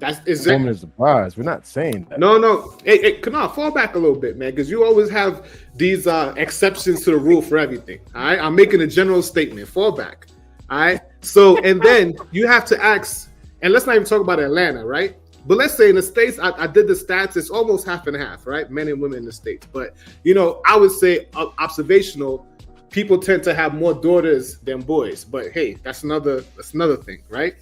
Woman is the prize. We're not saying that. No. Hey, come on, fall back a little bit, man, because you always have these exceptions to the rule for everything. All right, I'm making a general statement. Fall back. All right. So, and then you have to ask, and let's not even talk about Atlanta, right? But let's say in the States, I did the stats, it's almost half and half, right? Men and women in the States. But, I would say observational, people tend to have more daughters than boys. But hey, that's another thing, right?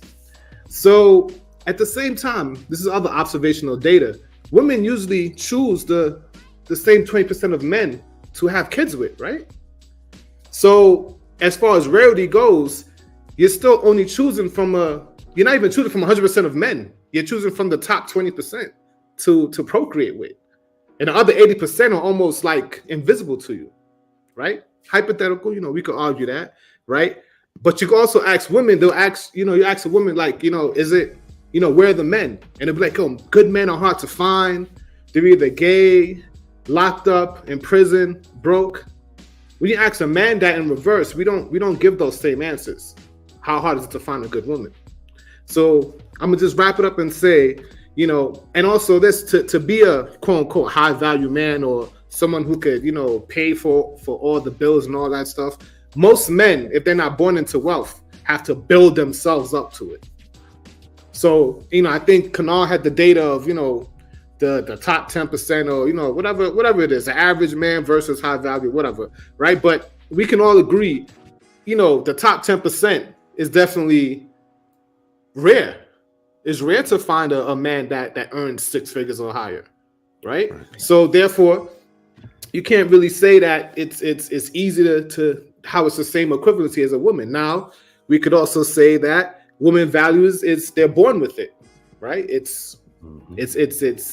So at the same time, this is other observational data. Women usually choose the same 20% of men to have kids with, right? So as far as rarity goes, you're still only choosing you're not even choosing from 100% of men. You're choosing from the top 20% to procreate with. And the other 80% are almost like invisible to you, right? Hypothetical, we could argue that, right? But you can also ask women, they'll ask, you ask a woman like, is it, where are the men? And they'll be like, oh, good men are hard to find. They're either gay, locked up, in prison, broke. When you ask a man that in reverse, we don't give those same answers. How hard is it to find a good woman? So I'm gonna just wrap it up and say, and also this to be a quote unquote high value man or someone who could, pay for all the bills and all that stuff. Most men, if they're not born into wealth, have to build themselves up to it. So, I think Kanal had the data of, the top 10% or, whatever it is, the average man versus high value, whatever, right? But we can all agree, the top 10% is definitely rare. It's rare to find a man that earns six figures or higher, right? So therefore, you can't really say that it's easy to how it's the same equivalency as a woman. Now, we could also say that women values they're born with it, right? It's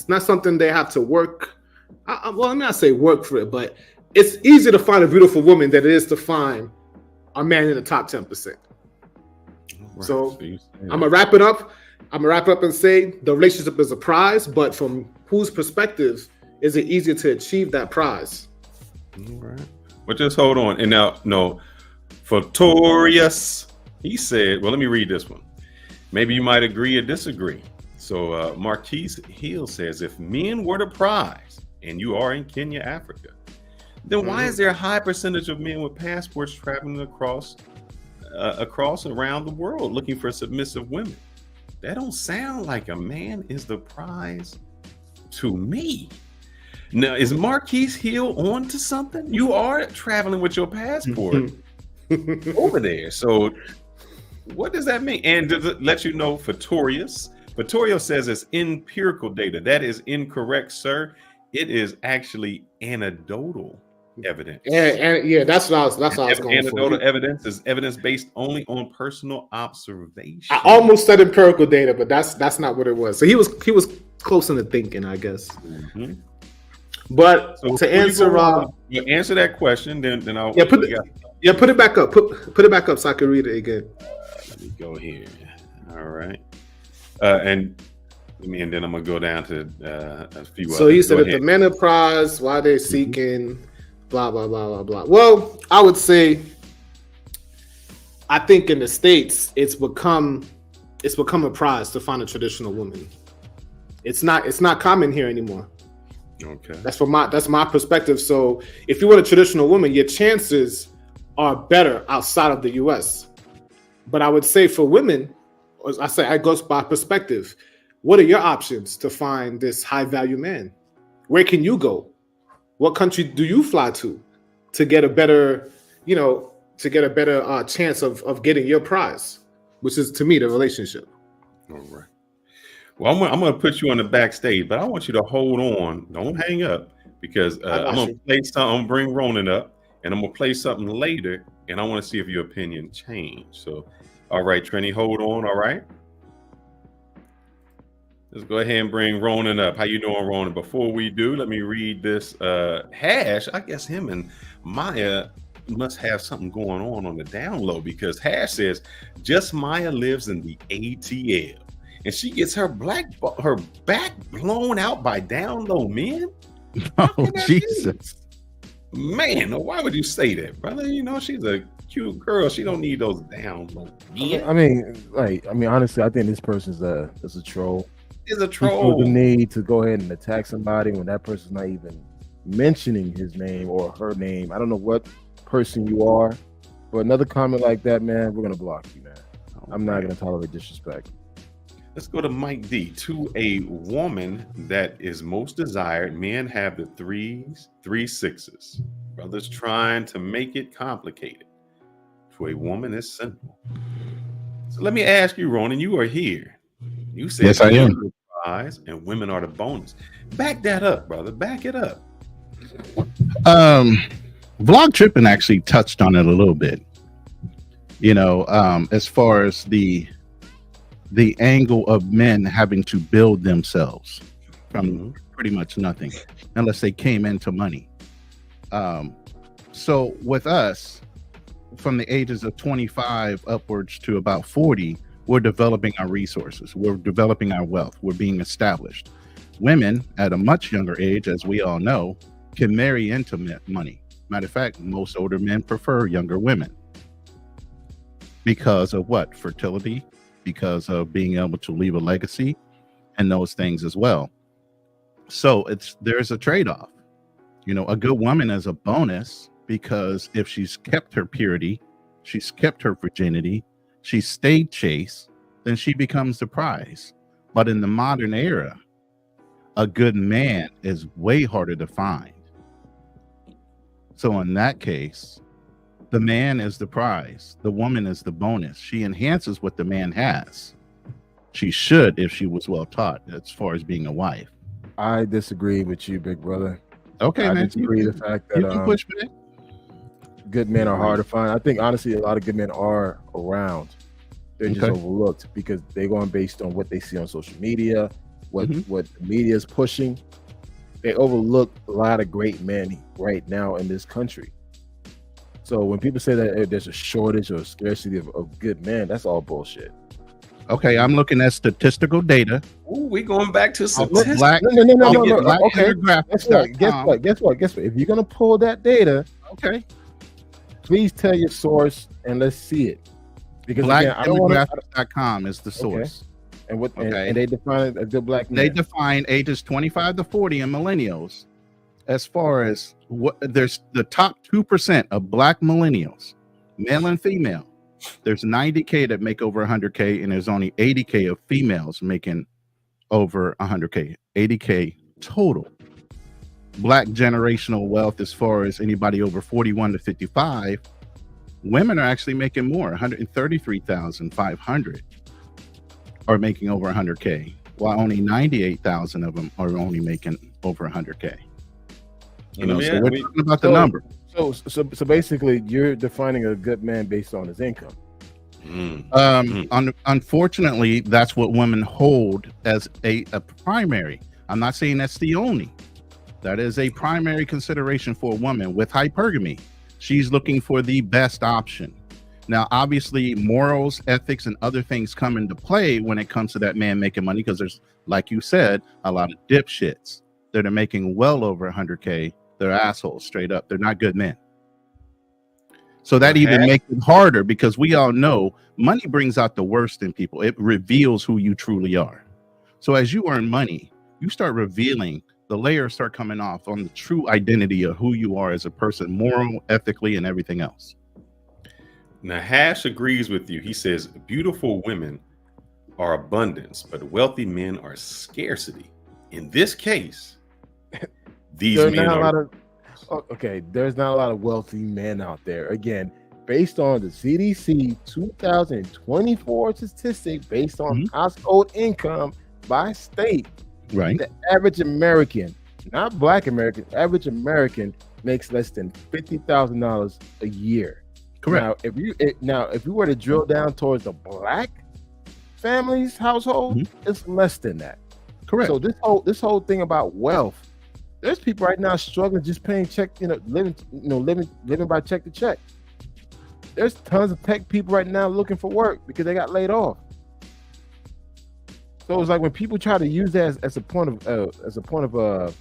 not something they have to work. Well, I'm not say work for it, but it's easier to find a beautiful woman than it is to find a man in the top 10%. Right. So I'm gonna wrap it up. And say the relationship is a prize, but from whose perspective is it easier to achieve that prize? All right. But just hold on. And now, no, Fortorius, he said, well, let me read this one. Maybe you might agree or disagree. So Marquise Hill says, if men were the prize, and you are in Kenya, Africa, then why is there a high percentage of men with passports traveling across around the world looking for submissive women? That don't sound like a man is the prize to me. Now, is Marquise Hill on to something? You are traveling with your passport over there. So what does that mean? And to let you know, Fortorius says it's empirical data. That is incorrect, sir. It is actually anecdotal evidence. Yeah, that's what I was going for. Anecdotal evidence is evidence based only on personal observation. I almost said empirical data, but that's not what it was. So he was close into thinking, I guess. Mm-hmm. But so to answer, you answer that question, then I'll put it back up. Put it back up so I can read it again. Let me go here. All right, and then I'm gonna go down to a few. So he said, if the men are prize, why they're seeking, blah blah blah blah blah. Well, I would say, I think in the States, it's become a prize to find a traditional woman. It's not common here anymore. Okay. That's my perspective. So if you want a traditional woman, your chances are better outside of the US. But I would say for women, I say I goes by perspective. What are your options to find this high value man? Where can you go? What country do you fly to get a better, chance of getting your prize, which is to me the relationship. All right. Well, I'm going to put you on the backstage, but I want you to hold on. Don't hang up, because I'm going to play something. I'm going to bring Ronan up, and I'm going to play something later, and I want to see if your opinion changed. So, all right, Trini, hold on. All right. Let's go ahead and bring Ronan up. How you doing, Ronan? Before we do, let me read this. Hash, I guess him and Maya must have something going on the down low, because Hash says, just Maya lives in the ATL. And she gets her back blown out by down low men. Oh, Jesus. Man, why would you say that, brother? She's a cute girl. She don't need those down low men. I mean, honestly, I think this person's a troll. is a He feels the troll. need to go ahead and attack somebody when that person's not even mentioning his name or her name. I don't know what person you are, but another comment like that, man, we're gonna block you, man. I'm not gonna tolerate disrespect. Let's go to Mike D. To a woman that is most desired, men have the threes, 3 6s. Brothers trying to make it complicated. For a woman, it's simple. So let me ask you, Ronan, you are here. You said Yes, I am. the prize and women are the bonus. Back that up, brother. Back it up. Vlog Trippin actually touched on it a little bit. As far as the angle of men having to build themselves from pretty much nothing, unless they came into money. So with us, from the ages of 25 upwards to about 40, we're developing our resources. We're developing our wealth. We're being established. Women at a much younger age, as we all know, can marry into money. Matter of fact, most older men prefer younger women. Because of what? Fertility, because of being able to leave a legacy, and those things as well. So there's a trade-off. A good woman is a bonus, because if she's kept her purity, she's kept her virginity, she stayed chaste, then she becomes the prize. But in the modern era, a good man is way harder to find. So in that case, the man is the prize. The woman is the bonus. She enhances what the man has. She should, if she was well taught, as far as being a wife. I disagree with you, big brother. Okay, I man. disagree with the fact that You can push back. good men are hard to find. I think honestly, a lot of good men are around. They're just overlooked because they're going based on what they see on social media, what the media is pushing. They overlook a lot of great men right now in this country. So when people say that there's a shortage or a scarcity of good men, that's all bullshit. Okay, I'm looking at statistical data. Ooh, we going back to No. Okay. Guess what? If you're gonna pull that data, okay, please tell your source and let's see it. Because again, I don't want BlackDemographics.com is the source. Okay. And they define a good black man. They define ages 25 to 40 and millennials as far as what there's the top 2% of black millennials, male and female. There's 90K that make over 100K, and there's only 80K of females making over 100K. 80K total. Black generational wealth, as far as anybody over 41 to 55, women are actually making more. 133,500 are making over 100K, while only 98,000 of them are only making over 100K. So we're talking about the number. So basically, you're defining a good man based on his income. Unfortunately, that's what women hold as a primary. I'm not saying that's the only. That is a primary consideration for a woman with hypergamy. She's looking for the best option. Now, obviously, morals, ethics, and other things come into play when it comes to that man making money, because there's, like you said, a lot of dipshits that are making well over 100K. They're assholes, straight up. They're not good men. So that even makes it harder, because we all know money brings out the worst in people. It reveals who you truly are. So as you earn money, you start revealing, the layers start coming off on the true identity of who you are as a person, moral, ethically, and everything else. Now, Hash agrees with you. He says beautiful women are abundance, but wealthy men are scarcity. In this case, these men are... there's not a lot of wealthy men out there. Again, based on the CDC 2024 statistic, based on household income by state, right? The average American, not black American, average American makes less than $50,000 a year. Correct. Now, if you were to drill down towards the black family's household, it's less than that. Correct. So this whole thing about wealth, there's people right now struggling just paying check, living by check to check. There's tons of tech people right now looking for work because they got laid off. So it's like when people try to use that as a point of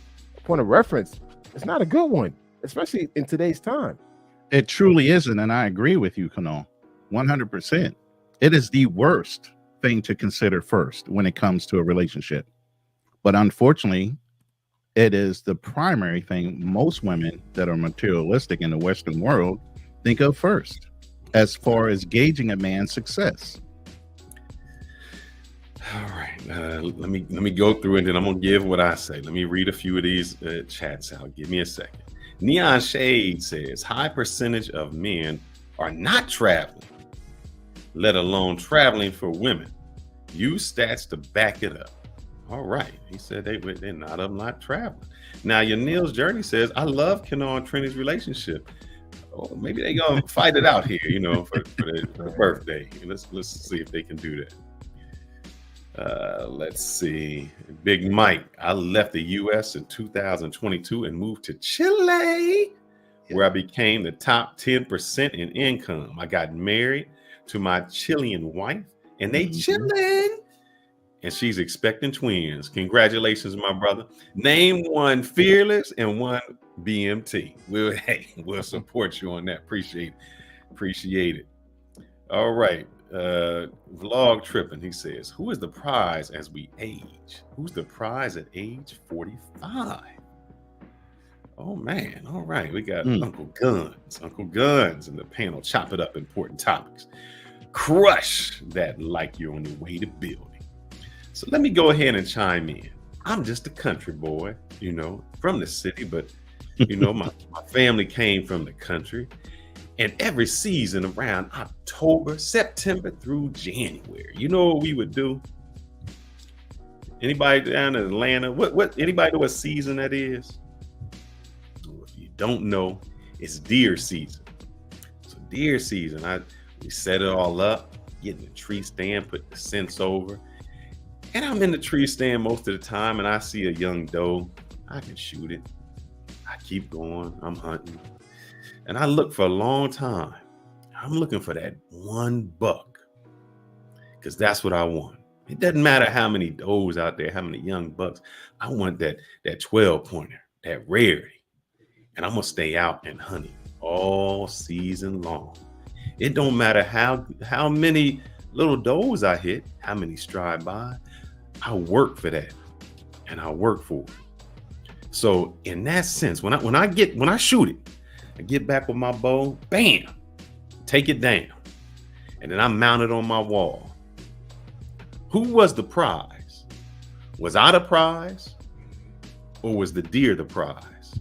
reference, it's not a good one, especially in today's time. It truly isn't, and I agree with you, Kanal, 100%. It is the worst thing to consider first when it comes to a relationship. But unfortunately, it is the primary thing most women that are materialistic in the Western world think of first, as far as gauging a man's success. All right, let me go through and then I'm gonna give what I say. Let me read a few of these chats out. Give me a second. Neon Shade says high percentage of men are not traveling, let alone traveling for women. Use stats to back it up. All right, he said they're not traveling. Now your Neil's Journey says I love Kenan and Trinity's relationship. Oh, maybe they gonna fight it out here, for the birthday. Let's see if they can do that. Let's see. Big Mike, I left the U.S. in 2022 and moved to Chile, where I became the top 10% in income. I got married to my Chilean wife, and they chilling. And she's expecting twins. Congratulations, my brother. Name one Fearless and one BMT. We'll support you on that. Appreciate it. All right. Vlog tripping, he says, who is the prize as we age? Who's the prize at age 45? Oh man, all right, we got Uncle Guns in the panel. Chop it up, important topics. Crush that like you're on your way to building. So let me go ahead and chime in. I'm just a country boy, from the city, but my family came from the country. And every season around October, September through January, you know what we would do? Anybody down in Atlanta? Anybody know what season that is? If you don't know, it's deer season. So deer season, we set it all up, get in the tree stand, put the scents over. And I'm in the tree stand most of the time and I see a young doe. I can shoot it. I keep going, I'm hunting. And I look for a long time. I'm looking for that one buck because that's what I want. It doesn't matter how many does out there, how many young bucks. I want that 12 pointer, that rarity. And I'm going to stay out and hunting all season long. It don't matter how many little does I hit, how many stride by. I work for that and I work for it. So in that sense, when I shoot it, I get back with my bow, bam, take it down. And then I mount it on my wall. Who was the prize? Was I the prize? Or was the deer the prize?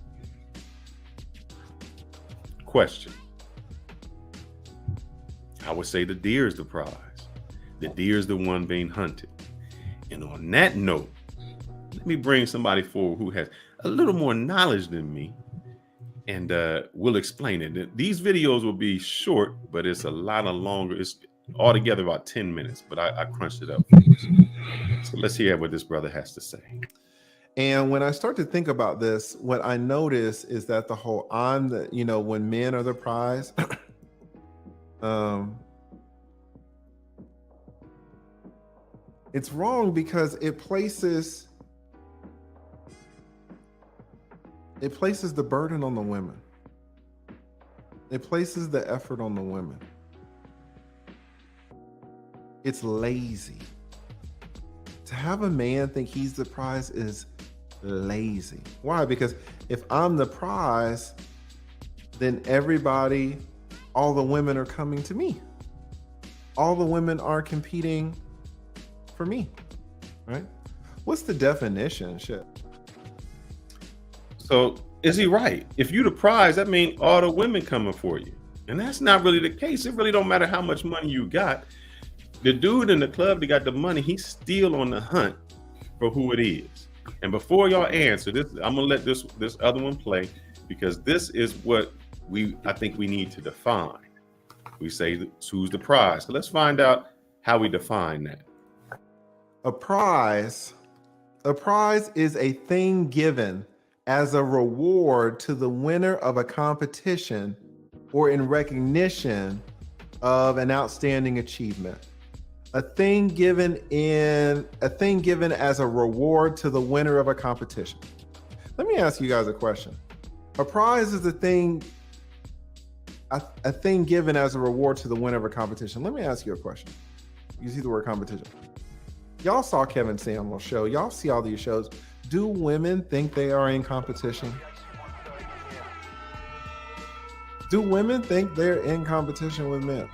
Question. I would say the deer is the prize. The deer is the one being hunted. And on that note, let me bring somebody forward who has a little more knowledge than me. And we'll explain it. These videos will be short, but it's a lot of longer. It's altogether about 10 minutes, but I crunched it up. So let's hear what this brother has to say. And when I start to think about this, what I notice is that the whole when men are the prize, it's wrong because it places the burden on the women. It places the effort on the women. It's lazy. To have a man think he's the prize is lazy. Why? Because if I'm the prize, then all the women are coming to me. All the women are competing for me, right? What's the definition? Shit. So is he right? If you the prize, that means all the women coming for you. And that's not really the case. It really don't matter how much money you got. The dude in the club that got the money, he's still on the hunt for who it is. And before y'all answer this, I'm gonna let this other one play because this is what I think we need to define. We say who's the prize. So let's find out how we define that. A prize is a thing given as a reward to the winner of a competition or in recognition of an outstanding achievement. A thing given as a reward to the winner of a competition. Let me ask you guys a question. A prize is a thing given as a reward to the winner of a competition. Let me ask you a question. You see the word competition. Y'all saw Kevin Samuel's show. Y'all see all these shows. Do women think they are in competition? Do women think they're in competition with men?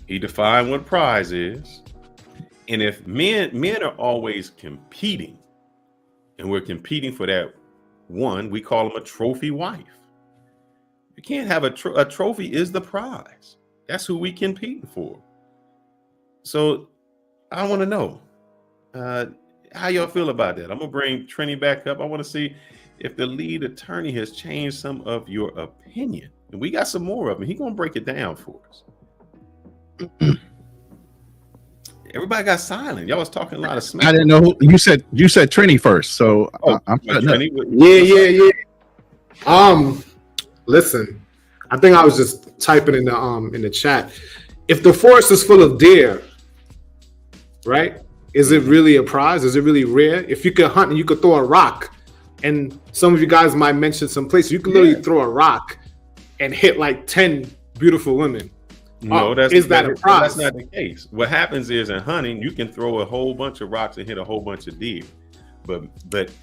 He defined what prize is. And if men are always competing, and we're competing for that one, we call them a trophy wife. You can't have a trophy is the prize. That's who we competing for. So I want to know how y'all feel about that. I'm gonna bring Trini back up. I want to see if the lead attorney has changed some of your opinion. And we got some more of them. He's gonna break it down for us. Everybody got silent. Y'all was talking a lot of smack. I didn't know who you said Trini first, so I'm Trini, yeah. Listen, I think I was just typing in the chat. If the forest is full of deer, right? Is it really a prize? Is it really rare? If you could hunt and you could throw a rock, and some of you guys might mention some places you could literally throw a rock and hit like 10 beautiful women. No, is that a prize? That's not the case. What happens is in hunting, you can throw a whole bunch of rocks and hit a whole bunch of deer. But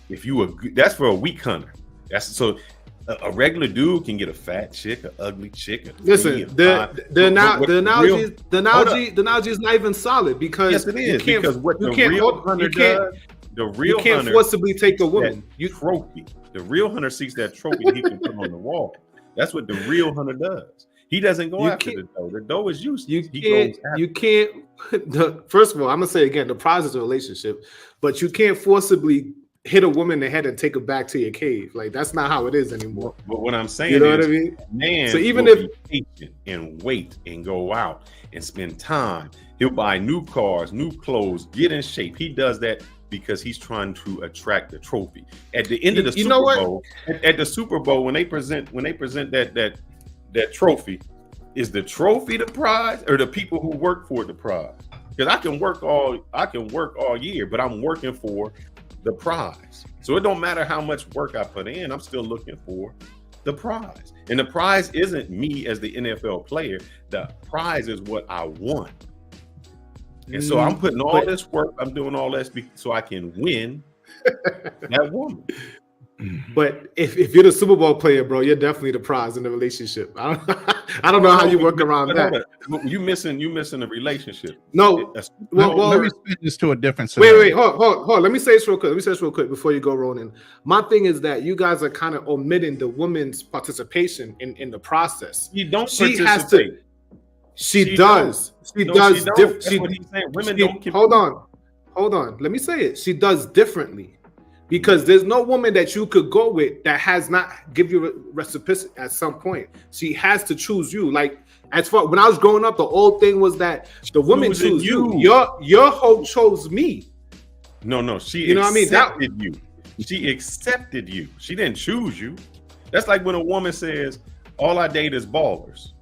if that's for a weak hunter. That's so a regular dude can get a fat chick, an ugly chick. Listen, the analogy is not even solid because yes, it is. Because what the real hunter does, you can't forcibly take a woman. Trophy. The real hunter seeks that trophy he can put on the wall. That's what the real hunter does. He doesn't go after the doe. The doe is useless. You can't. First of all, I'm gonna say again, the prize is a relationship, but you can't forcibly hit a woman in the head and take her back to your cave. Like that's not how it is anymore. But what I'm saying, you know what I mean? Man, so even if be patient and wait and go out and spend time, he'll buy new cars, new clothes, get in shape. He does that because he's trying to attract the trophy. At the end of the Super Bowl, at the Super Bowl, when they present that trophy, is the trophy the prize or the people who work for the prize? Because I can work all year, but I'm working for the prize. So it don't matter how much work I put in, I'm still looking for the prize. And the prize isn't me as the NFL player. The prize is what I want. And so I'm putting all this work, I'm doing all this so I can win that woman. But if you're the Super Bowl player, bro, you're definitely the prize in the relationship. I don't know how you work around that. You missing a relationship. No. Well, let me spin this to a different scenario. Wait, hold. Let me say this real quick before you go, Ronan. My thing is that you guys are kind of omitting the woman's participation in the process. You don't she participate. Has to. She does. She does. That's what he's saying. Women don't compete. Hold on. Let me say it. She does differently. Because there's no woman that you could go with that has not give you reciprocity at some point. She has to choose you. Like as far when I was growing up, the old thing was that the woman chose you. Your hoe chose me. No, she accepted you. She accepted you. She didn't choose you. That's like when a woman says, "All I date is ballers."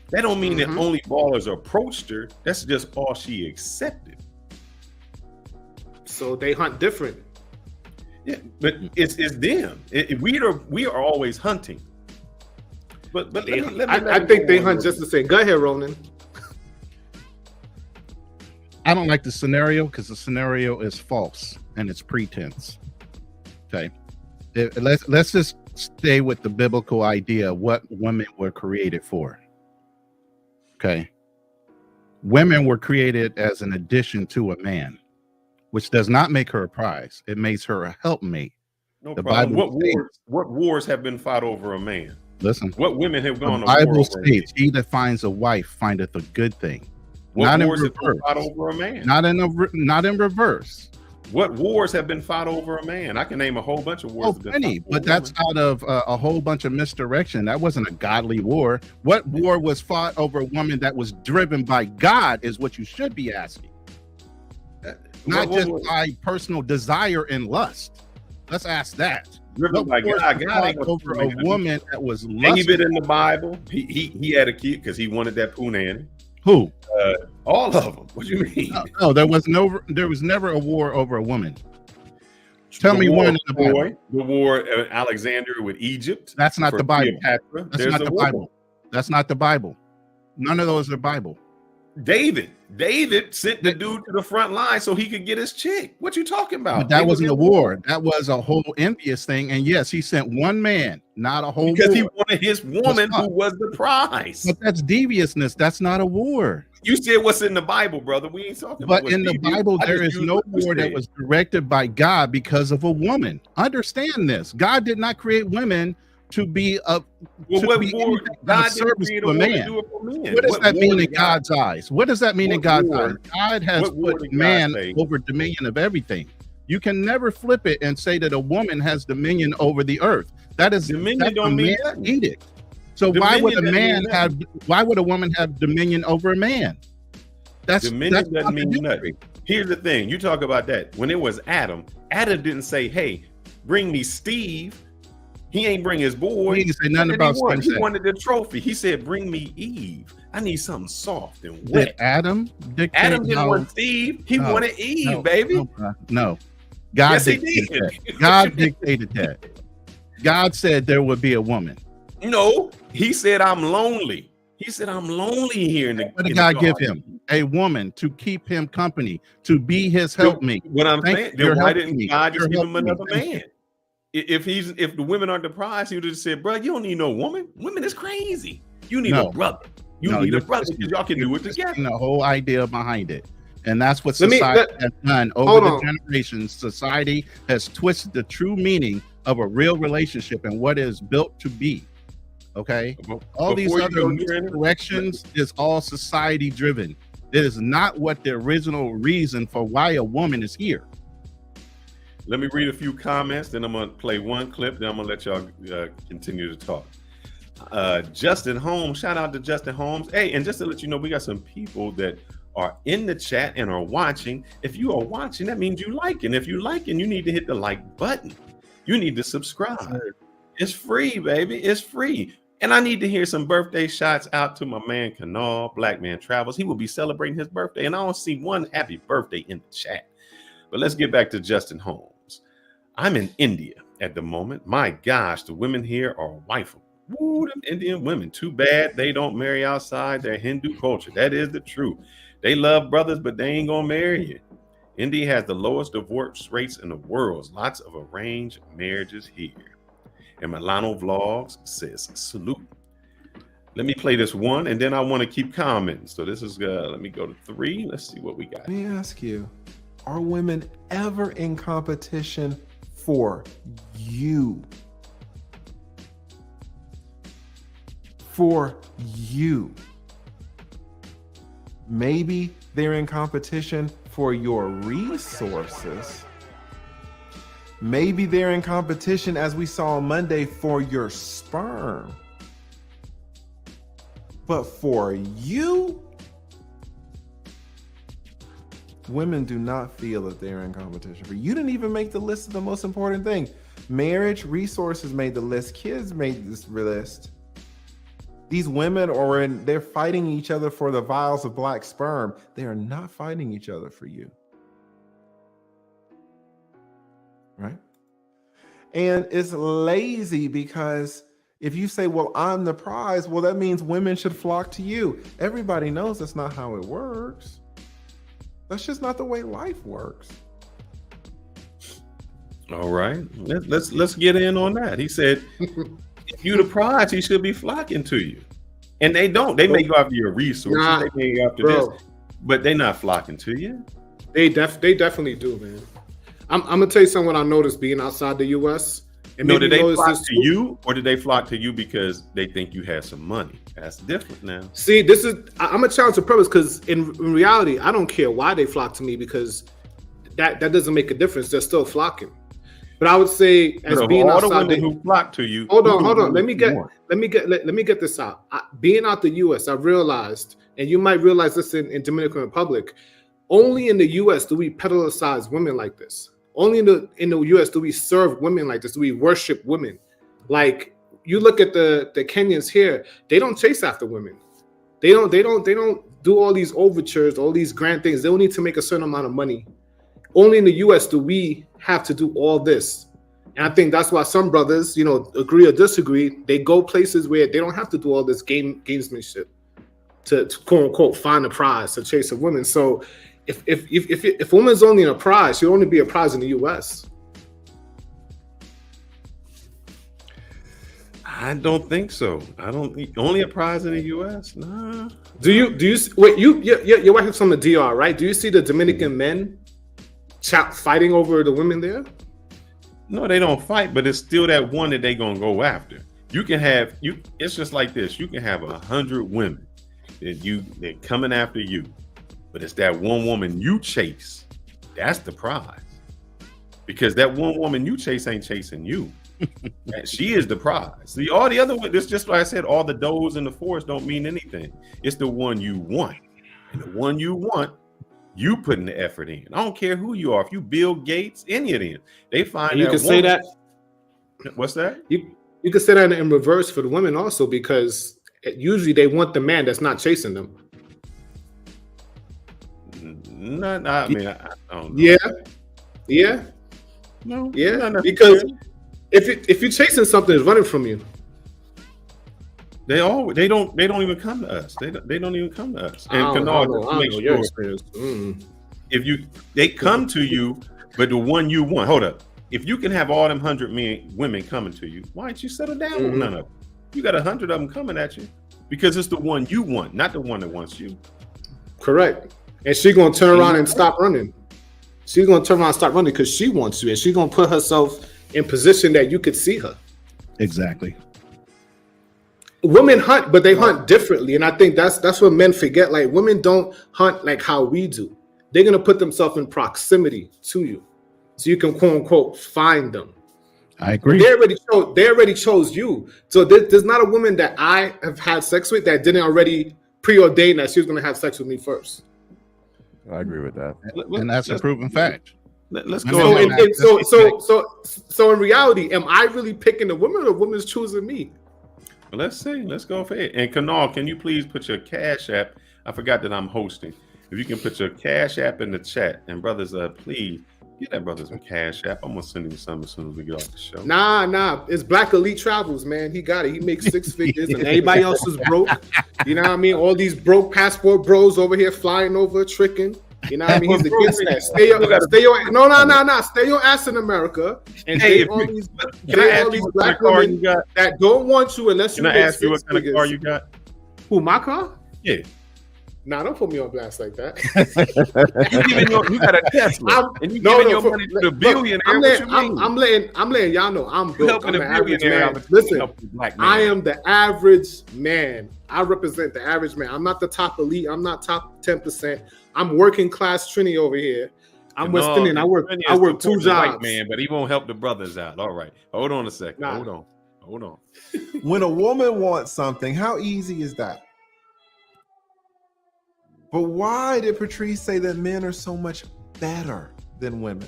That don't mean that only ballers approached her. That's just all she accepted. So they hunt different. Yeah, but it's them. We are always hunting. But I think they hunt just the same. Go ahead, Ronan. I don't like the scenario because the scenario is false and it's pretense. Okay, let's just stay with the biblical idea of what women were created for. Okay, women were created as an addition to a man, which does not make her a prize. It makes her a helpmate. No problem. What wars have been fought over a man? Listen. What women have gone to war? The Bible states, "He that finds a wife findeth a good thing." What wars have been fought over a man? Not in reverse. What wars have been fought over a man? I can name a whole bunch of wars. Oh, plenty, but that's out of a whole bunch of misdirection. That wasn't a godly war. What war was fought over a woman that was driven by God is what you should be asking. Not just by personal desire and lust. Let's ask that. Driven by God over a woman that was lustful. Ain't he been in the Bible? He had a kid because he wanted that punani. Who? All of them. What do you mean? No, there was never a war over a woman. Tell me one in the Bible. The war of Alexander with Egypt. That's not the Bible. Cleopatra. That's not the Bible. That's not the Bible. None of those are Bible. David sent the dude to the front line so he could get his chick. What you talking about? But that wasn't a war. That was a whole envious thing. And yes, he sent one man, not a whole because war. he wanted his woman who was the prize. But that's deviousness. That's not a war. You said what's in the Bible, brother. We ain't talking but about what's in the devious. Bible, there is no war that was directed by God because of a woman. Understand this. God did not create women to be a service to a man. What does that mean in God's eyes? What does that mean in God's eyes? God has put man over dominion of everything. You can never flip it and say that a woman has dominion over the earth. That is dominion. Don't mean edict. So why would a man have? Why would a woman have dominion over a man? Dominion doesn't mean nothing. Here's the thing: you talk about that. When it was Adam didn't say, "Hey, bring me Steve." He ain't bring his boy. He didn't say nothing about Steve. He wanted the trophy. He said, "Bring me Eve. I need something soft and wet." Did Adam dictate? Adam didn't want Steve. He wanted Eve, baby. No. God dictated that. God dictated that. God said there would be a woman. No, he said, "I'm lonely." He said, "I'm lonely here in the." What did God give him? A woman to keep him company, to be his helpmate. What I'm saying, then why didn't God just give him another man? If the women aren't the prize, he would have said, "Bro, you don't need no woman. Women is crazy. You need a brother. You need a brother because y'all can do it together." The whole idea behind it, and that's what society has done over the generations. Society has twisted the true meaning of a real relationship and what it is built to be. Okay, all these other corrections is all society driven. It is not what the original reason for why a woman is here. Let me read a few comments, then I'm going to play one clip, then I'm going to let y'all continue to talk. Justin Holmes, shout out to Justin Holmes. Hey, and just to let you know, we got some people that are in the chat and are watching. If you are watching, that means you like it. And if you like it, you need to hit the like button. You need to subscribe. It's free, baby. It's free. And I need to hear some birthday shots out to my man, Kanal, BlackManTravels. He will be celebrating his birthday, and I don't see one happy birthday in the chat. But let's get back to Justin Holmes. I'm in India at the moment. My gosh, the women here are wifeable. Woo, them Indian women. Too bad they don't marry outside their Hindu culture. That is the truth. They love brothers, but they ain't gonna marry you. India has the lowest divorce rates in the world. Lots of arranged marriages here. And Milano Vlogs says, salute. Let me play this one, and then I want to keep commenting. So this is, let me go to 3. Let's see what we got. Let me ask you, are women ever in competition for you? For you. Maybe they're in competition for your resources. Maybe they're in competition, as we saw on Monday, for your sperm. But for you, women do not feel that they're in competition for you. You didn't even make the list of the most important thing. Marriage, resources made the list. Kids made this list. These women they're fighting each other for the vials of black sperm. They are not fighting each other for you. Right? And it's lazy because if you say, well, I'm the prize, well, that means women should flock to you. Everybody knows that's not how it works. That's just not the way life works. All right. Let's get in on that. He said, if you the prize, he should be flocking to you. And they don't. They may go after your resources. They may go after this, but they're not flocking to you. They definitely do, man. I'm gonna tell you something. What I noticed being outside the U.S. And no, did they flock to you, or did they flock to you because they think you have some money? That's different now. See, I'm a challenge to premise because in reality, I don't care why they flock to me because that doesn't make a difference. They're still flocking. But I would say, as being outside the who flock to you. Hold on. Let me get this out. Being out the U.S., I realized, and you might realize this in Dominican Republic, only in the U.S. do we pedestalize women like this. Only in the U.S. do we serve women like this. Do we worship women? Like you look at the Kenyans here, they don't chase after women. They don't do all these overtures, all these grand things. They don't need to make a certain amount of money. Only in the U.S. do we have to do all this. And I think that's why some brothers, you know, agree or disagree. They go places where they don't have to do all this gamesmanship to quote unquote find a prize to chase a woman. So if a woman's only in a prize, she'll only be a prize in the U.S. I don't think so. I don't only a prize in the U.S. Nah. Do you wait? Your wife is from the DR, right? Do you see the Dominican men fighting over the women there? No, they don't fight, but it's still that one that they gonna go after. You can have It's just like this. You can have 100 women they're coming after you, but it's that one woman you chase. That's the prize, because that one woman you chase ain't chasing you. And she is the prize. See, all the other ones, it's just like I said, all the does in the forest don't mean anything. It's the one you want, and the one you want, you putting the effort in. I don't care who you are. If you Bill Gates, any of them, they find. And you can say that. What's that? You can say that in reverse for the women also, because usually they want the man that's not chasing them. I mean, I don't know. Yeah. No. Yeah. Because if you're chasing something, it's running from you. They don't even come to us. They don't even come to us. And I don't know your experience. They come to you, but the one you want. Hold up. If you can have all them 100 women coming to you, why don't you settle down with none of them? You got 100 of them coming at you because it's the one you want, not the one that wants you. Correct. And she's gonna turn around and stop running. She's gonna turn around and stop running because she wants you, and she's gonna put herself in position that you could see her. Exactly. Women hunt, but they hunt differently, and I think that's what men forget. Like, women don't hunt like how we do. They're gonna put themselves in proximity to you, so you can quote unquote find them. I agree. They already chose you. So there's not a woman that I have had sex with that didn't already preordain that she was gonna have sex with me first. I agree with that, and that's a proven fact. Let's go. So in reality, am I really picking the woman, or the woman's choosing me? Well, let's see. Let's go for it. And Kanal, can you please put your Cash App? I forgot that I'm hosting. If you can put your Cash App in the chat, and brothers, please get that brothers with Cash App. I'm gonna send him some as soon as we get off the show. Nah. It's Black Elite Travels, man. He got it. He makes 6 figures, and everybody else is broke. You know what I mean? All these broke passport bros over here flying over, tricking. You know what I mean? He's the kid that stay your ass in America and date all these black women that don't want you unless you. Can I ask you what kind of car you got? Who, my car? Yeah. Nah, don't put me on blast like that. you got a Tesla, and you giving your money to the billionaire. I'm letting y'all know I'm broke. I'm the average man. Listen, I am the average man. I represent the average man. I'm not the top elite. I'm not top 10%. I'm working class Trini over here. I'm West Indian. I work 2 jobs. Man, but he won't help the brothers out. All right, hold on a second. Nah. Hold on. When a woman wants something, how easy is that? But why did Patrice say that men are so much better than women?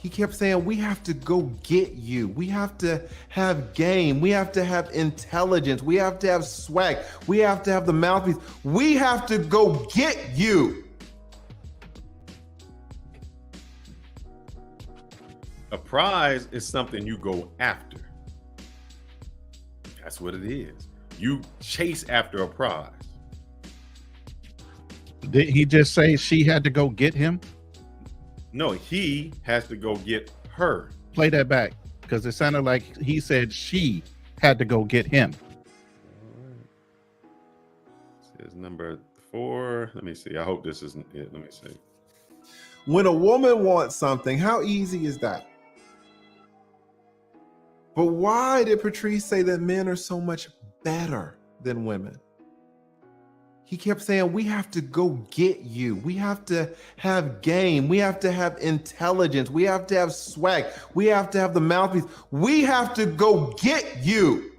He kept saying, we have to go get you. We have to have game. We have to have intelligence. We have to have swag. We have to have the mouthpiece. We have to go get you. A prize is something you go after. That's what it is. You chase after a prize. Did he just say she had to go get him? No, he has to go get her. Play that back, because it sounded like he said she had to go get him. All right. This is number 4. Let me see. I hope this isn't it. Let me see. When a woman wants something, how easy is that? But why did Patrice say that men are so much better than women? He kept saying, we have to go get you. We have to have game. We have to have intelligence. We have to have swag. We have to have the mouthpiece. We have to go get you.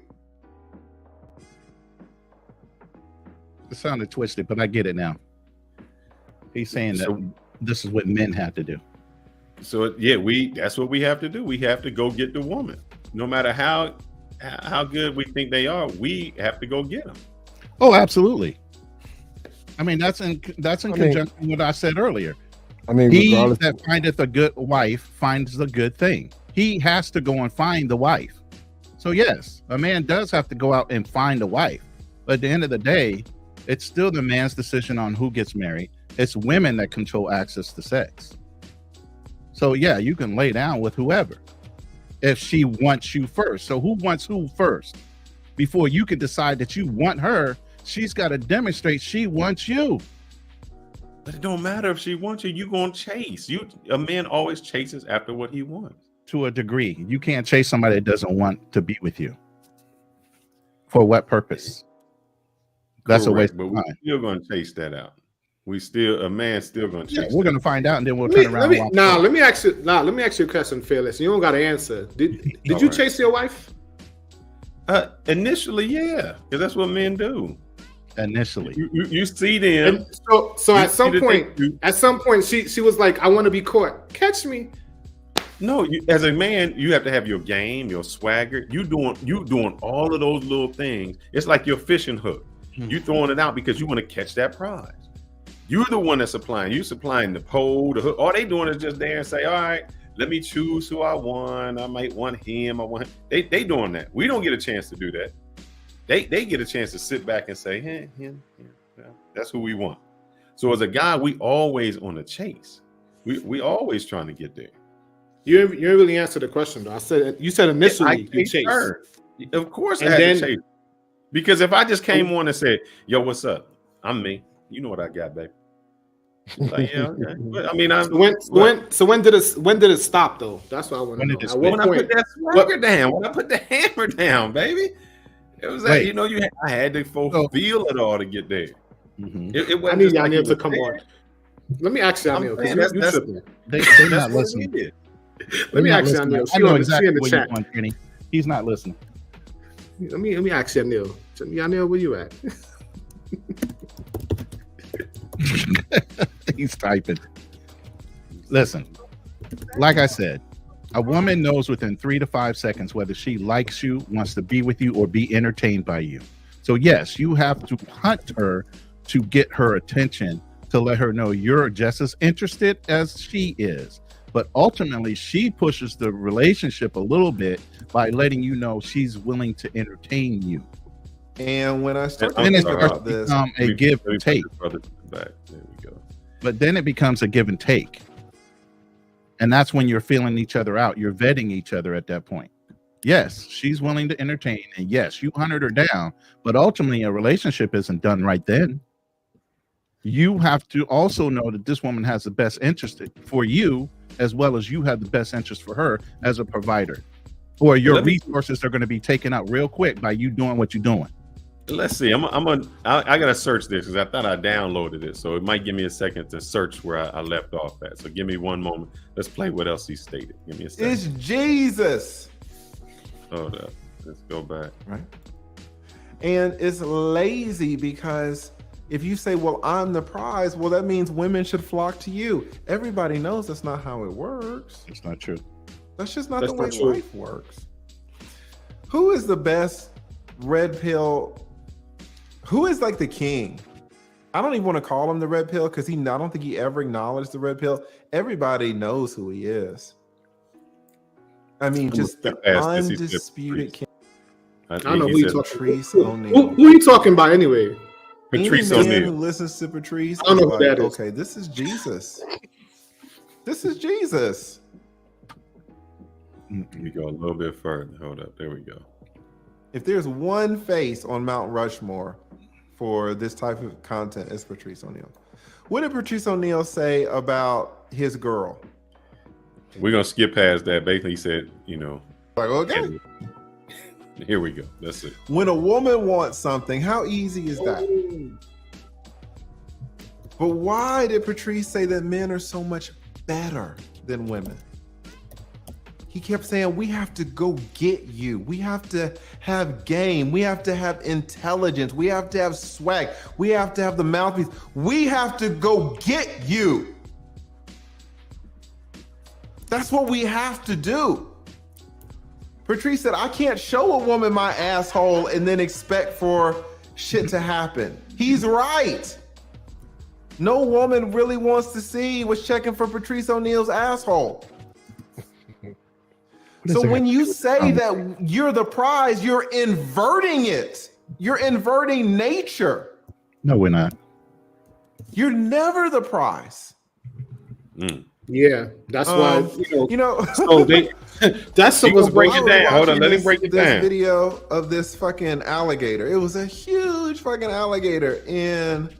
It sounded twisted, but I get it now. He's saying that this is what men have to do. So yeah, that's what we have to do. We have to go get the woman. No matter how good we think they are, we have to go get them. Oh, absolutely. I mean, that's in conjunction with what I said earlier. I mean, he that findeth a good wife finds the good thing. he has to go and find the wife. So yes, a man does have to go out and find a wife. But at the end of the day, it's still the man's decision on who gets married. It's women that control access to sex. So yeah, you can lay down with whoever if she wants you first. So who wants who first? Before you can decide that you want her, she's got to demonstrate she wants you. But it don't matter if she wants you. You gonna chase. A man always chases after what he wants. To a degree, you can't chase somebody that doesn't want to be with you. For what purpose? That's Correct, a waste but of we're time. still gonna chase that out. A man's still gonna chase. Yeah, we're gonna find out, and then we'll turn around. Let me ask you a question, Fearless. You don't got to answer. Did you chase your wife? Initially, yeah, because that's what men do. Initially, you see them. And so at some point, she was like, "I want to be caught. Catch me." No, as a man, you have to have your game, your swagger. You doing all of those little things. It's like your fishing hook. You throwing it out because you want to catch that prize. You're the one that's supplying. You supplying the pole, the hook. All they doing is just there and say, "All right, let me choose who I want. I might want him. I want him." They doing that. We don't get a chance to do that. They get a chance to sit back and say, him. Yeah, that's who we want. So as a guy, we always on a chase. We always trying to get there. You didn't really answer the question though. You said initially you chased her. Of course, and I had then, to chase. Because if I just came on and said, "Yo, what's up? I'm me. You know what I got, baby." Like, yeah, okay. But, I mean, when did it stop though? That's what I want to know. When I put that swagger down, when I put the hammer down, baby, it was like I had to fulfill it all to get there. Mm-hmm. I need Yanil to come on. Let me ask Yanil because they're not listening. Let me ask Yanil. I know exactly what you want, Kenny. He's not listening. Let me ask Yanil. Yanil, where you at? He's typing. Listen, like I said, a woman knows within 3 to 5 seconds whether she likes you, wants to be with you, or be entertained by you. So yes, you have to hunt her to get her attention, to let her know you're just as interested as she is. But ultimately, she pushes the relationship a little bit by letting you know she's willing to entertain you. And when I start then it thinking starts about to this, become a give and take. There we go. But then it becomes a give and take. And that's when you're feeling each other out. You're vetting each other at that point. Yes, she's willing to entertain. And yes, you hunted her down. But ultimately, a relationship isn't done right then. You have to also know that this woman has the best interest for you, as well as you have the best interest for her as a provider. Or your resources are going to be taken out real quick by you doing what you're doing. Let's see. I gotta search this because I thought I downloaded it, so it might give me a second to search where I left off at. So give me one moment. Let's play what else he stated. Give me a second. It's Jesus. Hold up. Let's go back. Right. And it's lazy because if you say, "Well, I'm the prize," well, that means women should flock to you. Everybody knows that's not how it works. It's not true. That's just not the way life works. Who is the best red pill? Who is like the king? I don't even want to call him the red pill because I don't think he ever acknowledged the red pill. Everybody knows who he is. I mean, just the undisputed king. I don't know who you're talking Patrice O'Neal. Who are you talking about anyway? Patrice Any man O'Neal. who listens to Patrice, I don't know who that is. Okay, this is Jesus. This is Jesus. Let me go a little bit further. Hold up. There we go. If there's one face on Mount Rushmore for this type of content, it's Patrice O'Neal. What did Patrice O'Neal say about his girl? We're gonna skip past that. Basically, he said, Like, okay. Here we go. That's it. When a woman wants something, how easy is that? But why did Patrice say that men are so much better than women? He kept saying, we have to go get you. We have to have game. We have to have intelligence. We have to have swag. We have to have the mouthpiece. We have to go get you. That's what we have to do. Patrice said, I can't show a woman my asshole and then expect for shit to happen. He's right. No woman really wants to see what's checking for Patrice O'Neal's asshole. So when you say that you're the prize, you're inverting it. You're inverting nature. No, we're not. You're never the prize. Yeah, that's why So they that's supposed to break it down. Hold on, let him break it down. This video of this fucking alligator. It was a huge fucking alligator in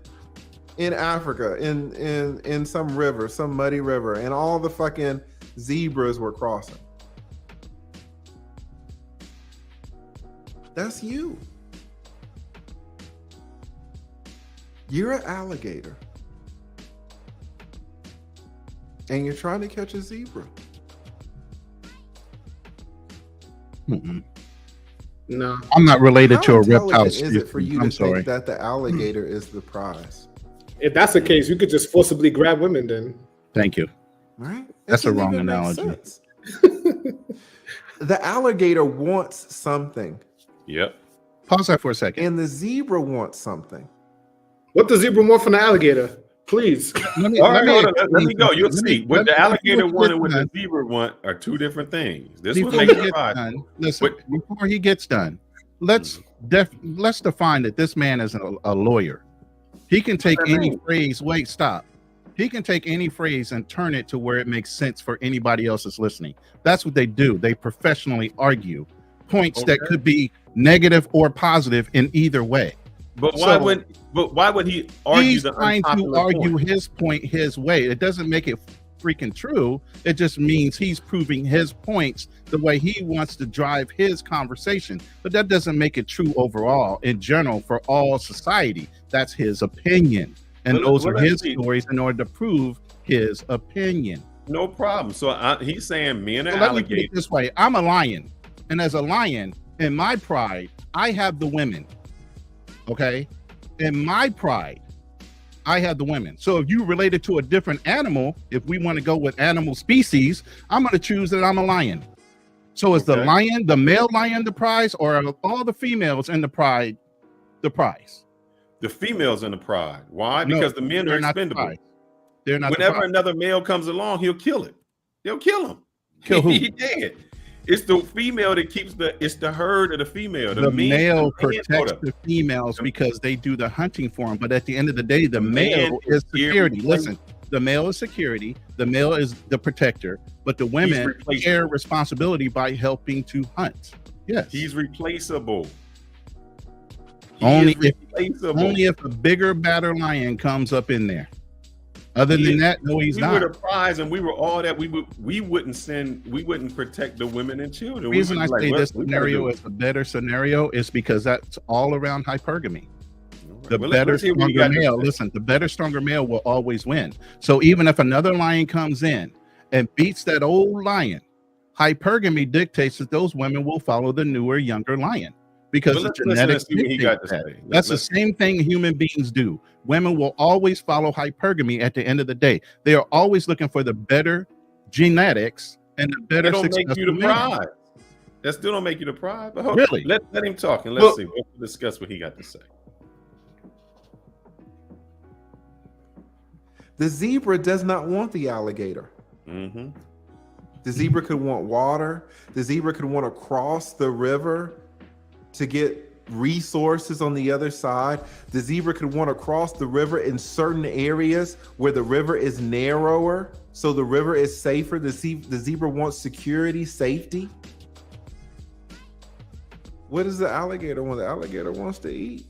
Africa, in some river, some muddy river, and all the fucking zebras were crossing. That's you. You're an alligator. And you're trying to catch a zebra. No. I'm not related to a reptile. How intelligent is it for you to sorry. think that the alligator is the prize? If that's the case, you could just forcibly grab women then. Thank you. Right? That's a wrong analogy. The alligator wants something. Yep. Pause that for a second. And the zebra wants something. What does zebra want from the alligator? Please. Let me go. You'll see. What the alligator want and what the zebra want are two different things. This will make it done. Listen, before he gets done, let's define that this man is a lawyer. He can take any phrase. Wait, stop. He can take any phrase and turn it to where it makes sense for anybody else that's listening. That's what they do. They professionally argue points that could be negative or positive in either way. But why would he argue? He's trying to argue his point his way. It doesn't make it freaking true. It just means he's proving his points the way he wants to drive his conversation. But that doesn't make it true overall in general for all society. That's his opinion. And those are his stories in order to prove his opinion. No problem. So he's saying me and an let alligator. Me put it this way. I'm a lion. And as a lion, in my pride, I have the women. Okay? In my pride, I have the women. So if you related to a different animal, if we want to go with animal species, I'm going to choose that I'm a lion. So is the lion, the male lion, the prize, or are all the females in the pride the prize? The females in the pride. Why? Because the men are expendable. They're not. Whenever another male comes along, he'll kill it. He'll kill him. Kill who? He dead. It's the female that keeps it's the herd of the female. The male protects the females because they do the hunting for them. But at the end of the day, the male is security. Listen, the male is security. The male is the protector. But the women share responsibility by helping to hunt. Yes. He's replaceable. Only if a bigger, badder lion comes up in there. Other than that, no, he's not. We were the prize, and we were all that. We wouldn't protect the women and children. The reason I say this scenario is a better scenario is because that's all around hypergamy. The better, stronger male. Listen, the better, stronger male will always win. So even if another lion comes in and beats that old lion, hypergamy dictates that those women will follow the newer, younger lion. Because the genetics that's the same thing human beings do. Women will always follow hypergamy at the end of the day. They are always looking for the better genetics and the better success. That don't make you the prize. That still don't make you the prize. But hold on. Let him talk and let's see. We'll discuss what he got to say. The zebra does not want the alligator. Mm-hmm. The zebra could want water. The zebra could want to cross the river to get resources on the other side. The zebra could want to cross the river in certain areas where the river is narrower, so the river is safer. The zebra wants security, safety. What does the alligator want? The alligator wants to eat.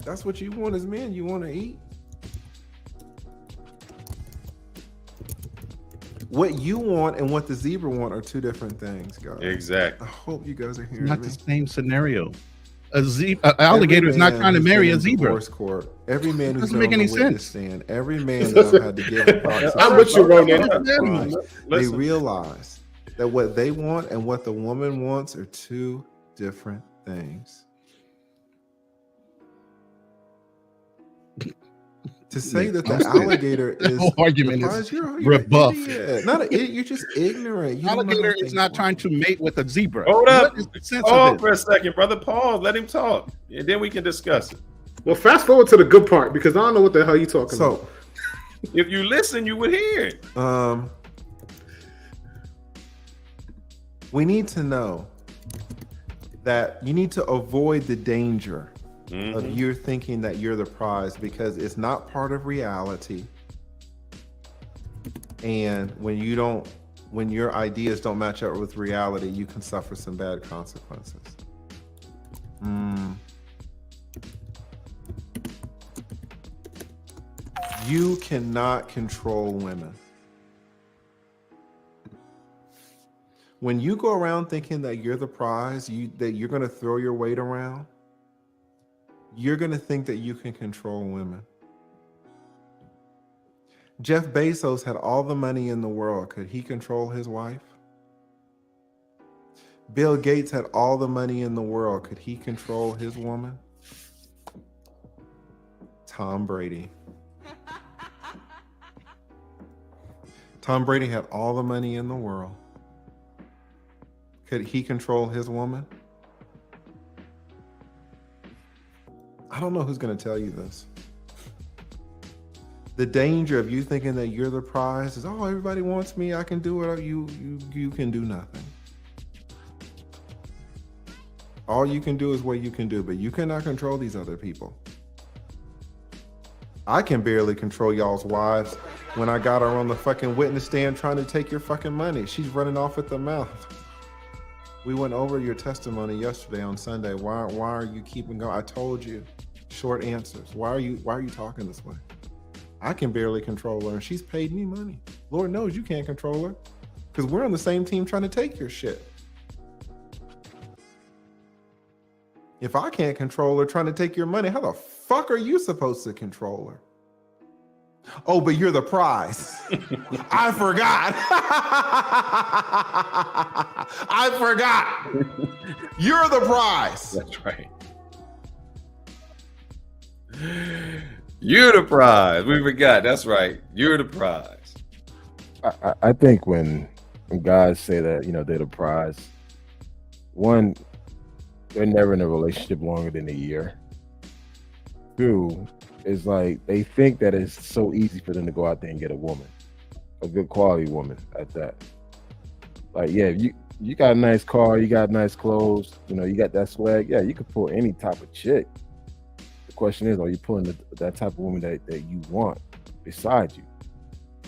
That's what you want as men. You want to eat. What you want and what the zebra want are two different things, guys. Exactly. I hope you guys are hearing not me. The same scenario. An alligator is not trying to marry a zebra. Court. Every man who's doesn't make any sense. Stand, every man that I've had to give a I'm with you, Ronan. They realize that what they want and what the woman wants are two different things. To say that the alligator is the whole argument is rebuffed. You're just ignorant. You alligator is not trying to mate with a zebra. Hold up. Pause for a second, brother. Pause. Let him talk, and then we can discuss it. Well, fast forward to the good part because I don't know what the hell you're talking about. If you listen, you would hear it. We need to know that you need to avoid the danger of you thinking that you're the prize, because it's not part of reality. And when your ideas don't match up with reality, you can suffer some bad consequences. You cannot control women. When you go around thinking that you're the prize, that you're going to throw your weight around, you're going to think that you can control women. Jeff Bezos had all the money in the world. Could he control his wife? Bill Gates had all the money in the world. Could he control his woman? Tom Brady. Tom Brady had all the money in the world. Could he control his woman? I don't know who's going to tell you this. The danger of you thinking that you're the prize is, oh, everybody wants me, I can do it. You can do nothing. All you can do is what you can do, but you cannot control these other people. I can barely control y'all's wives when I got her on the fucking witness stand trying to take your fucking money. She's running off at the mouth. We went over your testimony yesterday on Sunday. Why are you keeping going? I told you, short answers. Why are you talking this way? I can barely control her, and she's paid me money. Lord knows you can't control her, because we're on the same team trying to take your shit. If I can't control her trying to take your money, how the fuck are you supposed to control her? Oh, but you're the prize. I forgot. I forgot. You're the prize. That's right. You're the prize. We forgot. That's right. You're the prize. I think when guys say that, they're the prize, one, they're never in a relationship longer than a year. Two, is like they think that it's so easy for them to go out there and get a woman, a good quality woman at that. Like, yeah, you got a nice car, you got nice clothes, you got that swag. Yeah, you could pull any type of chick. The question is, are you pulling that type of woman that you want beside you?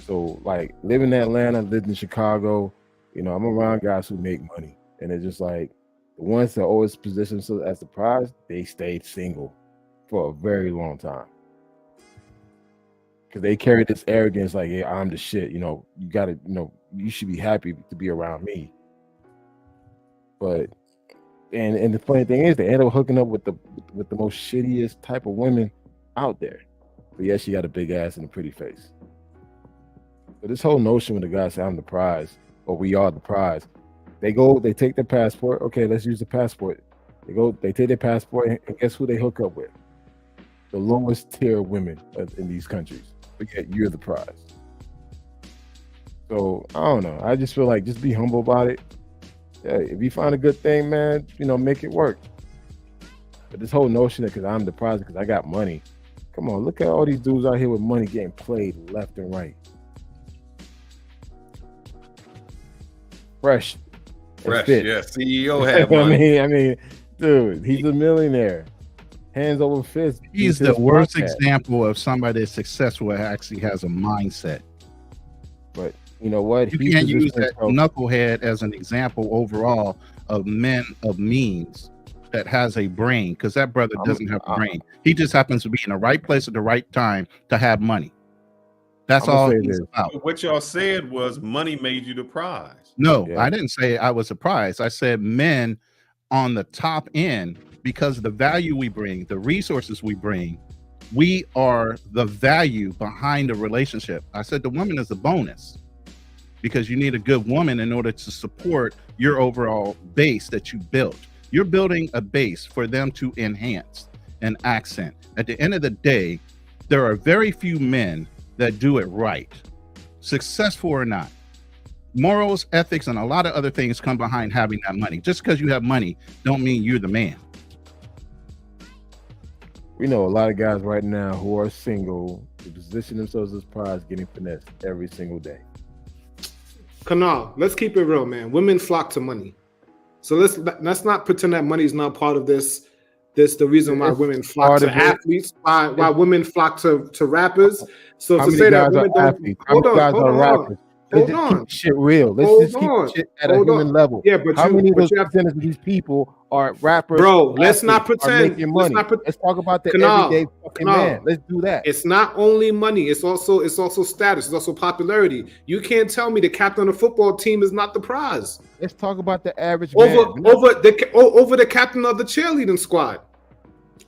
So, like, living in Atlanta, lived in Chicago, I'm around guys who make money, and it's just like the ones that always position themselves as the prize, they stayed single for a very long time. Because they carry this arrogance, like, yeah, I'm the shit. You gotta, you should be happy to be around me. But and the funny thing is, they end up hooking up with the most shittiest type of women out there. But yeah, she got a big ass and a pretty face. But this whole notion when the guys say I'm the prize or we are the prize, they take their passport. Okay, let's use the passport. They take their passport, and guess who they hook up with? The lowest tier women in these countries. But yet you're the prize. So I don't know. I just feel like just be humble about it. Yeah, if you find a good thing, man, make it work. But this whole notion that because I'm the prize because I got money, come on, look at all these dudes out here with money getting played left and right. Fresh, yeah. CEO have money. I mean, dude, he's a millionaire. Hands over fist. He's the worst example of somebody that's successful that actually has a mindset. But you know what? You can't use that knucklehead as an example overall of men of means that has a brain, because that brother doesn't have a brain. He just happens to be in the right place at the right time to have money. That's all he's about. What y'all said was money made you the prize. No, I didn't say I was a prize. I said men on the top end, because of the value we bring, the resources we bring, we are the value behind the relationship. I said the woman is a bonus because you need a good woman in order to support your overall base that you built. You're building a base for them to enhance and accent. At the end of the day, there are very few men that do it right, successful or not. Morals, ethics, and a lot of other things come behind having that money. Just because you have money don't mean you're the man. We know a lot of guys right now who are single, who position themselves as prize, getting finessed every single day. Kanal, let's keep it real, man. Women flock to money. So let's not pretend that money is not part of this. The reason why women flock to athletes, why women flock to rappers. So to say that women don't hold on. Let's just keep shit real. Let's just keep shit at a human level. Yeah, but how many of those percentages of these people are rappers? Bro, let's not pretend. Let's talk about the everyday fucking man. Let's do that. It's not only money. It's also status. It's also popularity. You can't tell me the captain of the football team is not the prize. Let's talk about the average over the captain of the cheerleading squad.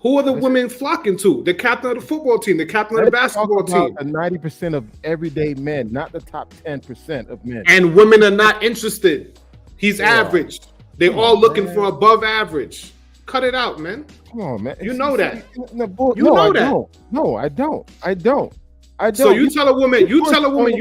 Who are the women flocking to? The captain of the football team, the captain of the basketball team. 90% of everyday men, not the top 10% of men. And women are not interested. He's average. They're all looking for above average. Cut it out, man. Come on, man. You know that. No, I don't. So you tell a woman you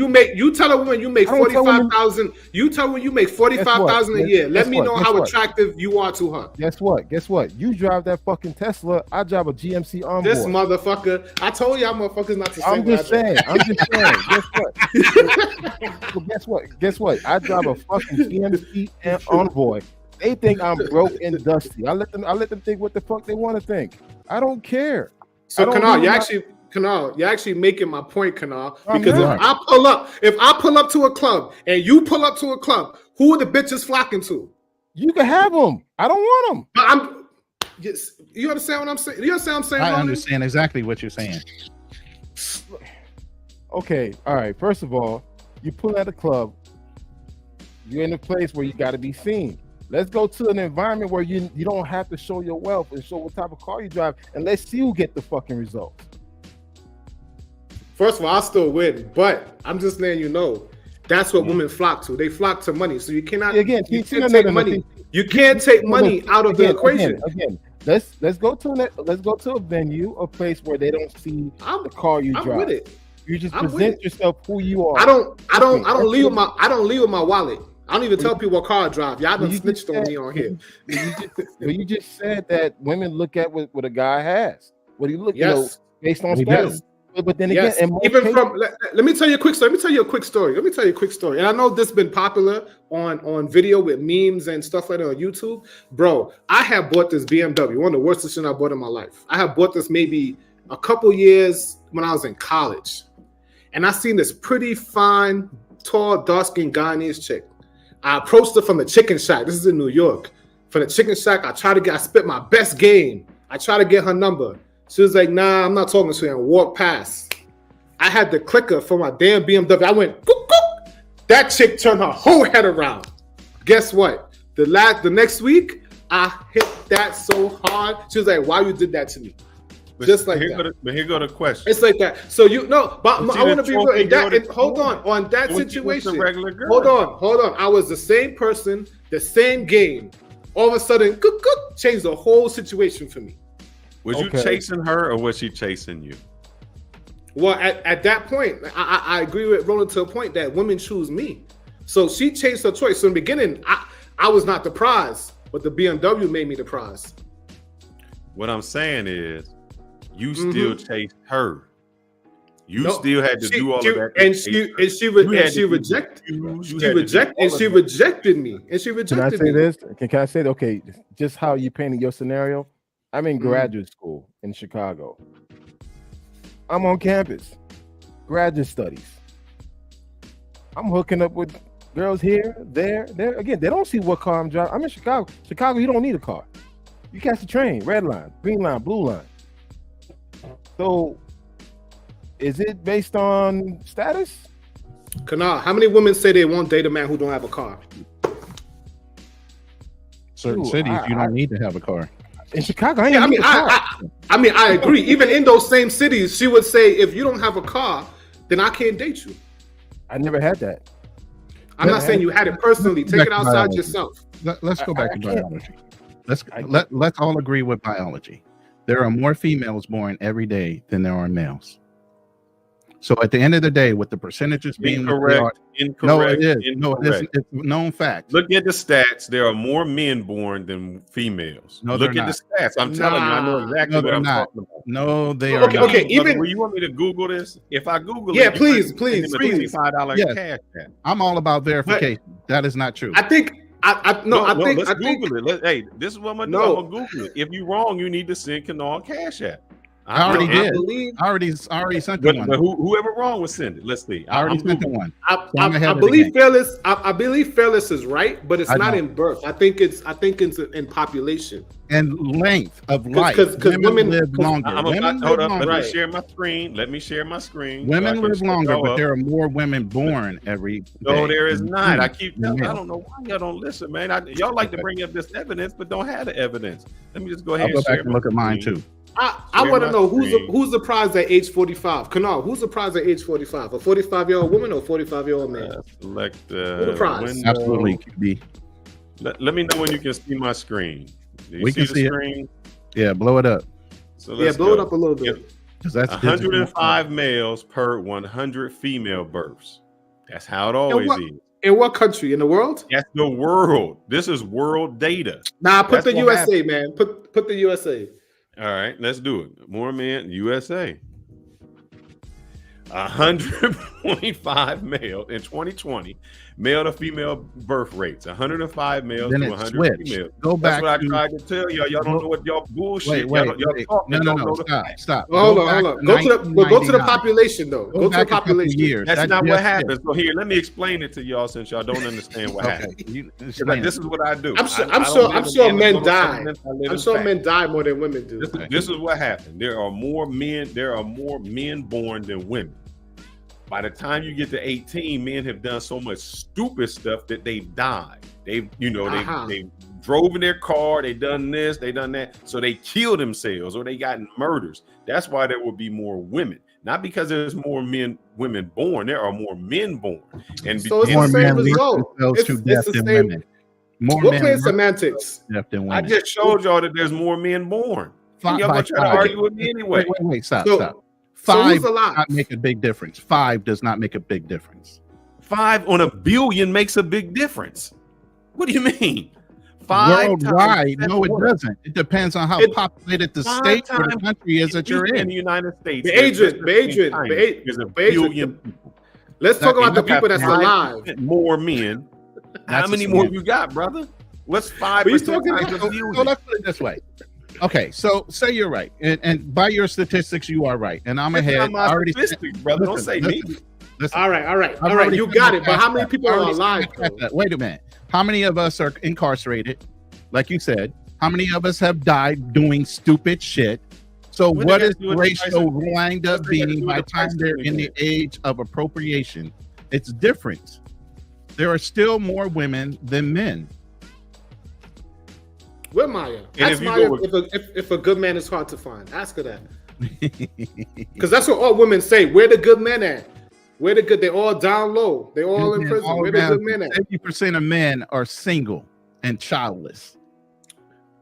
make 45,000. You tell her you make 45,000 a year. Let me know how attractive you are to her. Guess what? You drive that fucking Tesla. I drive a GMC Envoy. This motherfucker. I told y'all motherfuckers not to say. I'm just saying. Guess what? I drive a fucking GMC Envoy. They think I'm broke and dusty. I let them think what the fuck they want to think. I don't care. So Kanal, you're actually making my point, Kanal. Because if I pull up to a club and you pull up to a club, who are the bitches flocking to? You can have them. I don't want them. You understand what I'm saying? You understand what I'm saying? I understand exactly what you're saying. Okay, all right. First of all, you pull at a club. You're in a place where you got to be seen. Let's go to an environment where you don't have to show your wealth and show what type of car you drive, and let's see who get the fucking results. First of all, I still win, but I'm just letting you know that's what women flock to. They flock to money, so you cannot. Take money. You can't take money out of the equation. Again, let's go to a venue, a place where they don't see the car you drive. I'm with it. You just present yourself who you are. I don't leave with my wallet. I don't even tell people what car I drive. Y'all done snitched on me on here. You just said that women look at what a guy has. What he look, based on status. But then again, let me tell you a quick story. And I know this has been popular on video with memes and stuff like that on YouTube. Bro, I have bought this BMW, one of the worst decisions I bought in my life. I have bought this maybe a couple years when I was in college. And I seen this pretty fine, tall, dark-skinned Guyanese chick. I approached her from the chicken shack. This is in New York. From the chicken shack, I spit my best game. I try to get her number. She was like, nah, I'm not talking to you, and walk past. I had the clicker for my damn BMW. I went, gook, gook. That chick turned her whole head around. Guess what? The next week, I hit that so hard. She was like, why you did that to me? Just like that. But here go the question. It's like that. So but I want to be real. Hold on that situation. Hold on. I was the same person, the same game. All of a sudden, changed the whole situation for me. Was you chasing her or was she chasing you? Well, at that point, I agree with Roland to a point that women choose me. So she chased her choice. So in the beginning, I was not the prize, but the BMW made me the prize. What I'm saying is, you still chased her. You still had to do all of that. And she rejected me. Can I say this? Can I say, okay, just how you painted your scenario? I'm in graduate school in Chicago. I'm on campus, graduate studies. I'm hooking up with girls here, there. Again, they don't see what car I'm driving. I'm in Chicago. Chicago, you don't need a car. You catch the train, red line, green line, blue line. So, is it based on status? Kanal, how many women say they won't date a man who don't have a car? Certain cities, you don't need to have a car. In Chicago, I agree. Even in those same cities, she would say, if you don't have a car, then I can't date you. I never had that. I'm not saying you had it personally. Take it outside yourself. Let's go back to biology. Let's all agree with biology. There are more females born every day than there are males. So at the end of the day, with the percentages being what they are, Incorrect. no, it is. Incorrect. No, it isn't. It's known fact. Look at the stats. There are more men born than females. No, Look they're at not. the stats. I'm telling you, I know exactly No, what they're I'm not. talking about. No, they are Okay, not. okay, Brother, even will you want me to Google this? If I Google Yeah, it, please, you please, send him a please. $25 Yes. cash app. I'm all about verification. That is not true. I think Let's Google it. Hey, this is what I'm gonna do. No. I'm gonna Google it. If you're wrong, you need to send Kanal cash app. I already did. believe I already sent you one. But whoever wrong will send it. Let's see. I already I'm sent you Googling. one. I believe Fearless. I believe Fearless is right, but it's not in birth. I think it's in population And length of life. because women live longer. I'm Women about, hold live up. longer. Let me share my screen. Let me share my screen. Women so I can live show longer, y'all but up. there are more women born every day. No, there is not. I keep telling. Yeah. I don't know why y'all don't listen, man. Y'all like to bring up this evidence, but don't have the evidence. Let me just go ahead I'll go and back share and look at mine screen. too. I want to know who's the prize at age 45. Kanal, who's the prize at age 45? A 45-year-old woman or a 45-year-old man? Select Who the prize? window. Absolutely, QB. Let me know when you can see my screen. Do you We see can the see it. screen? Yeah, blow it up. So Yeah, let's blow it go. up a little bit. Because that's 105 males per 100 female births. That's how it always is. In what country? In the world? That's the world. This is world data. Nah, put That's the what USA, man. Put the USA. All right, let's do it. More men, USA. 100.5 male in 2020, male to female birth rates. 105 males Then to it 100 switched. females. Go back. That's what I tried to tell y'all. Y'all don't know what y'all bullshit. Wait. Y'all talk and don't know the facts. Stop. Hold on. Go to the population though. Go to the back a couple population. years. That's That not what just happened. So here, let me explain it to y'all since y'all don't understand what happened. You This explain it. is what I do. I'm I don't sure live in men anecdotal die. evidence, I live I'm in sure facts. men die more than women do. This is what happened. There are more men born than women. By the time you get to 18, men have done so much stupid stuff that they've died. They've drove in their car, they done this, they done that. So they killed themselves or they got murders. That's why there will be more women. Not because there's more women born. There are more men born. And So it's More the same men lead result. themselves to death the than same. women. More We're men playing lead semantics. themselves to death than I women. just showed y'all that there's more men born. And y'all By gonna try to five. argue with me anyway. Wait. Stop. So Five who's does alive? not make a big difference. 5 does not make a big difference. 5 on a billion makes a big difference. What do you mean? 5 Worldwide, times no, it 7. doesn't. It depends on how populated the 5 state or the times country is that you're in in. the United States. There's a billion people. Let's talk about the You got people that's 5% alive. More men. How That's many a more scam. you got, brother? What's 5% What are you talking times about? a billion? So let's put it this way. Okay, so say you're right, and by your statistics, you are right, and I'm That's ahead. not my I already statistics, brother. Don't say me. Listen, All right. I've You already got it. But past how many that. people I are already alive? past Though? that. Wait a minute. How many of us are incarcerated? Like you said, how many of us have died doing stupid shit? So What what they is got to do the with the ratio price wind up What they got to being do by with the the time price they're of in the age of appropriation? It's different. There are still more women than men. Where Maya? And Ask if you Maya go with- if a good man is hard to find. Ask her that. Because that's what all women say. Where the good men at? Where the good? They're all down low. They're all in prison. Where the good men at? 80% of men are single and childless.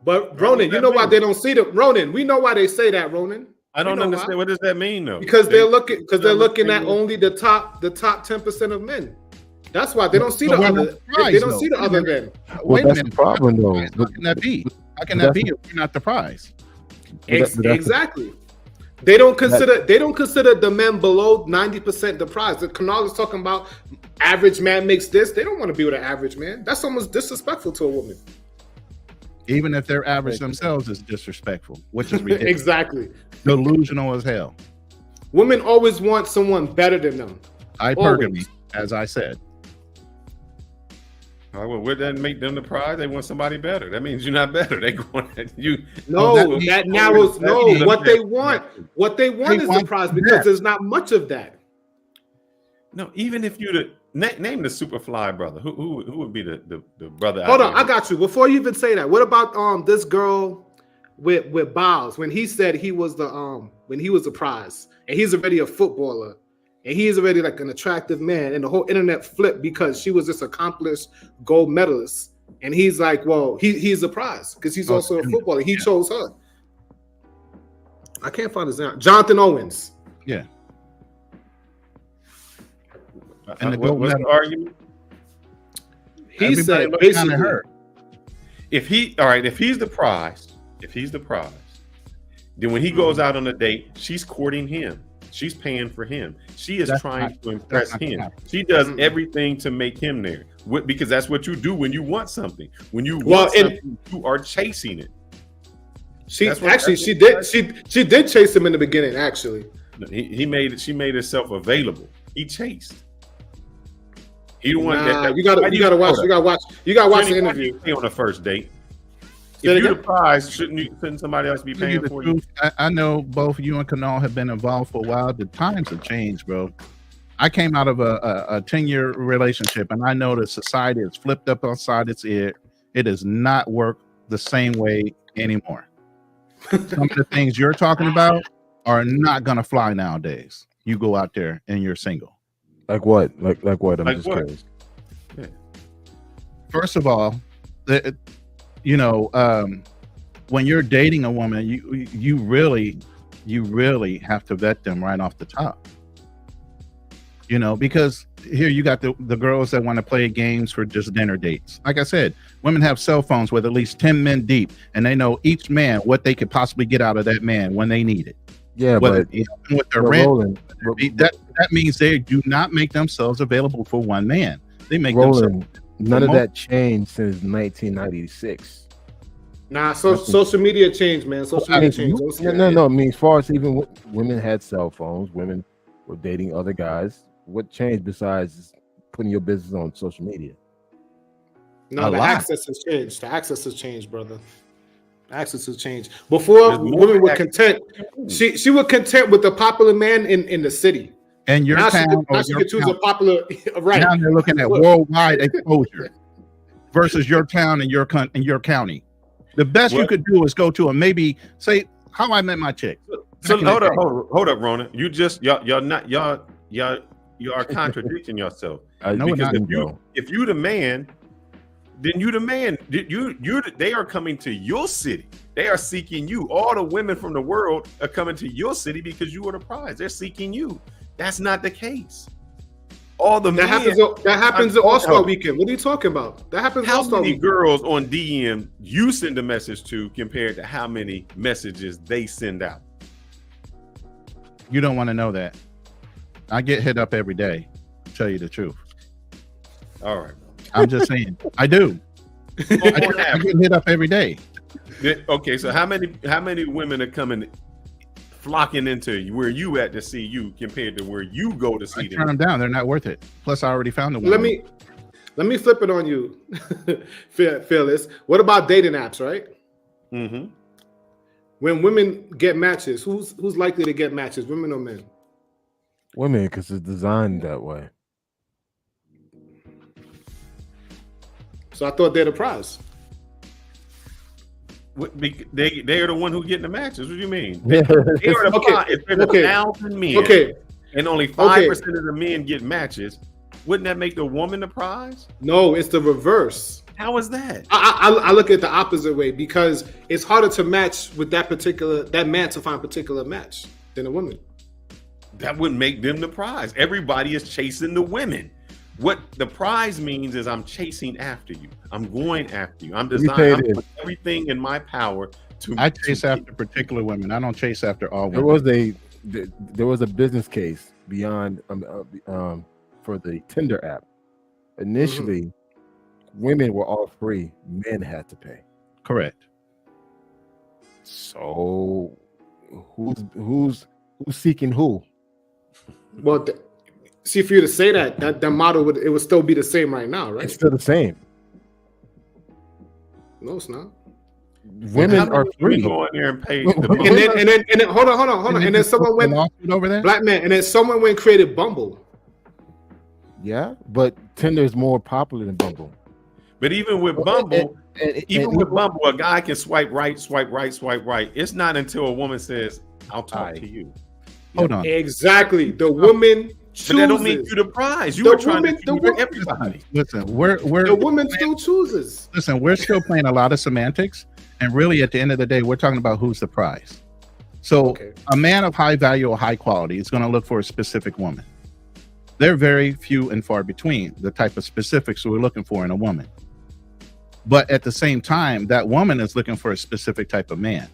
But Ronan, you know why they don't see them? Ronan, we know why they say that, Ronan. I don't You know understand. why? What does that mean, though? Because they're looking at they- only the top 10% of men. That's why they don't see So the we're other. not surprised, They don't though. see the other men. Well, that's the problem, though. How can that be? How can that be if we're not the prize? Exactly. They don't consider the men below 90% the prize. The Kanal is talking about average man makes this. They don't want to be with an average man. That's almost disrespectful to a woman. Even if they're average themselves, is disrespectful, which is ridiculous. Exactly. Delusional as hell. Women always want someone better than them. Hypergamy, as I said. Well, would that make them the prize? They want somebody better. That means you're not better. They going at you. No, that narrows. No, means- what they want is the want prize that. because there's not much of that. No, even if you name the Superfly brother, who would be the brother? Hold out on, there? I got you. Before you even say that, what about this girl with Biles when he said he was the prize and he's already a footballer and he's already like an attractive man and the whole internet flipped because she was this accomplished gold medalist and he's like, well, he's a prize because he's also a footballer. He chose her. I can't find his name. Jonathan Owens. Yeah. And the what's the argument? He said looks basically, kinda hurt. If he's the prize, then when he goes out on a date, she's courting him. She's paying for him. She is trying to impress him. She does everything to make him there. Because that's what you do when you want something. When you want something, you are chasing it. She did chase him in the beginning. Actually, she made herself available. He chased. He the one you gotta watch the interview. On the first date. If you're the prize, shouldn't somebody else be paying for you? I know both you and Kanal have been involved for a while. The times have changed, bro. I came out of a 10-year relationship, and I know that society has flipped up outside its ear. It does not work the same way anymore. Some of the things you're talking about are not going to fly nowadays. You go out there and you're single. Like what? Like what? I'm just curious. Yeah. First of all, when you're dating a woman, you really have to vet them right off the top. Because here you got the girls that want to play games for just dinner dates. Like I said, women have cell phones with at least 10 men deep, and they know each man what they could possibly get out of that man when they need it. Yeah, with their rent, that means they do not make themselves available for one man. They make themselves. None of that changed since 1996. Nah, social media changed, man. Social media changed. No. I mean, as far as even women had cell phones, women were dating other guys. What changed besides putting your business on social media? No, the access has changed. The access has changed, brother. Access has changed. Before, women were content. She was content with the popular man in the city. And your town, she could choose a popular. Right now, they're looking at worldwide exposure versus your town and your county. The best you could do is go to a maybe say How I Met My Chick. So hold up, Rona. You are contradicting yourself. Because if you the man, then you the man. They are coming to your city. They are seeking you. All the women from the world are coming to your city because you are the prize. They're seeking you. That's not the case. All the that happens at All-Star Weekend. What are you talking about? That happens. How many girls on DM you send a message to compared to how many messages they send out? You don't want to know that. I get hit up every day. To tell you the truth. All right. I'm just saying. I do. I get hit up every day. Okay, so how many women are coming, flocking into where you at to see you compared to where you go to see them? Turn them down. They're not worth it. Plus, I already found the one. Let me flip it on you, Fearless. What about dating apps, right? Mm-hmm. When women get matches, who's likely to get matches, women or men? Women, because it's designed that way. So I thought they're the prize. They are the one who getting the matches. What do you mean? Yeah. They are the prize. If there's 1,000 men, and only 5% of the men get matches, wouldn't that make the woman the prize? No, it's the reverse. How is that? I look at the opposite way because it's harder to match with that man to find a particular match than a woman. That wouldn't make them the prize. Everybody is chasing the women. What the prize means is I'm chasing after you. I'm going after you. I'm putting everything in my power to. I chase after particular women. I don't chase after all women. There was a business case beyond for the Tinder app. Initially, women were all free. Men had to pay. Correct. So, who's seeking who? Well. See, for you to say that model would still be the same right now, right? It's still the same. No, it's not. Women are free. Go in there and pay. and then hold on. And then someone went over there. Black man, and then someone went and created Bumble. Yeah, but Tinder is more popular than Bumble. But even with Bumble, a guy can swipe right. It's not until a woman says, "I'll talk to you." Hold on. Exactly. The woman. But that don't make you the prize. You were trying to choose everybody. Listen, the woman still chooses. Listen, we're still playing a lot of semantics, and really, at the end of the day, we're talking about who's the prize. So, a man of high value or high quality is going to look for a specific woman. They're very few and far between, the type of specifics we're looking for in a woman. But at the same time, that woman is looking for a specific type of man.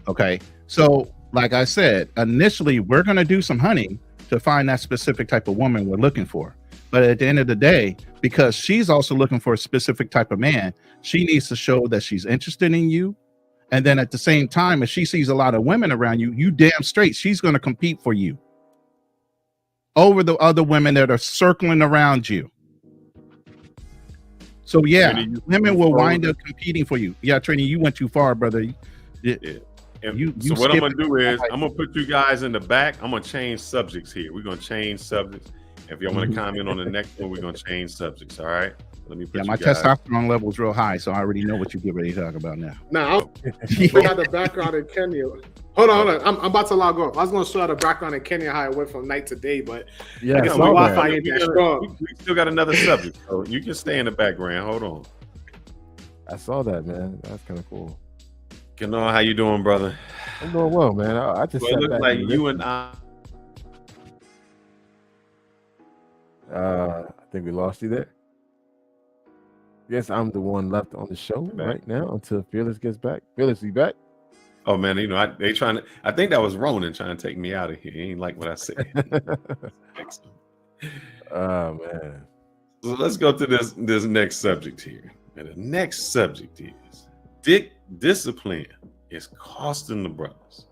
Okay. So, like I said, initially, we're going to do some hunting to find that specific type of woman we're looking for. But at the end of the day, because she's also looking for a specific type of man, she needs to show that she's interested in you. And then at the same time, if she sees a lot of women around you, you damn straight, she's going to compete for you over the other women that are circling around you. So yeah, women will wind up competing for you. Yeah, Trini, you went too far, brother. Yeah. So what I'm gonna do is I'm gonna put you guys in the back. I'm gonna change subjects here. We're gonna change subjects. If y'all want to comment on the next one, we're gonna change subjects. All right. Let me put my testosterone level is real high, so I already know what you get ready to talk about now. Now, we got the background in Kenya. Hold on. I'm about to log off. I was going to show the background in Kenya how it went from night to day, but yeah, I guess my Wi-Fi ain't that strong. We still got another subject, so you can stay in the background. Hold on. I saw that, man. That's kind of cool. Kano, how you doing, brother? I'm doing well, man. I just it looks like you and I think we lost you there. Yes, I'm the one left on the show right now until Fearless gets back. Fearless, you back? Oh man, you know I think that was Ronan trying to take me out of here. He ain't like what I said. Oh man. So let's go to this next subject here. And the next subject is discipline is costing the brothers.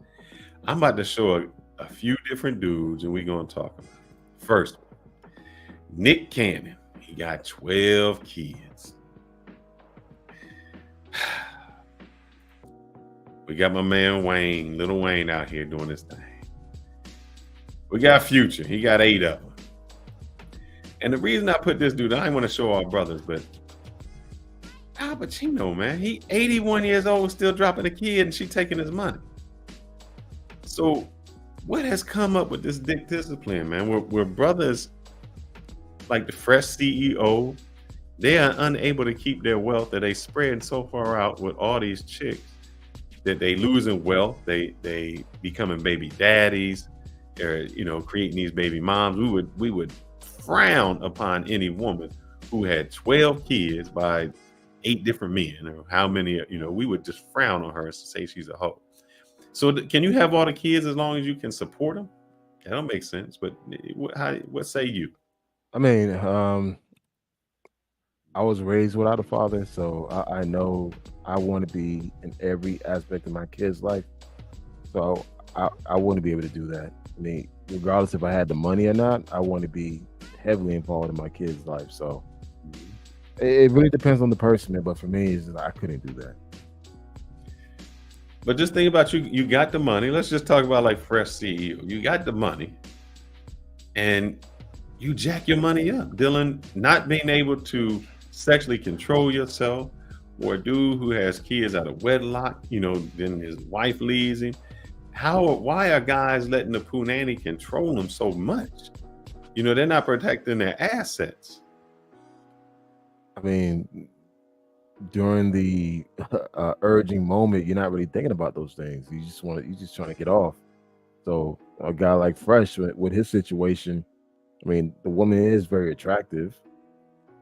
I'm about to show a few different dudes, and we're gonna talk about it. First one, Nick Cannon. He got 12 kids. We got my man Wayne, Little Wayne, out here doing this thing. We got Future. He got 8 of them. And the reason I put this dude, I didn't want to show our brothers, but Al Pacino, man, he 81 years old, still dropping a kid, and she taking his money. So what has come up with this discipline, man? We're brothers like the Fresh CEO. They are unable to keep their wealth that they spread so far out with all these chicks that they losing wealth. They becoming baby daddies, or creating these baby moms. We would frown upon any woman who had 12 kids by 8 different men, or how many. We would just frown on her and say she's a hoe. So can you have all the kids as long as you can support them? That don't make sense. But what say you? I mean, I was raised without a father, so I know I want to be in every aspect of my kid's life. So I wouldn't be able to do that. I mean, regardless if I had the money or not, I want to be heavily involved in my kid's life. So it really depends on the person, man. But for me, I couldn't do that. But just think about you got the money. Let's just talk about like Fresh CEO. You got the money and you jack your money up. Dylan, not being able to sexually control yourself, or a dude who has kids out of wedlock, then his wife leaves him. Why are guys letting the punani control them so much? They're not protecting their assets. I mean, during the urging moment, you're not really thinking about those things. You just trying to get off. So a guy like Fresh with his situation, I mean, the woman is very attractive.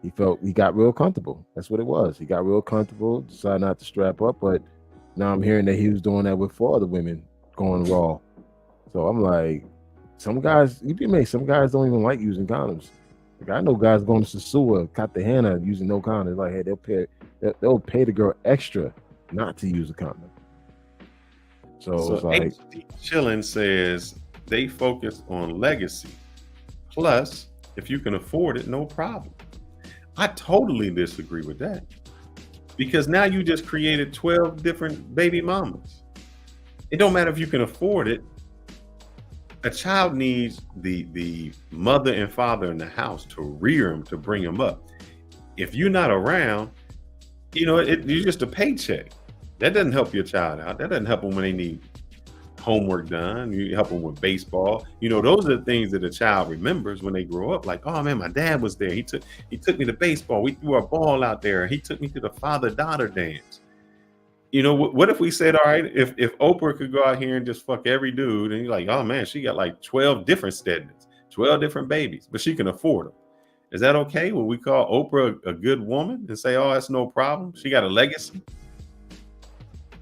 He got real comfortable. That's what it was. He got real comfortable, decided not to strap up, but now I'm hearing that he was doing that with 4 other women going raw. So I'm like, some guys, you'd be amazed, some guys don't even like using condoms. Like, I know guys going to Sasua, Cartagena, using no condoms. Like, hey, they'll pay the girl extra not to use a condom. So it's like Chillin says they focus on legacy. Plus, if you can afford it, no problem. I totally disagree with that, because now you just created 12 different baby mamas. It don't matter if you can afford it. A child needs the mother and father in the house to rear him, to bring him up. If you're not around, you're just a paycheck. That doesn't help your child out. That doesn't help them when they need homework done. You help them with baseball. Those are the things that a child remembers when they grow up. Like, oh man, my dad was there. He took me to baseball. We threw our ball out there. He took me to the father-daughter dance. What if we said, all right, if Oprah could go out here and just fuck every dude, and you're like, oh man, she got like 12 different Stedmans. 12 different babies, but she can afford them. Is that okay? Will we call Oprah a good woman and say, oh, that's no problem? She got a legacy?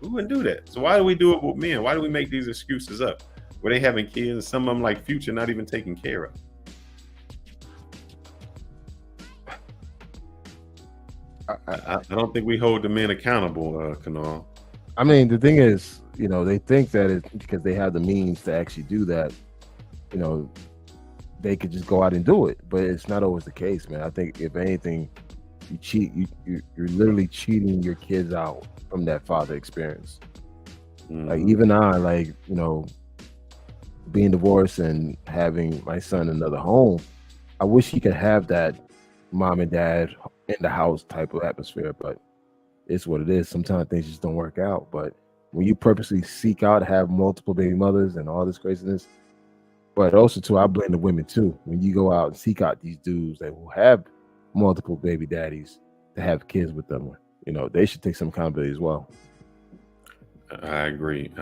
We wouldn't do that. So why do we do it with men? Why do we make these excuses up? Where they having kids and some of them like Future not even taken care of? I don't think we hold the men accountable, Kanal. I mean, the thing is, they think that it's because they have the means to actually do that, they could just go out and do it. But it's not always the case, man. I think if anything, you cheat, you're literally cheating your kids out from that father experience. Mm-hmm. Like even I, being divorced and having my son in another home, I wish he could have that mom and dad in the house type of atmosphere, but it's what it is. Sometimes things just don't work out. But when you purposely seek out, have multiple baby mothers and all this craziness, but also too, I blame the women too. When you go out and seek out these dudes that will have multiple baby daddies to have kids with them, they should take some accountability as well. I agree.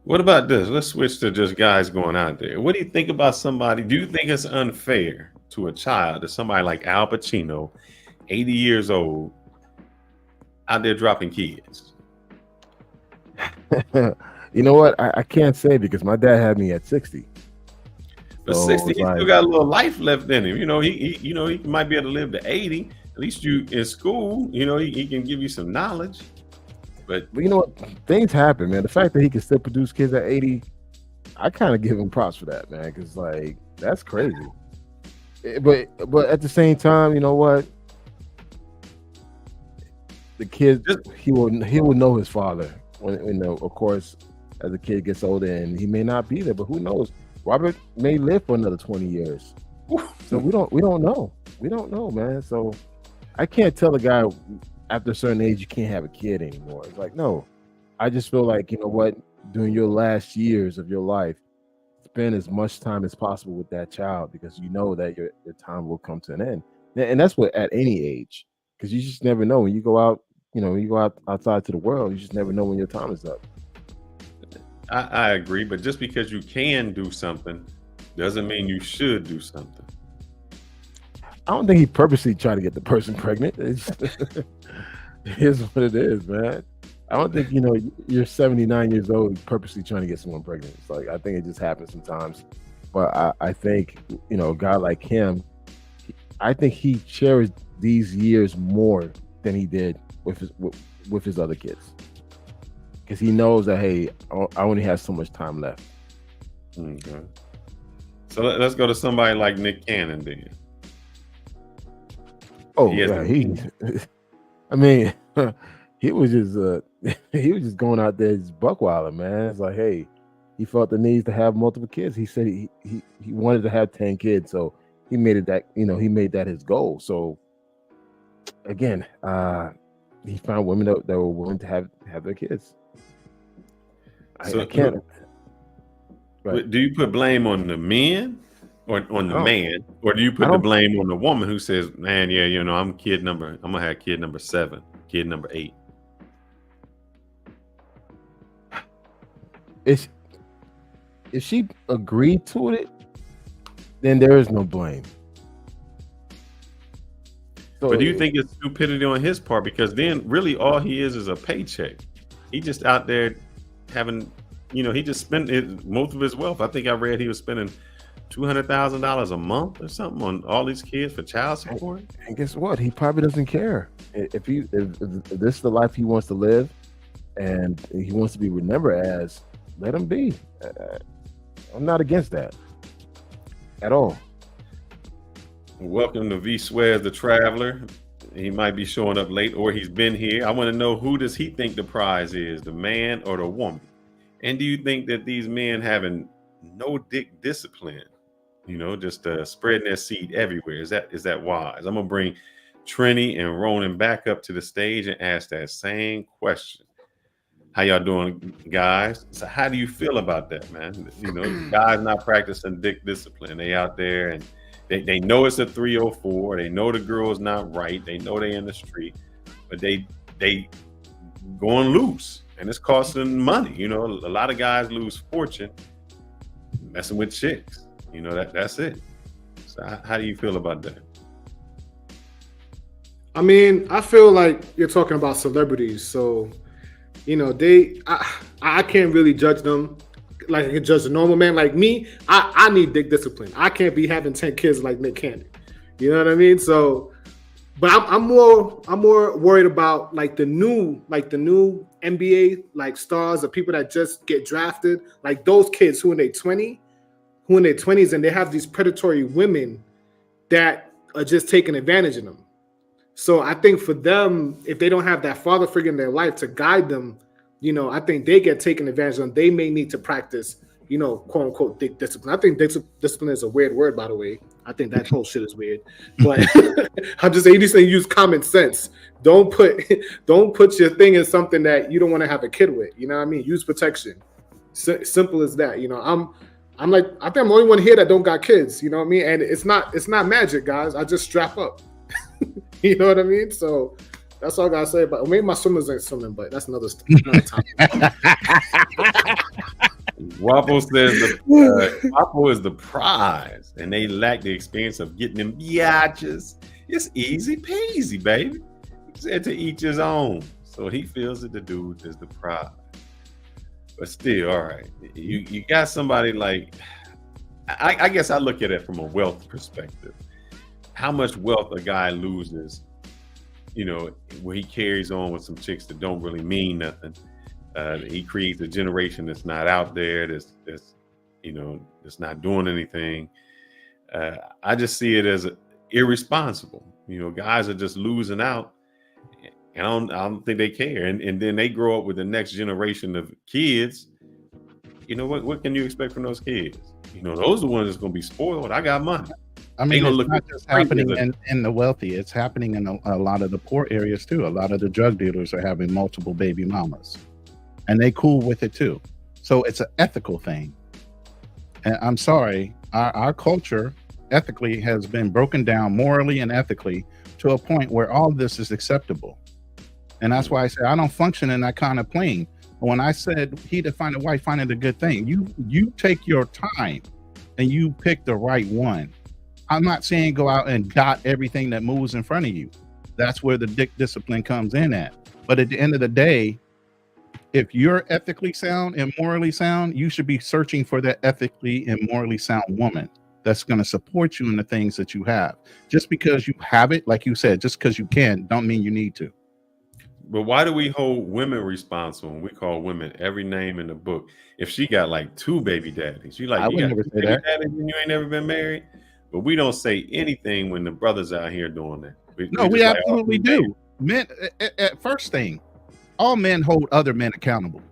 What about this? Let's switch to just guys going out there. What do you think about somebody? Do you think it's unfair to a child, to somebody like Al Pacino, 80 years old, out there dropping kids? You know what? I can't say because my dad had me at 60. But so 60, he still got a little life left in him. He might be able to live to 80. At least you in school, he can give you some knowledge. But you know what? Things happen, man. The fact that he can still produce kids at 80, I kind of give him props for that, man. Because that's crazy. But at the same time, you know what? The kid, he will know his father when of course, as the kid gets older, and he may not be there, but who knows? Robert may live for another 20 years. So we don't know. We don't know, man. So I can't tell a guy after a certain age you can't have a kid anymore. It's like, no. I just feel like, you know what, during your last years of your life, spend as much time as possible with that child, because you know that your time will come to an end. And that's what at any age, because you just never know when you go out, when you go outside to the world, you just never know when your time is up. I agree, but just because you can do something doesn't mean you should do something. I don't think he purposely tried to get the person pregnant. It is what it is, man. I don't think, you're 79 years old purposely trying to get someone pregnant. It's like, I think it just happens sometimes. But I think, a guy like him, I think he cherished these years more than he did with his other kids. Because he knows that, hey, I only have so much time left. Okay. So let's go to somebody like Nick Cannon then. Oh, yeah. I mean, he was just going out there just buckwilding, man. It's like, hey, he felt the need to have multiple kids. He said he wanted to have 10 kids, so he made it that he made that his goal. So again, he found women that were willing to have their kids. I can't. Right. Do you put blame on the men or on the man, or do you put the blame on the woman who says, "Man, yeah, I'm gonna have kid number 7, kid number 8." If she agreed to it, then there is no blame. So, but do you think it's stupidity on his part? Because then really all he is a paycheck. He just out there having, he just spent most of his wealth. I think I read he was spending $200,000 a month or something on all these kids for child support. And guess what? He probably doesn't care. If this is the life he wants to live and he wants to be remembered as, let him be. I'm not against that at all. Welcome to V Swears the Traveler. He might be showing up late, or he's been here. I want to know, who does he think the prize is, the man or the woman? And do you think that these men having no dick discipline, just spreading their seed everywhere, is that wise? I'm gonna bring Trini and Ronan back up to the stage and ask that same question. How y'all doing, guys? So how do you feel about that, man? Guys not practicing dick discipline. They out there and they know it's a 304. They know the girl's not right. They know they in the street, but they going loose, and it's costing money. A lot of guys lose fortune messing with chicks. You know, that's it. So how do you feel about that? I mean, I feel like you're talking about celebrities, so you know, I can't really judge them like I can judge a normal man. Like me, I need dick discipline. I can't be having 10 kids like Nick Cannon. You know what I mean? So, but I'm more worried about like the new NBA like stars, the people that just get drafted, like those kids who in their 20s, and they have these predatory women that are just taking advantage of them. So I think for them, if they don't have that father figure in their life to guide them, you know, I think they get taken advantage of. They may need to practice, you know, quote unquote dick discipline. I think discipline is a weird word, by the way. I think that whole shit is weird. But I'm just saying, you just say use common sense. Don't put your thing in something that you don't want to have a kid with. You know what I mean? Use protection. Simple as that. You know, I'm like, I think I'm the only one here that don't got kids. You know what I mean? And it's not magic, guys. I just strap up. You know what I mean? So that's all I gotta say about. Maybe my swimmers ain't swimming, but that's another topic. Waffle says Waffle is the prize, and they lack the experience of getting them biatches. It's easy peasy, baby. He said to each his own. So he feels that the dude is the prize. But still, all right. You got somebody like, I guess I look at it from a wealth perspective. How much wealth a guy loses, you know, where he carries on with some chicks that don't really mean nothing. He creates a generation that's not out there, that's you know, that's not doing anything. I just see it as irresponsible. You know, guys are just losing out, and I don't think they care. And then they grow up with the next generation of kids. You know, what can you expect from those kids? You know, those are the ones that's going to be spoiled. I got money. I mean, it's not just happening in the wealthy. It's happening in a lot of the poor areas too. A lot of the drug dealers are having multiple baby mamas, and they cool with it too. So it's an ethical thing. And I'm sorry, our culture ethically has been broken down morally and ethically to a point where all this is acceptable. And that's why I say I don't function in that kind of plane. When I said he to find a wife, find it a good thing. You take your time and you pick the right one. I'm not saying go out and dot everything that moves in front of you. That's where the dick discipline comes in at. But at the end of the day, if you're ethically sound and morally sound, you should be searching for that ethically and morally sound woman that's going to support you in the things that you have. Just because you have it, like you said, just because you can, don't mean you need to. But why do we hold women responsible when we call women every name in the book? If she got like 2 baby daddies, you like, you got 2 baby daddies and you ain't never been married? But we don't say anything when the brothers out here doing that. We absolutely do. Men, at first thing, all men hold other men accountable.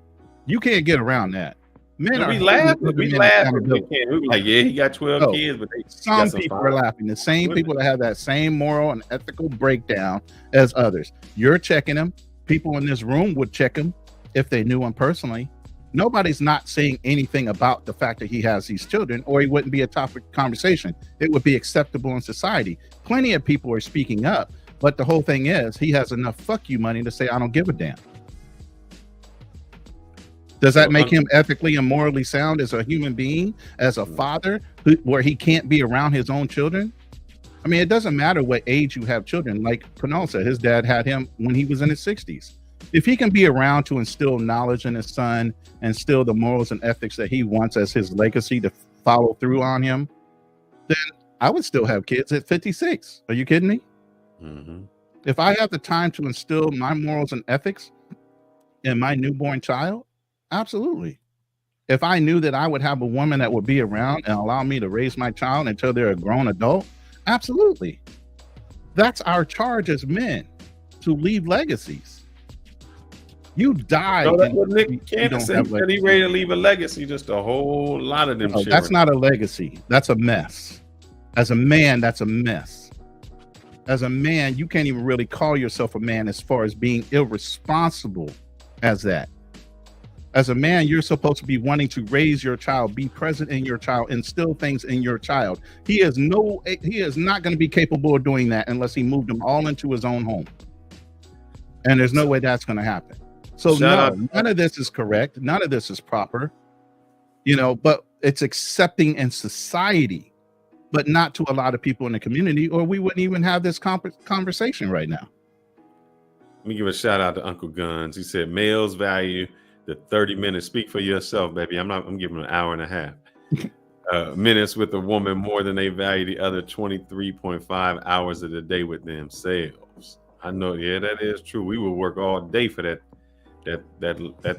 You can't get around that. Men are laughing. We laugh. We be like, yeah, he got 12 kids, but some people are laughing. The same people that have that same moral and ethical breakdown as others. You're checking them. People in this room would check him if they knew him personally. Nobody's not saying anything about the fact that he has these children, or he wouldn't be a topic of conversation. It would be acceptable in society. Plenty of people are speaking up, but the whole thing is he has enough fuck you money to say, I don't give a damn. Does that make him ethically and morally sound as a human being, as a father, where he can't be around his own children? I mean, it doesn't matter what age you have children. Like Kunal said, his dad had him when he was in his 60s. If he can be around to instill knowledge in his son, instill the morals and ethics that he wants as his legacy to follow through on him, then I would still have kids at 56. Are you kidding me? Mm-hmm. If I have the time to instill my morals and ethics in my newborn child, absolutely. If I knew that I would have a woman that would be around and allow me to raise my child until they're a grown adult, absolutely. That's our charge as men, to leave legacies. You die. So that's what Nick Cannon said. He ready to leave a legacy. Just a whole lot of them. No, that's not a legacy. That's a mess. As a man, that's a mess. As a man, you can't even really call yourself a man as far as being irresponsible as that. As a man, you're supposed to be wanting to raise your child, be present in your child, instill things in your child. He is not going to be capable of doing that unless he moved them all into his own home. And there's no way that's going to happen. So none of this is correct. None of this is proper, but it's accepting in society, but not to a lot of people in the community, or we wouldn't even have this conversation right now. Let me give a shout out to Uncle Guns. He said males value the 30 minutes. Speak for yourself, baby. I'm giving an hour and a half. Minutes with a woman more than they value the other 23.5 hours of the day with themselves. I know, yeah, that is true. We will work all day for that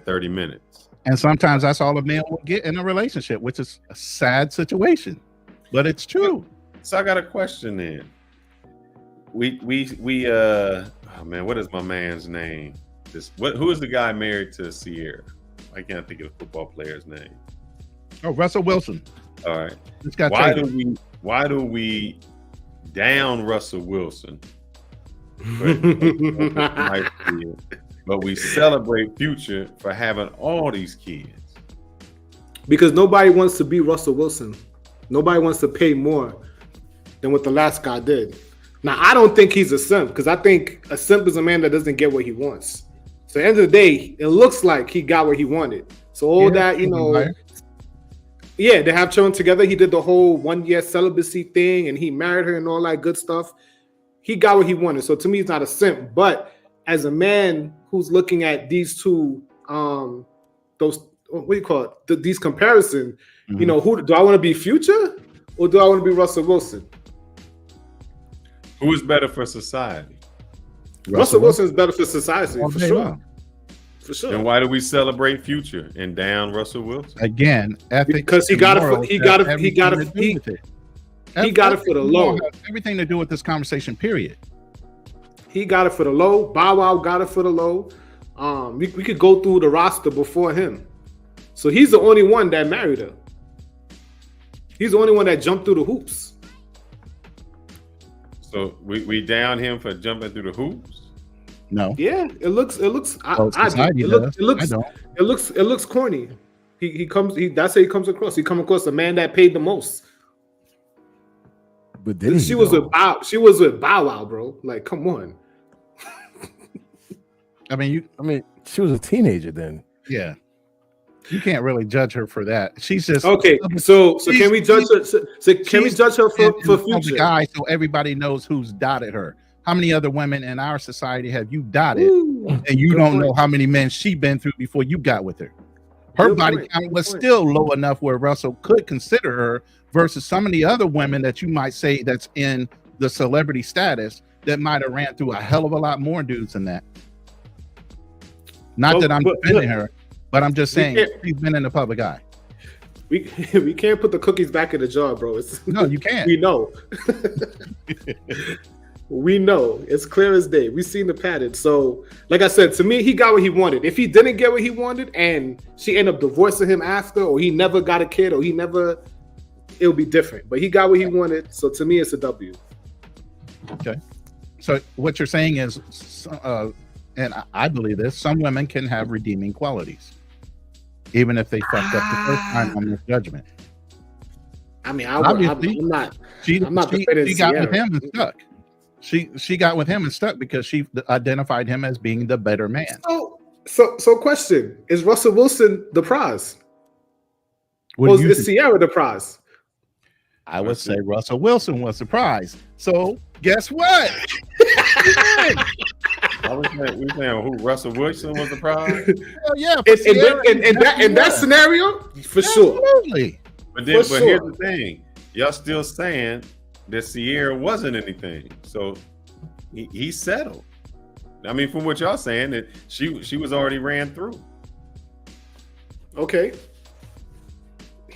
30 minutes. And sometimes that's all a man will get in a relationship, which is a sad situation, but it's true. So I got a question then. Oh man, what is my man's name? Who is the guy married to Sierra? I can't think of the football player's name. Oh, Russell Wilson. All right. Why do we down Russell Wilson? But we celebrate Future for having all these kids. Because nobody wants to be Russell Wilson. Nobody wants to pay more than what the last guy did. Now, I don't think he's a simp, because I think a simp is a man that doesn't get what he wants. So at the end of the day, it looks like he got what he wanted. So all that, yeah, they have children together. He did the whole 1-year celibacy thing, and he married her and all that good stuff. He got what he wanted. So to me, he's not a simp. But as a man who's looking at these two, those, what do you call it? These comparisons, who do I want to be, Future or do I want to be Russell Wilson? Who is better for society? Russell Wilson is better for society, for sure. For sure. Then why do we celebrate Future and down Russell Wilson? Again, ethics, because he got it for the low. Everything to do with this conversation, period. He got it for the low. Bow Wow got it for the low. We could go through the roster before him. So he's the only one that married her. He's the only one that jumped through the hoops. So we down him for jumping through the hoops? No. Yeah, it looks corny. That's how he comes across. He comes across a man that paid the most. But didn't she was with Bow Wow, bro. Like, come on. I mean, she was a teenager then. Yeah. You can't really judge her for that. She's just okay. So can we judge her? Can we judge her for Future? Guy, so everybody knows who's dotted her. How many other women in our society have you dotted, and you don't know how many men she been through before you got with her? Her body count was still low enough where Russell could consider her, versus some of the other women that you might say that's in the celebrity status that might have ran through a hell of a lot more dudes than that. Not that I'm defending her. But I'm just saying, she's been in the public eye. We can't put the cookies back in the jar, bro. No, you can't. We know. We know. It's clear as day. We've seen the pattern. So, like I said, to me, he got what he wanted. If he didn't get what he wanted and she ended up divorcing him after, or he never got a kid, or it'll be different. But he got what he wanted. So to me, it's a W. Okay. So what you're saying is, and I believe this, some women can have redeeming qualities, even if they fucked up the first time on this judgment. I mean, I'm not. She got with him and stuck. She got with him and stuck because she identified him as being the better man. So question: is Russell Wilson the prize? Or is Sierra the prize? I would say Russell Wilson was the prize. So guess what? We saying who Russell Wilson was the prize? Hell yeah. In that scenario, for sure. Absolutely. But here's the thing: y'all still saying that Sierra wasn't anything, so he settled. I mean, from what y'all saying, that she was already ran through. Okay. I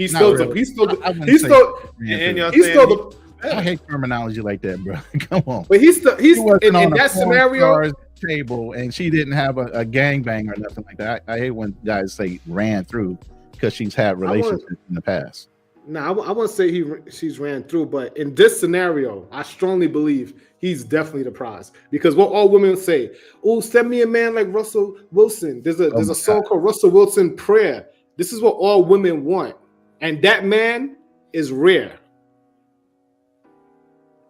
hate terminology like that, bro. Come on. But he's in that scenario table, and she didn't have a gangbang or nothing like that. I hate when guys say ran through because she's had relationships in the past. No, I won't say she's ran through, but in this scenario, I strongly believe he's definitely the prize. Because what all women say, oh, send me a man like Russell Wilson. There's a song called Russell Wilson Prayer. This is what all women want. And that man is rare.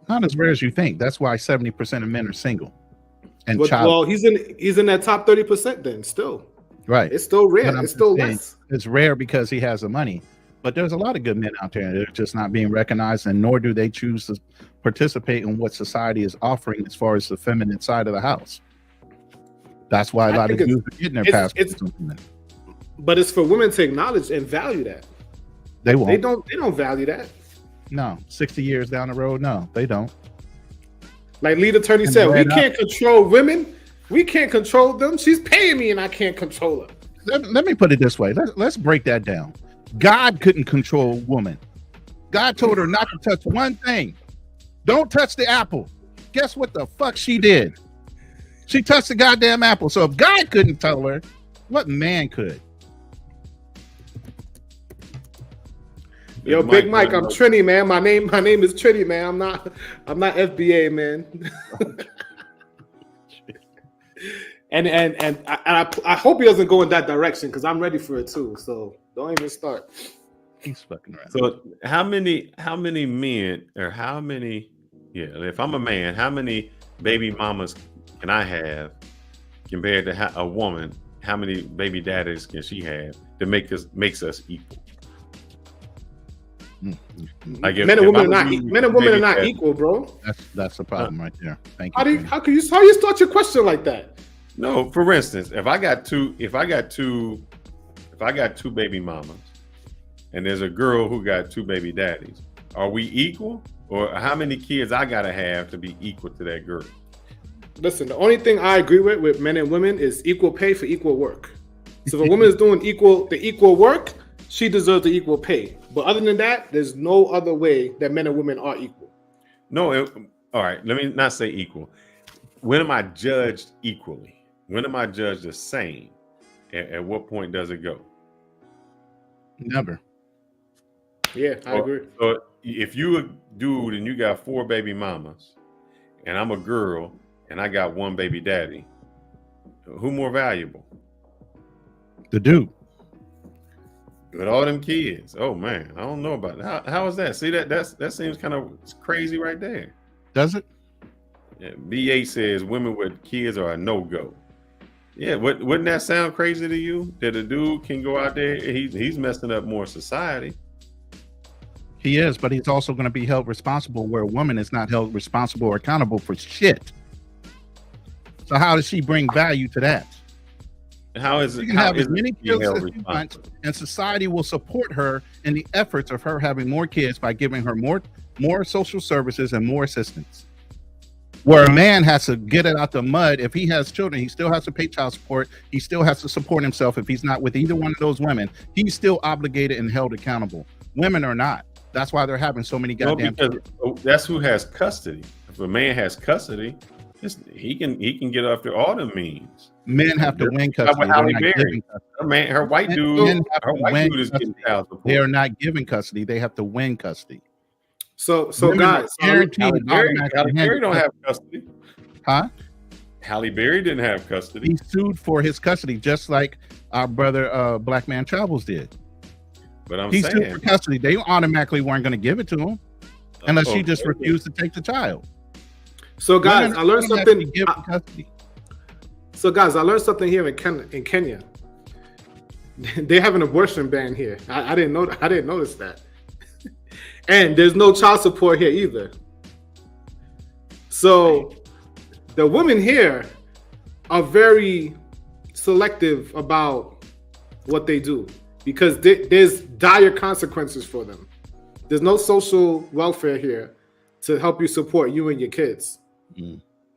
Not as rare as you think. That's why 70% of men are single. And well, he's in that top 30% then still. Right. It's still rare. It's still less. It's rare because he has the money. But there's a lot of good men out there. They're just not being recognized, and nor do they choose to participate in what society is offering as far as the feminine side of the house. That's why a lot of dudes are getting their passports. But it's for women to acknowledge and value that. They won't. They don't value that. No, 60 years down the road, no, they don't. Like lead attorney said, we can't control women. We can't control them. She's paying me, and I can't control her. Let me put it this way. Let's break that down. God couldn't control a woman. God told her not to touch one thing. Don't touch the apple. Guess what the fuck she did? She touched the goddamn apple. So if God couldn't tell her, what man could? Yo, Big Mike, I'm Trini, man. My name is Trini, man. I'm not FBA, man. and I hope he doesn't go in that direction because I'm ready for it too. So don't even start. He's fucking around. So how many men or how many? Yeah, if I'm a man, how many baby mamas can I have compared to a woman? How many baby daddies can she have that makes us equal? Like men and women are not equal, bro. That's the problem right there. Thank you. How you start your question like that? No, for instance, if I got two baby mamas, and there's a girl who got two baby daddies, are we equal? Or how many kids I gotta have to be equal to that girl? Listen, the only thing I agree with men and women is equal pay for equal work. So if a woman is doing the equal work, she deserves the equal pay. But other than that, there's no other way that men and women are equal. No, all right, let me not say equal. When am I judged equally? When am I judged the same? At what point does it go? Never. Yeah, I agree. So if you a dude and you got 4 baby mamas, and I'm a girl and I got 1 baby daddy, who more valuable? The dude. With all them kids. Oh man, I don't know about that. How is that? See that seems kind of crazy right there. Does it? Yeah, BA says women with kids are a no-go. Yeah, wouldn't that sound crazy to you? That a dude can go out there, he's messing up more society. He is, but he's also going to be held responsible where a woman is not held responsible or accountable for shit. So how does she bring value to that? How is it? She can have as many kids as she wants, and society will support her in the efforts of her having more kids by giving her more social services and more assistance. Where a man has to get it out the mud. If he has children, he still has to pay child support. He still has to support himself. If he's not with either one of those women, he's still obligated and held accountable. Women are not. That's why they're having so many goddamn kids. That's who has custody. If a man has custody, he can get after all the means. Men have to win custody. Her white dude is getting child support. They are not giving custody. They have to win custody. So guys, Halle Berry don't have custody. Huh? Halle Berry didn't have custody. He sued for his custody, just like our brother BlackManTravels did. But he sued for custody. They automatically weren't going to give it to him unless she just refused to take the child. So guys, I learned something. So guys, I learned something here in Kenya. They have an abortion ban here. I didn't know. I didn't notice that. And there's no child support here either. So the women here are very selective about what they do because there's dire consequences for them. There's no social welfare here to help you support you and your kids.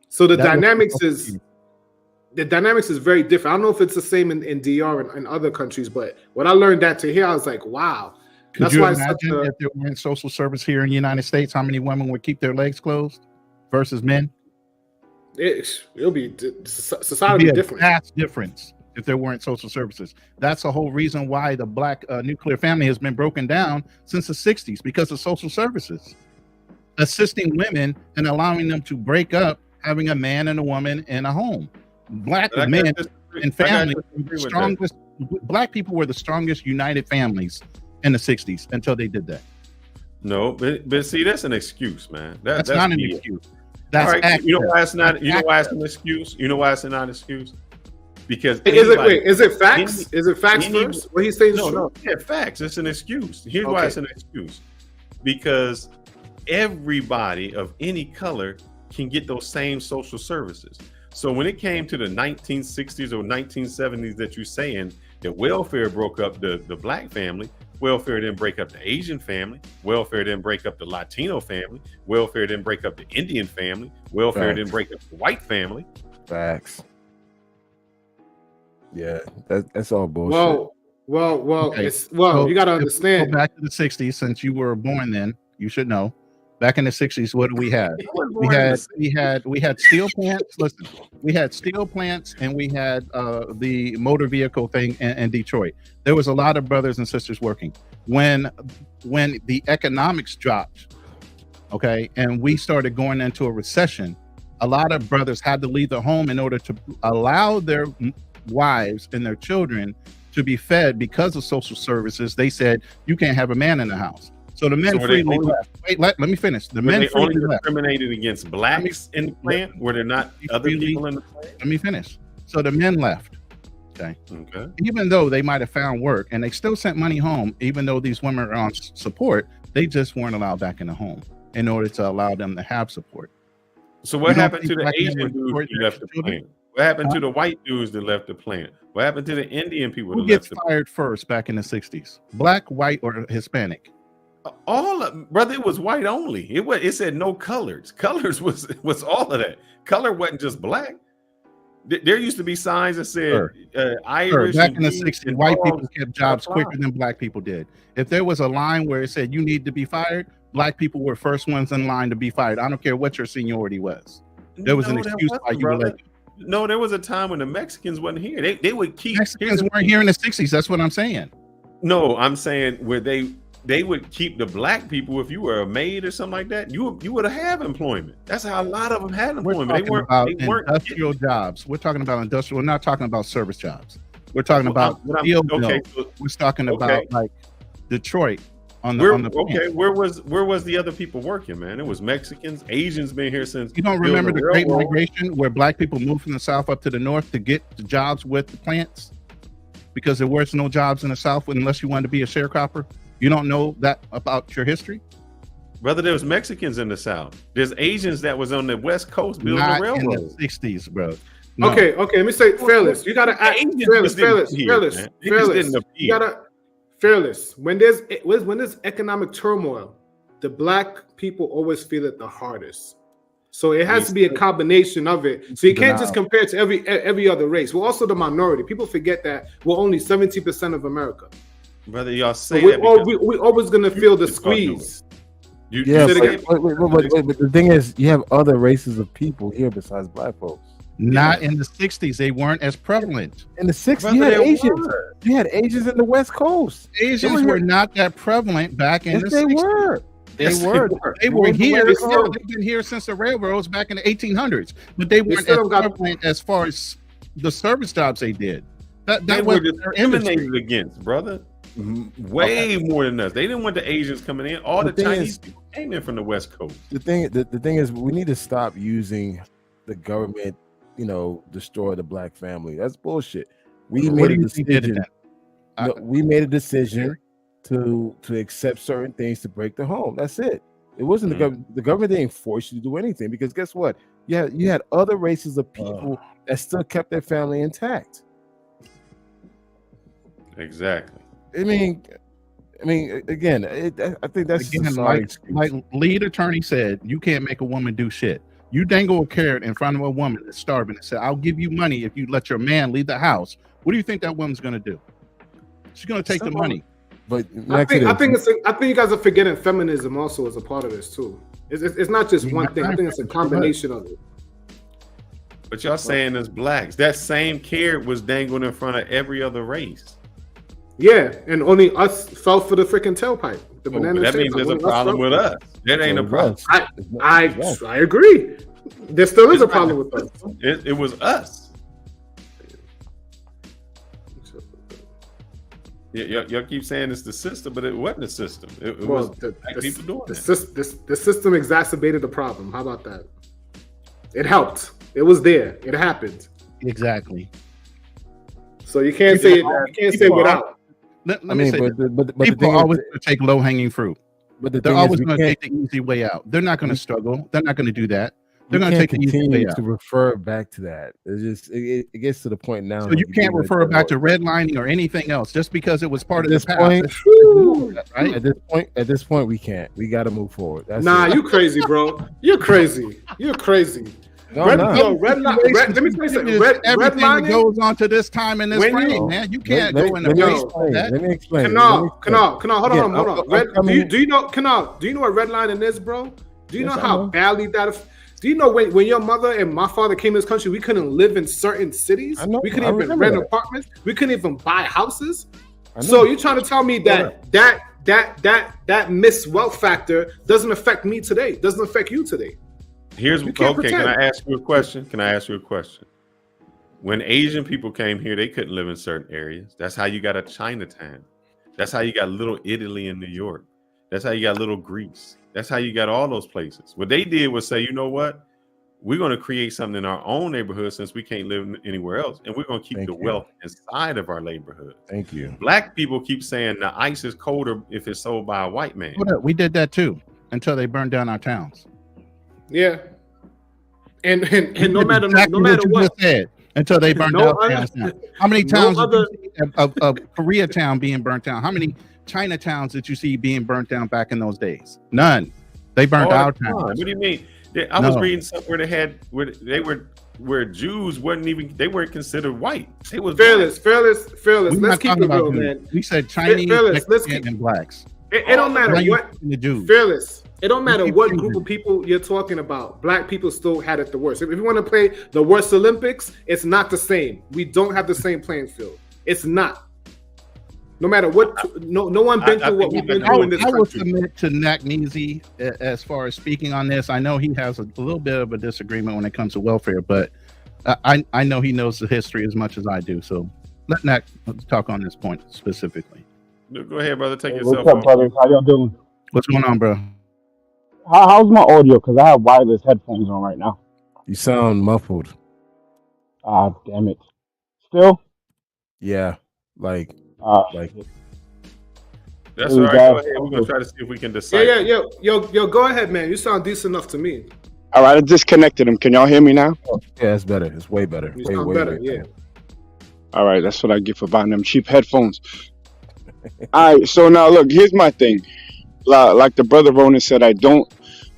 So the dynamics is very different. I don't know if it's the same in DR and other countries, but when I learned that to hear, I was like, wow. Could you imagine if there weren't social service here in the United States, how many women would keep their legs closed versus men? It'll be society different. Vast difference if there weren't social services. That's the whole reason why the black nuclear family has been broken down since the 60s, because of social services. Assisting women and allowing them to break up, having a man and a woman in a home. Black men and families were the strongest. Black people were the strongest united families in the 60s until they did that. No, but see, that's an excuse, man. That's not an excuse. That's right. You know why it's not. You know why it's an excuse. You know why it's not an excuse. Because is it facts? Is it facts any- first? What he's saying is no, true. no, yeah, facts. It's an excuse. Here's why Okay. it's an excuse. Because everybody of any color can get those same social services. So when it came to the 1960s or 1970s that you're saying that welfare broke up the black family, welfare didn't break up the Asian family, welfare didn't break up the Latino family, welfare didn't break up the Indian family, welfare didn't break up the white family. Facts. Yeah, that's all bullshit. Well, Okay. you got to Go understand. back to the 60s, since you were born then, you should know. Back in the 60s, what do we have? We had steel plants. Listen, we had steel plants, and we had the motor vehicle thing in Detroit. There was a lot of brothers and sisters working. When the economics dropped, okay, and we started going into a recession, a lot of brothers had to leave the home in order to allow their wives and their children to be fed because of social services. They said you can't have a man in the house. So the men freely left. Wait, let me finish. The men freely only left. discriminated against blacks in the plant. Were there not other people in the plant? Let me finish. So the men left. Okay. Okay. Even though they might have found work, and they still sent money home, even though these women are on support, they just weren't allowed back in the home in order to allow them to have support. So what happened to the Asian dudes who left the plant? What happened to the white dudes that left the plant? What happened to the Indian people Who that gets left the plant? fired first back in the 60s? Black, white, or Hispanic? Brother, it was white only. It said no colors. Colors was all of that. Color wasn't just black. There used to be signs that said Irish. Back in the 60s, white people kept jobs quicker than black people did. If there was a line where it said you need to be fired, black people were first ones in line to be fired. I don't care what your seniority was. There was an excuse why you were let. No, there was a time when the Mexicans wasn't here. They would keep Mexicans weren't here in the 60s. That's what I'm saying. No, I'm saying where they would keep the black people. If you were a maid or something like that, you would have employment. That's how a lot of them had employment. We're talking about industrial jobs. We're talking about industrial. We're not talking about service jobs. We're talking about field mill. We're talking about like Detroit on the plant. Where was the other people working, man? It was Mexicans, Asians been here since. You don't remember the Great Migration where black people moved from the south up to the north to get the jobs with the plants because there was no jobs in the south unless you wanted to be a sharecropper? You don't know that about your history? Brother, there was Mexicans in the South. There's Asians that was on the West Coast building the railroad. In the 60s, bro. No. Okay. Let me say, Fearless. You gotta act fearless. You gotta fearless. When there's economic turmoil, the black people always feel it the hardest. So it has to be a combination of it. So you can't just compare it to every other race. We're also the minority. People forget that we're only 70% of America. Brother, y'all say so that we're always gonna feel the squeeze. But the thing is, you have other races of people here besides black folks. Not in the 60s. They weren't as prevalent. In the 60s, you had Asians. You had Asians in the West Coast. Asians were not that prevalent back in the 60s. They were here. They've been here since the railroads back in the 1800s. But they weren't as prevalent as far as the service jobs they did. That was discriminated against, brother. Way more than us. They didn't want the Asians coming in. All the Chinese people came in from the West Coast. The thing is, we need to stop using the government, destroy the black family. That's bullshit. We made a decision. We made a decision to accept certain things to break the home. That's it. It wasn't the government. The government didn't force you to do anything because guess what? You had other races of people that still kept their family intact. Exactly. I mean, again, I think that's like lead attorney said, you can't make a woman do shit. You dangle a carrot in front of a woman that's starving and say, "I'll give you money if you let your man leave the house." What do you think that woman's going to do? She's going to take the money. But I think you guys are forgetting feminism also as a part of this too. It's not just one thing. I think it's a combination of it. But y'all saying as blacks, that same carrot was dangled in front of every other race. Yeah, and only us fell for the freaking tailpipe. The banana. That means there's a problem with us. That ain't a problem. I agree. There still is a problem with us. It was us. Y'all keep saying it's the system, but it wasn't the system. It was people doing it. The system exacerbated the problem. How about that? It helped. It was there. It happened. Exactly. So you can't say without. Let me say this. but People are always going to take low-hanging fruit. But the They're thing is, always we going to can't take the easy way out. They're not going to struggle. They're not going to do that. They're we going to can't take the easy way continue out. to refer back to that. It's just it gets to the point now. So like you can't refer back to redlining or anything else just because it was part of the past. Right? At this point, we can't. We got to move forward. That's Nah, it. you crazy, bro. You're crazy. You're crazy. No, Red, I'm not. yo, red, let me tell you something. Everything that Redlining goes on to this time in this When frame, you- man. You can't Let go me in the explain. that. Let me explain. Canal. Hold Again, on. Do you know Canal? Do you know what redlining is, bro? Do you Yes, know I how know. badly that? Do you know when your mother and my father came to this country, we couldn't live in certain cities. I know. We couldn't I even remember rent that. apartments. We couldn't even buy houses. I know. So you're trying to tell me that miss wealth factor doesn't affect me today? Doesn't affect you today? Here's You can't okay. Can pretend. I ask you a question? When Asian people came here, they couldn't live in certain areas. That's how you got a Chinatown. That's how you got Little Italy in New York. That's how you got Little Greece. That's how you got all those places. What they did was say, you know what? We're going to create something in our own neighborhood since we can't live anywhere else, and we're going to keep Thank the you. wealth inside of our neighborhood. Thank you. Black people keep saying the ice is colder if it's sold by a white man. Hold up, we did that too until they burned down our towns. Yeah. And no Did matter exactly no matter you what. just said, until they burned No down other- towns. Now. How many no towns other- did you see of Koreatown being burnt down? How many Chinatowns did you see being burnt down back in those days? None. They burnt All our the time. towns. What do you mean? I was No. reading somewhere where Jews they weren't considered white. They was Fearless. We're Let's not keep talking it about real, Jews. man. We said Chinese, Fearless, let's Mexican, and blacks. It don't matter Now you're what. talking to Jews. Fearless. It don't matter keep what changing. group of people you're talking about. Black people still had it the worst. If you want to play the worst Olympics, it's not the same. We don't have the same playing field. It's not. No matter what, no one been through what we've been through in this I will country. submit to Nakneezy as far as speaking on this. I know he has a little bit of a disagreement when it comes to welfare, but I know he knows the history as much as I do. So let Nak talk on this point specifically. Go ahead, brother. Take Hey, yourself what's up, off. brothers? How y'all doing? What's going on, bro? How's my audio? Because I have wireless headphones on right now. You sound muffled. Ah, damn it. Still? Yeah, like That's Hey, all right. guys. Go ahead. We're gonna try to see if we can decide. Yo, go ahead, man. You sound decent enough to me. all right, I disconnected them. Can y'all hear me now? yeah, it's better. It's way better. You Way, sound way better, better. yeah. All right, that's what I get for buying them cheap headphones. All right, so now look, here's my thing. Like the brother Ronan said, I don't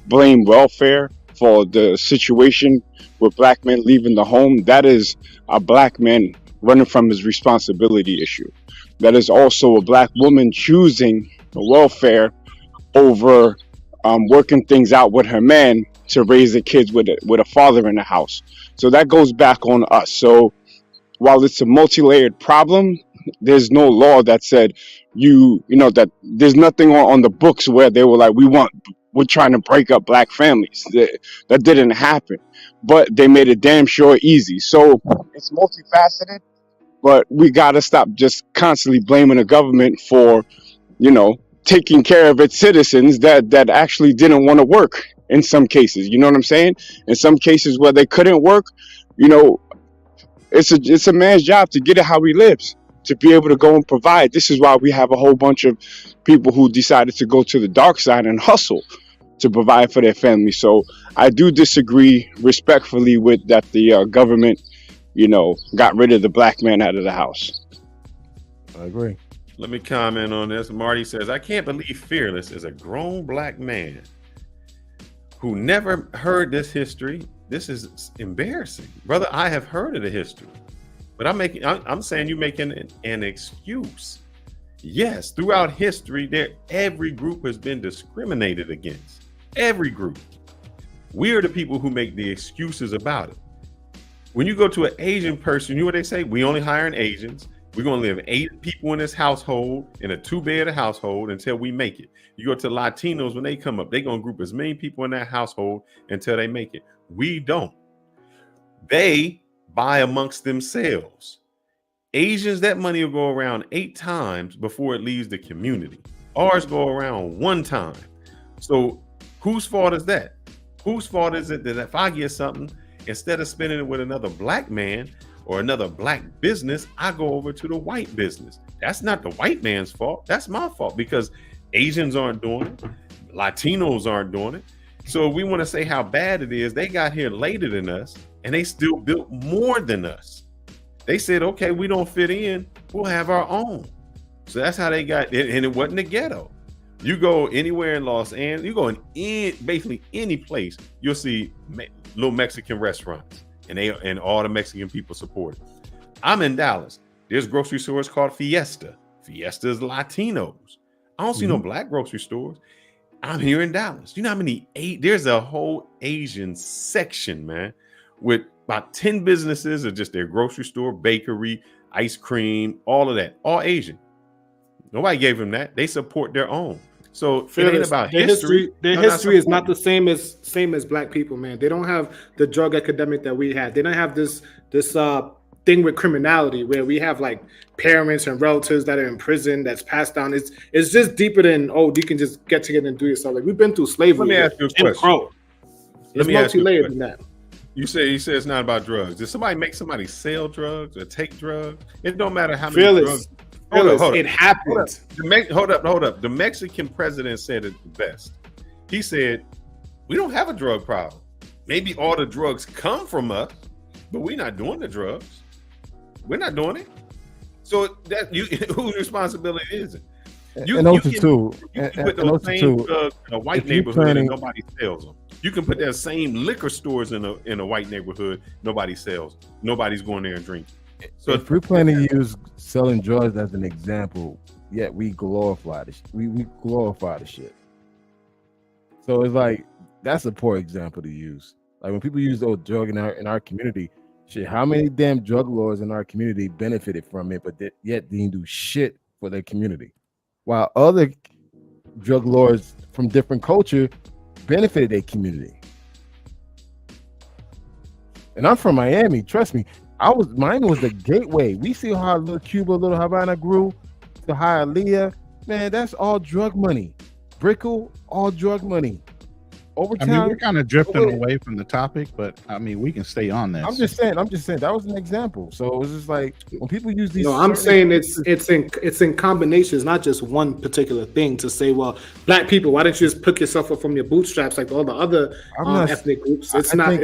blame welfare for the situation with black men leaving the home. That is a black man running from his responsibility issue. That is also a black woman choosing welfare over working things out with her man to raise the kids with a father in the house. So that goes back on us. So while it's a multi-layered problem, there's no law that said that there's nothing on the books where they were like, we're trying to break up black families. That didn't happen, but they made it damn sure easy. So it's multifaceted, but we got to stop just constantly blaming the government for, taking care of its citizens that actually didn't want to work in some cases. You know what I'm saying? In some cases where they couldn't work, it's a man's job to get it how he lives, to be able to go and provide. This is why we have a whole bunch of people who decided to go to the dark side and hustle to provide for their family. So I do disagree respectfully with that the government, got rid of the black man out of the house. I agree. Let me comment on this. Marty says, I can't believe Fearless is a grown black man who never heard this history. This is embarrassing. Brother, I have heard of the history, but I'm saying you're making an excuse. Yes, throughout history, every group has been discriminated against. Every group. We are the people who make the excuses about it. When you go to an Asian person, you know what they say? We only hiring Asians. We're going to live 8 people in this household, in a 2-bed household until we make it. You go to Latinos, when they come up, they're going to group as many people in that household until they make it. We don't. They buy amongst themselves. Asians, that money will go around 8 times before it leaves the community. Ours go around 1 time. So whose fault is that? Whose fault is it that if I get something, instead of spending it with another black man or another black business, I go over to the white business. That's not the white man's fault. That's my fault because Asians aren't doing it. Latinos aren't doing it. So we want to say how bad it is. They got here later than us and they still built more than us. They said, okay, we don't fit in. We'll have our own. So that's how they got it. And it wasn't the ghetto. You go anywhere in Los Angeles, you go in basically any place, you'll see little Mexican restaurants and all the Mexican people support it. I'm in Dallas. There's grocery stores called Fiesta. Fiesta is Latinos. I don't see no black grocery stores. I'm here in Dallas. You know how many there's a whole Asian section, man, with about 10 businesses or just their grocery store, bakery, ice cream, all of that, all Asian. Nobody gave them that. They support their own. So it ain't about history. Their history is not the same as black people, man. They don't have the drug epidemic that we had. They don't have this thing with criminality where we have like parents and relatives that are in prison that's passed down. It's just deeper than you can just get together and do yourself. Like we've been through slavery. Let me ask you a question. It's multi-layered than that. You say it's not about drugs. Did somebody make somebody sell drugs or take drugs? It don't matter how many drugs. Hold up. It happened. Hold up. The Mexican president said it the best. He said, we don't have a drug problem. Maybe all the drugs come from us, but we're not doing the drugs. We're not doing it. So that whose responsibility is it? You can put those same drugs in a white neighborhood and nobody sells them. You can put that same liquor stores in a white neighborhood, nobody sells. Nobody's going there and drinking. So if we're planning to use selling drugs as an example, yet we glorify this. We glorify the shit. So it's like that's a poor example to use. Like when people use those drugs in our community, shit, how many damn drug lords in our community benefited from it, but yet didn't do shit for their community, while other drug lords from different culture benefited their community. And I'm from Miami. Trust me. Miami was the gateway. We see how little Cuba, little Havana grew to Hialeah. Man, that's all drug money. Brickell, all drug money. Overtown. I mean, we're kind of drifting away from the topic, but I mean, we can stay on this. I'm just saying that was an example. So it was just like when people use these. No, I'm saying it's in combinations, not just one particular thing. To say, well, black people, why don't you just pick yourself up from your bootstraps like all the other ethnic groups? It's not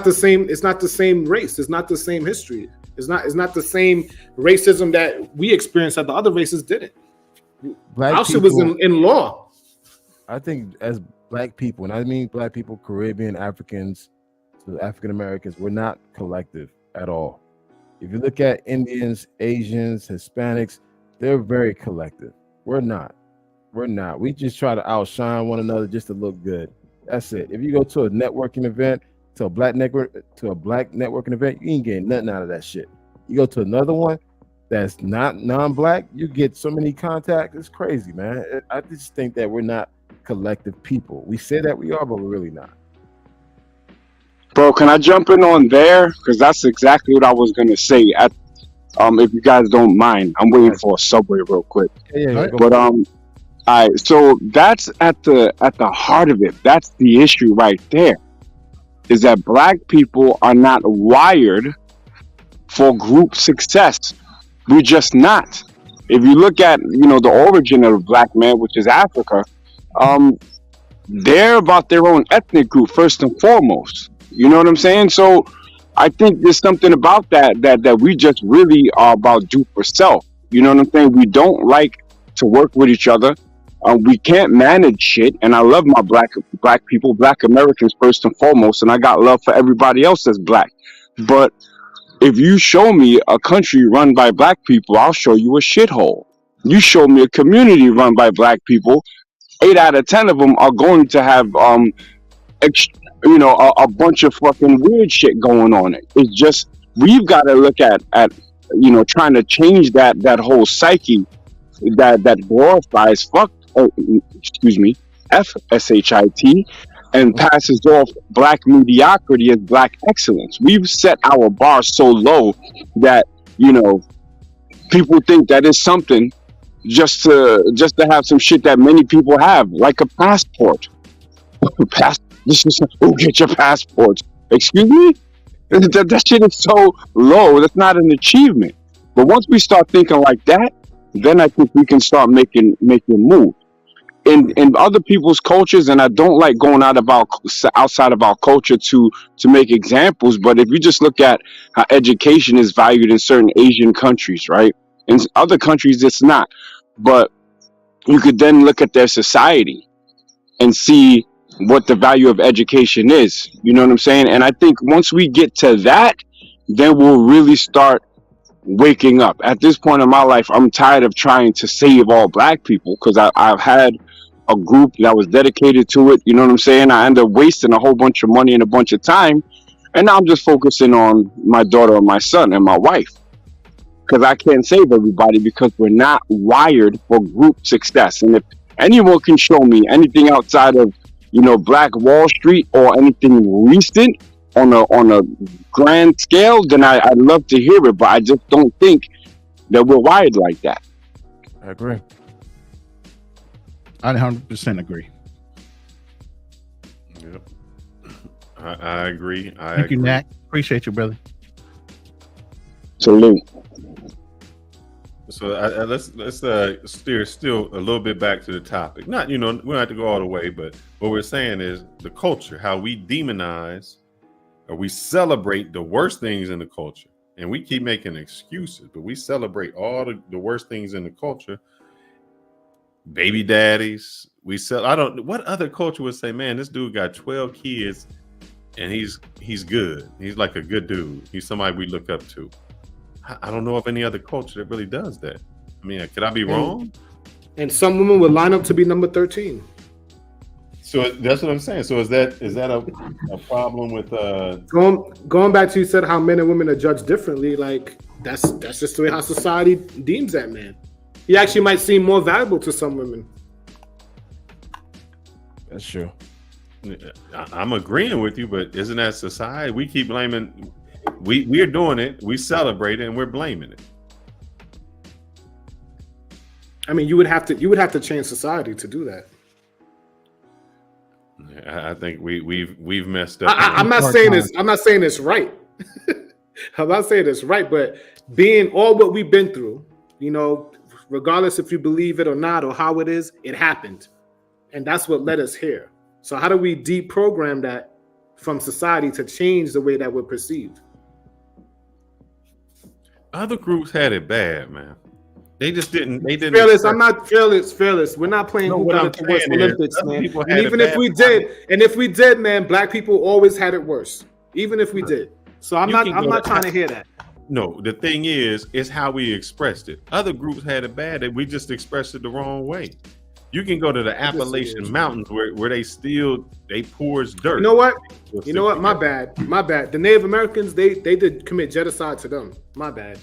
the same. It's not the same race. It's not the same history. It's not the same racism that we experienced that the other races didn't. Our shit was in law. I think as Black people, and I mean Black people, Caribbean, Africans, to African Americans, we're not collective at all. If you look at Indians, Asians, Hispanics, they're very collective. We're not. We just try to outshine one another just to look good. That's it. If you go to a networking event, to a black networking event, you ain't getting nothing out of that shit. You go to another one that's not non-black, you get so many contacts. It's crazy, man. I just think that we're not collective people. We say that we are, but we're really not. Bro, can I jump in on there? Because that's exactly what I was gonna say. If you guys don't mind, I'm waiting for a subway real quick. Yeah. But all right, so that's at the heart of it. That's the issue right there. Is that black people are not wired for group success. We're just not. If you look at the origin of the black man, which is Africa, they're about their own ethnic group first and foremost. You know what I'm saying? So I think there's something about that we just really are about do for self. You know what I'm saying? We don't like to work with each other. We can't manage shit. And I love my black people, black Americans first and foremost. And I got love for everybody else that's black. But if you show me a country run by black people, I'll show you a shithole. You show me a community run by black people, 8 out of 10 of them are going to have a bunch of fucking weird shit going on. It's just we've got to look at trying to change that whole psyche that glorifies FSHIT and passes off black mediocrity as black excellence. We've set our bar so low that people think that is something just to have some shit that many people have, like a passport. Get your passports. Excuse me? That shit is so low. That's not an achievement. But once we start thinking like that, then I think we can start making moves. In other people's cultures, and I don't like going outside of our culture to make examples. But if you just look at how education is valued in certain Asian countries, right? In other countries, it's not. But you could then look at their society and see what the value of education is. You know what I'm saying? And I think once we get to that, then we'll really start waking up. At this point in my life, I'm tired of trying to save all black people because I've had a group that was dedicated to it. You know what I'm saying? I ended up wasting a whole bunch of money and a bunch of time. And now I'm just focusing on my daughter and my son and my wife. Because I can't save everybody because we're not wired for group success. And if anyone can show me anything outside of, Black Wall Street or anything recent on a grand scale, then I'd love to hear it. But I just don't think that we're wired like that. I agree. I 100% agree. Yep. I agree. Thank you, Nat. Appreciate you, brother. Salute. So let's steer still a little bit back to the topic. Not, we don't have to go all the way, but what we're saying is the culture, how we demonize or we celebrate the worst things in the culture. And we keep making excuses, but we celebrate all the worst things in the culture. Baby daddies. What other culture would say, man, this dude got 12 kids and he's good. He's like a good dude. He's somebody we look up to. I don't know of any other culture that really does that. I mean, could I be wrong? And some women would line up to be number 13. So that's what I'm saying. So is that a problem with going back to, you said how men and women are judged differently? Like that's just the way how society deems that man. He actually might seem more valuable to some women. That's true. I'm agreeing with you, but isn't that society? We keep blaming. We're doing it. We celebrate it, and we're blaming it. I mean, you would have to change society to do that. I think we've messed up. I'm not saying it's right. I'm not saying it's right, but being all what we've been through, regardless if you believe it or not or how it is, it happened, and that's what led us here. So how do we deprogram that from society to change the way that we're perceived? Other groups had it bad, man. They just didn't. They didn't. Fearless. I'm not fearless. Fearless. We're not playing who got it the worst Olympics, man. And even if we did, man, black people always had it worse. Even if we did. So I'm not trying to hear that. No, the thing is how we expressed it. Other groups had it bad, and we just expressed it the wrong way. You can go to the Appalachian Mountains where they pours dirt. You know what? My bad. The Native Americans, they did commit genocide to them. My bad.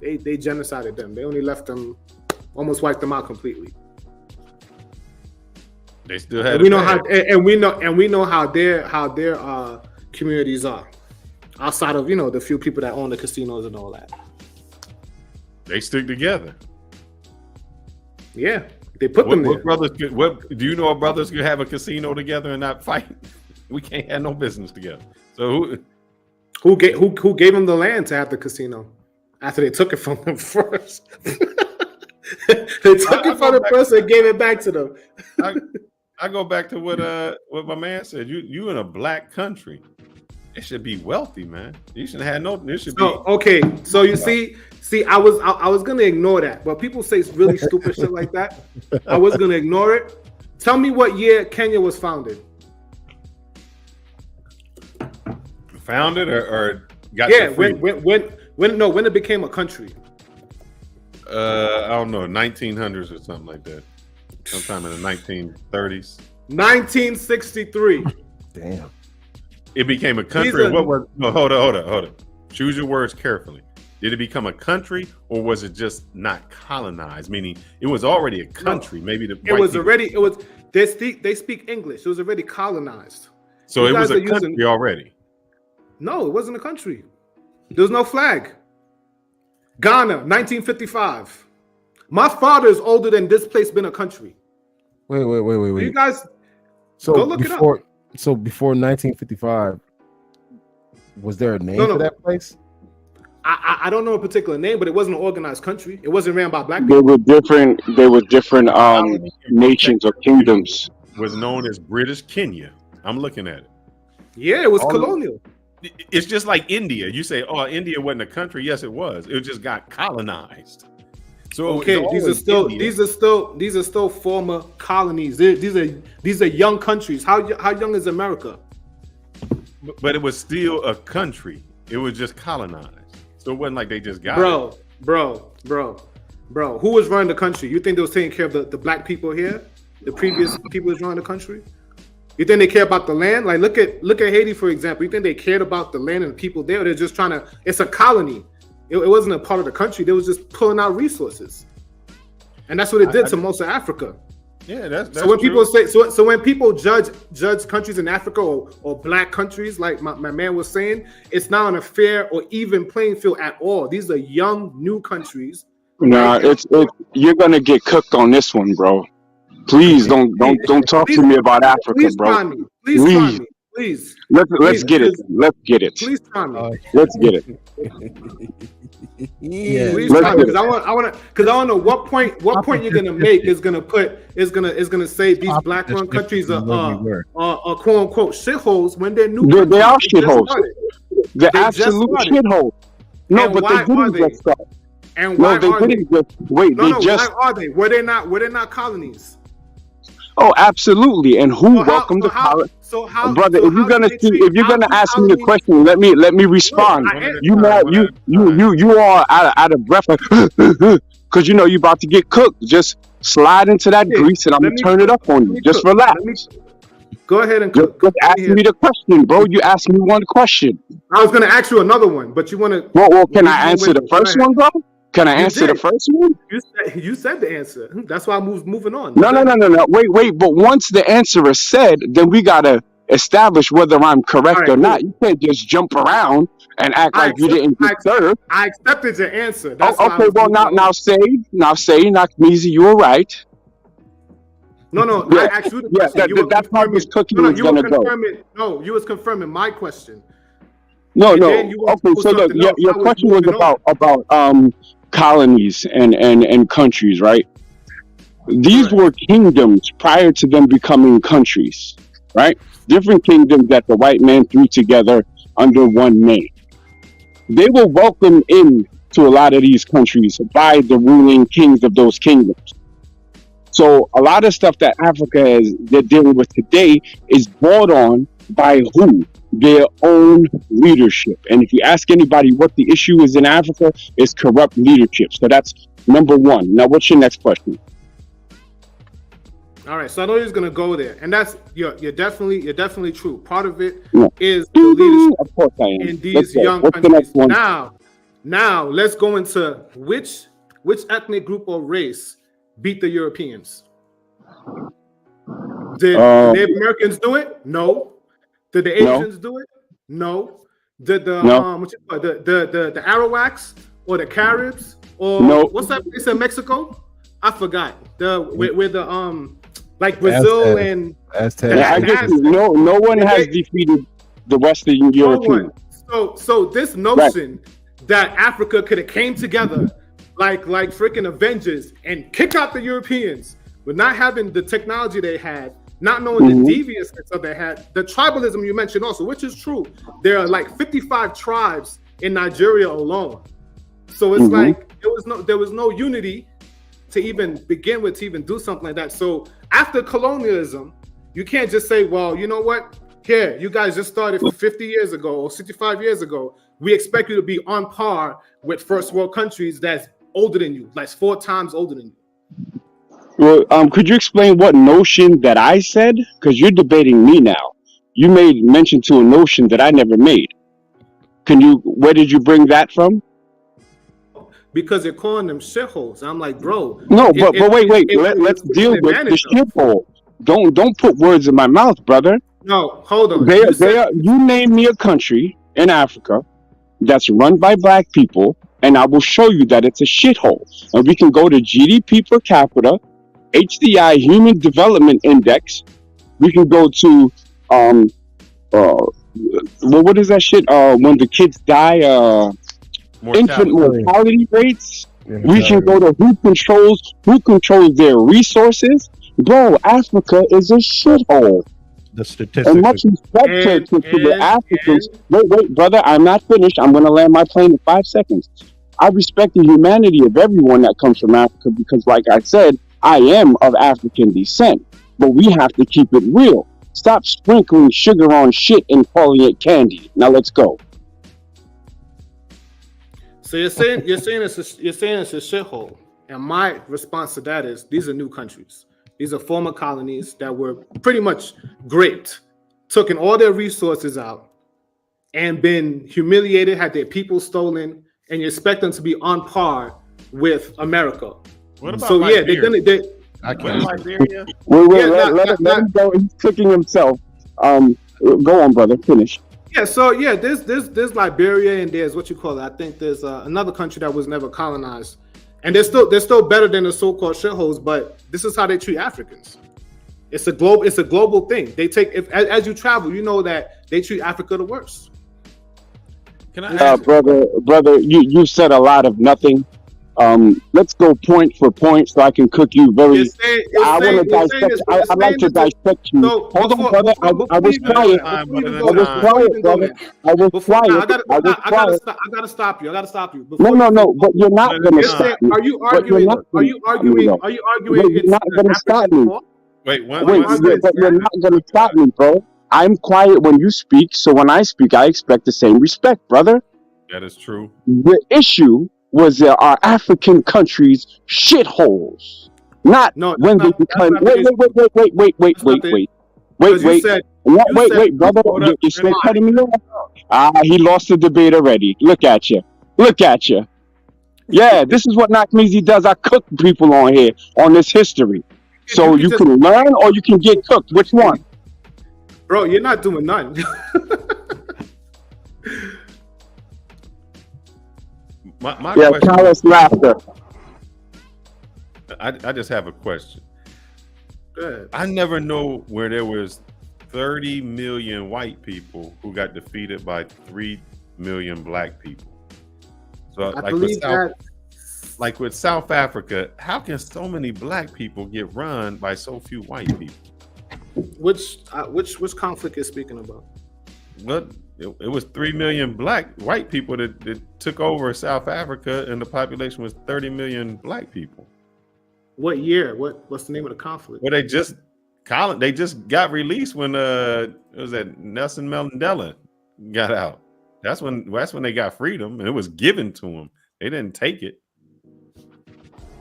They genocided them. They only left them, almost wiped them out completely. They still had. We know how their communities are, outside of the few people that own the casinos and all that. They stick together. Yeah. They put them there. What do you know? If brothers could have a casino together and not fight? We can't have no business together. So who gave them the land to have the casino after they took it from them first? They took it from them first and gave it back to them. I go back to what my man said. You in a black country. It should be wealthy, man. You shouldn't have no. It should be okay. So you see, I was gonna ignore that, but people say really stupid shit like that. I was gonna ignore it. Tell me what year Kenya was founded. Founded or got? Yeah, when it became a country. I don't know, 1900s or something like that. Sometime in the 1930s. 1963. Damn. It became a country. What was? No, hold on. Choose your words carefully. Did it become a country, or was it just not colonized? Meaning, it was already a country. No, maybe They speak English. It was already colonized. So it was a country already. No, it wasn't a country. There was no flag. Ghana, 1955. My father is older than this place been a country. Wait. You guys, so go look it up. So before 1955, Was there a name No, no. for that place? I don't know a particular name, but it wasn't an organized country. It wasn't ran by black They people. were different. They were different nations or kingdoms. Was known as British Kenya. I'm looking at it. Yeah, it was colonial. It's just like India. You say, "Oh, India wasn't a country." Yes, it was. It just got colonized. So okay, these are still former colonies. These are young countries. How young is America? But it was still a country. It was just colonized. So it wasn't like they just got it. Bro. Who was running the country? You think they was taking care of the black people here? The previous people was running the country? You think they care about the land? Like look at Haiti, for example. You think they cared about the land and the people there? Or they're just trying to. It's a colony. It wasn't a part of the country. They was just pulling out resources, and that's what it did to most of Africa. Yeah, that's so when true. people say so when people judge countries in Africa or black countries, like my man was saying, it's not on a fair or even playing field at all. These are young new countries. Nah, it's you're gonna get cooked on this one, bro. Please don't talk to me about Africa, bro. Please. Let's get it. Let's get it. Please try me. Let's get it. Yeah. Please try me, because I want to know what point you're gonna make is gonna say these black run countries are quote unquote shitholes when they're new. They are shitholes. They're absolute shitholes. No, but they didn't just start. And why they didn't just wait. Why are they? Were they not colonies? Oh, absolutely. And who welcomed the colony? Brother, if you're gonna ask me a question, let me respond. You are out of breath, because you know you about to get cooked. Just slide into that grease, and I'm gonna turn it up on you. Just relax. Go ahead and cook. Just ask me the question, bro. You asked me one question. I was gonna ask you another one, but you want to. Well, can I answer the first one, bro? Can I answer the first one? You said the answer. That's why I'm moving on. No. Wait. But once the answer is said, then we gotta establish whether I'm correct or not. You can't just jump around and act like you didn't get served. I accepted your answer. Okay. Well, now say, Knockmeezy, you were right. No. Yeah. I asked you the question. Yeah, that's how this cookie was gonna go. No, you was confirming my question. No. Okay, so look, your question was about colonies and countries, right? These were kingdoms prior to them becoming countries, right? Different kingdoms that the white man threw together under one name. They were welcomed in to a lot of these countries by the ruling kings of those kingdoms. So a lot of stuff that Africa they're dealing with today is brought on by who? Their own leadership. And if you ask anybody what the issue is in Africa, it's corrupt leadership. So that's number one. Now, what's your next question? All right, so I know you're gonna go there, and that's you're definitely true. Part of it is the leadership of course I am. In these young countries. Now let's go into which ethnic group or race beat the Europeans. Did the Native Americans do it? No. Did the Asians do it? No. Did the Arawaks or the Caribs or what's that place in Mexico? I forgot. With the like Brazil and Aztec. I guess no one has defeated the Western Europeans. So this notion that Africa could have came together like freaking Avengers and kick out the Europeans, but not having the technology they had, not knowing the deviousness of they had, the tribalism you mentioned also, which is true. There are like 55 tribes in Nigeria alone. So it's like there was no unity to even begin with, to even do something like that. So after colonialism, you can't just say, well, you know what? Here, you guys just started 50 years ago or 65 years ago. We expect you to be on par with first world countries that's older than you, like 4 times older than you. Well, could you explain what notion that I said? Because you're debating me now. You made mention to a notion that I never made. Where did you bring that from? Because they're calling them shitholes. I'm like, bro. No, but wait. Let's deal with the shithole. Don't put words in my mouth, brother. No, hold on. You name me a country in Africa that's run by black people, and I will show you that it's a shithole. And we can go to GDP per capita, HDI, Human Development Index. We can go to well, what is that shit? When the kids die, infant mortality rates. We can go to who controls their resources. Bro, Africa is a shithole. The statistics. And much respect to the Africans. Wait, brother, I'm not finished. I'm going to land my plane in 5 seconds. I respect the humanity of everyone that comes from Africa because, like I said, I am of African descent. But we have to keep it real. Stop sprinkling sugar on shit and calling it candy. Now let's go. So you're saying it's a shithole, and my response to that is these are new countries. These are former colonies that were pretty much great, taking all their resources out, and been humiliated, had their people stolen, and you expect them to be on par with America. What about so? Liberia? Yeah, they're gonna. I can't. Liberia? Wait, let him go. He's cooking himself. Go on, brother. Finish. Yeah, so yeah, there's Liberia and there's what you call it. I think there's another country that was never colonized, and they're still better than the so-called shitholes. But this is how they treat Africans. It's a global thing. They take as you travel, you know that they treat Africa the worst. Can I brother, you said a lot of nothing. Let's go point for point so I can cook you very. I want to dissect. I like to dissect you. Hold on, brother. I was quiet. I was quiet. I gotta stop you. No. But you're not gonna stop me. Are you arguing? Are you arguing? You're not gonna stop me. Wait, but you're not gonna stop me, bro. I'm quiet when you speak, so when I speak, I expect the same respect, brother. That is true. The issue was there are African countries shitholes, not when they become. Wait, brother, you're still cutting me off. He lost the debate already. Look at you. Yeah, this is what Nakmizi does. I cook people on here on this history, so you can learn or you can get cooked. Which one? Bro, you're not doing none. My question, callous laughter. I just have a question. Good. I never know where there was 30 million white people who got defeated by 3 million black people. So like with South Africa, how can so many black people get run by so few white people? Which conflict is speaking about? Well, it was 3 million white people that took over South Africa, and the population was 30 million black people. What year? What's the name of the conflict? Well, they just got released when it was that Nelson Mandela got out. That's when they got freedom, and it was given to them. They didn't take it.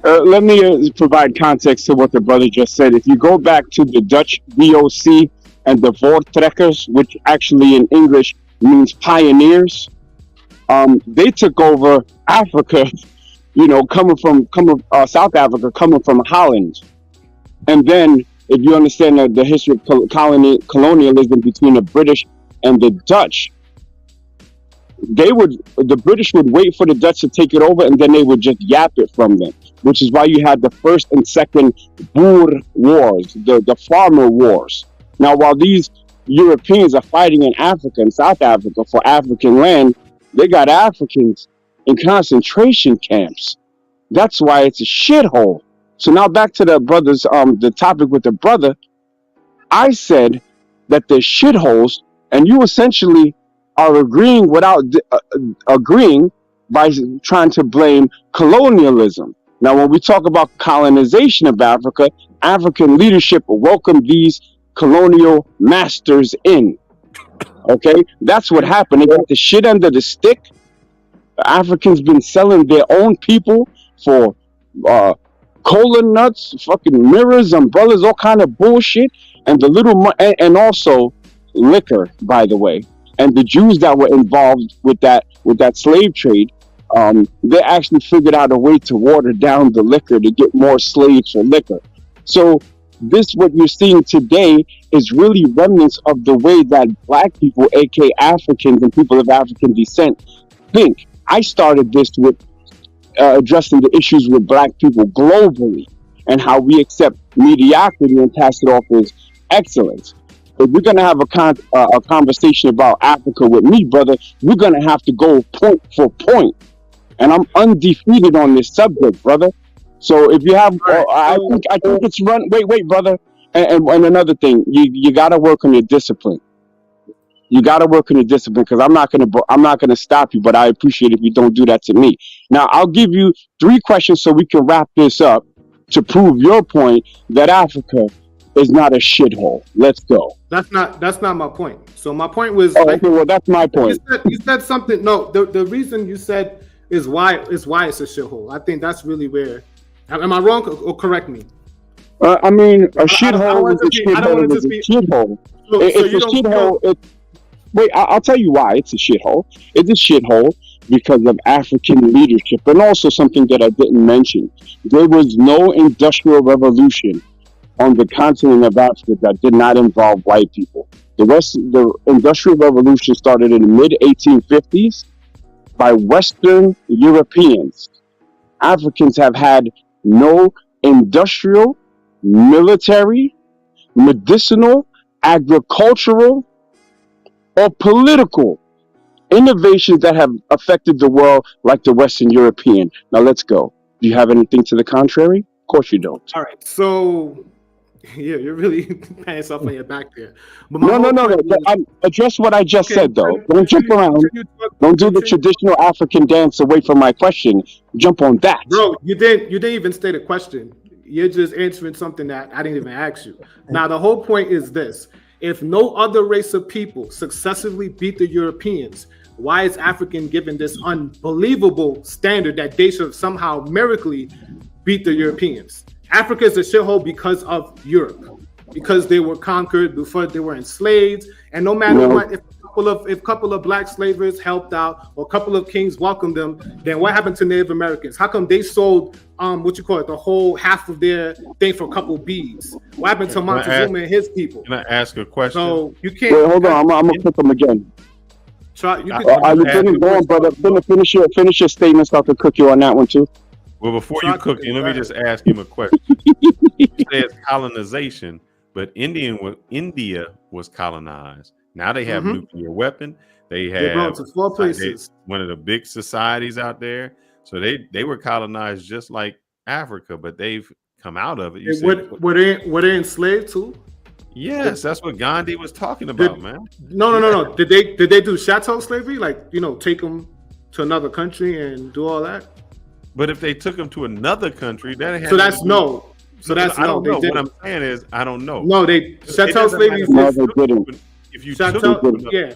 Let me provide context to what the brother just said. If you go back to the Dutch VOC and the Voortrekkers, which actually in English means pioneers, they took over Africa, coming from South Africa, coming from Holland. And then, if you understand the history of colonialism between the British and the Dutch, the British would wait for the Dutch to take it over, and then they would just yap it from them, which is why you had the first and second Boer Wars, the farmer wars. Now, while these Europeans are fighting in Africa and South Africa for African land, they got Africans in concentration camps. That's why it's a shithole. So now back to the brothers, the topic with the brother. I said that they're shitholes, and you essentially are agreeing without agreeing by trying to blame colonialism. Now, when we talk about colonization of Africa, African leadership welcomed these colonial masters in. Okay, that's what happened. They got the shit under the stick. The Africans been selling their own people for cola nuts, fucking mirrors, umbrellas, all kind of bullshit, and the and also liquor, by the way. And the Jews that were involved with that slave trade, they actually figured out a way to water down the liquor to get more slaves for liquor. So what you're seeing today is really remnants of the way that black people, aka Africans and people of African descent, think. I started this with addressing the issues with black people globally and how we accept mediocrity and pass it off as excellence. if we're gonna have a conversation about Africa with me, brother, we're gonna have to go point for point, and I'm undefeated on this subject, brother. So if you have, All right, I think it's run. Wait, brother, and another thing, you gotta work on your discipline. You got to work on your discipline because I'm not gonna stop you, but I appreciate if you don't do that to me. Now I'll give you 3 questions so we can wrap this up to prove your point that Africa is not a shithole. Let's go. that's not my point. So my point was, Oh, okay, well that's my point. you said something. No, the reason you said is why it's a shithole. I think that's really where. Am I wrong or correct me? I mean, a I shithole is a shithole is a shithole. It's a shithole. Wait, I'll tell you why it's a shithole. It's a shithole because of African leadership, and also something that I didn't mention. There was no industrial revolution on the continent of Africa that did not involve white people. The industrial revolution started in the mid 1850s by Western Europeans. Africans have had no industrial, military, medicinal, agricultural, or political innovations that have affected the world like the Western European. Now let's go. Do you have anything to the contrary? Of course you don't. All right. So yeah, you're really patting yourself on your back there. But No. Address what I just said, though. Don't jump around. Don't do the traditional African dance away from my question. Jump on that. Bro, you didn't even state a question. You're just answering something that I didn't even ask you. Now, the whole point is this. If no other race of people successively beat the Europeans, why is African given this unbelievable standard that they should somehow miraculously beat the Europeans? Africa is a shithole because of Europe, because they were conquered before they were enslaved, and no matter what, if a couple of black slavers helped out or a couple of kings welcomed them, then what happened to Native Americans? How come they sold the whole half of their thing for a couple of beads? What happened to Montezuma and his people? Can I ask a question? So you can't. Wait, hold on. I'm gonna click them again. Are you finished going, brother? Finish your statement so I can cook you on that one too. Well, before you cook, let me just ask him a question. He says colonization, but India was colonized. Now they have nuclear weapon. They have to 4 places. One of the big societies out there. So they were colonized just like Africa, but they've come out of it. Were they enslaved too? Yes, that's what Gandhi was talking about, man. No. Did they do chattel slavery? Like, take them to another country and do all that? But if they took them to another country, that's no. So that's I don't no. know. What I'm saying is, I don't know. No, chattel slavery. No, they didn't. If you chattel, took them, they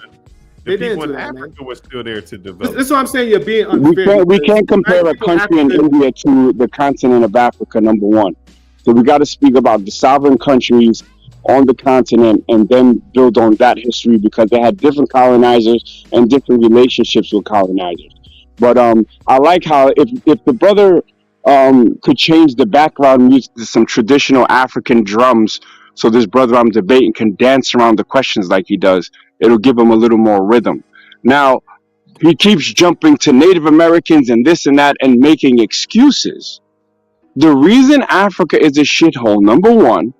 the people didn't in do that, Africa man. were still there to develop. That's what I'm saying. You're being unfair. We can't compare a country in India to the continent of Africa. Number one, so we got to speak about the sovereign countries on the continent and then build on that history because they had different colonizers and different relationships with colonizers. But I like how if the brother could change the background music to some traditional African drums, so this brother I'm debating can dance around the questions like he does, it'll give him a little more rhythm. Now, he keeps jumping to Native Americans and this and that and making excuses. The reason Africa is a shithole, number one,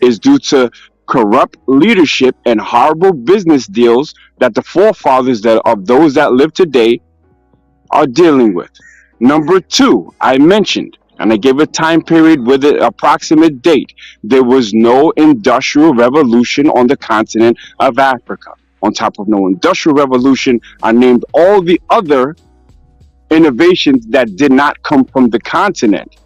is due to corrupt leadership and horrible business deals that the forefathers of those that live today are dealing with. Number two, I mentioned, and I gave a time period with an approximate date. There was no industrial revolution on the continent of Africa. On top of no industrial revolution, I named all the other innovations that did not come from the continent.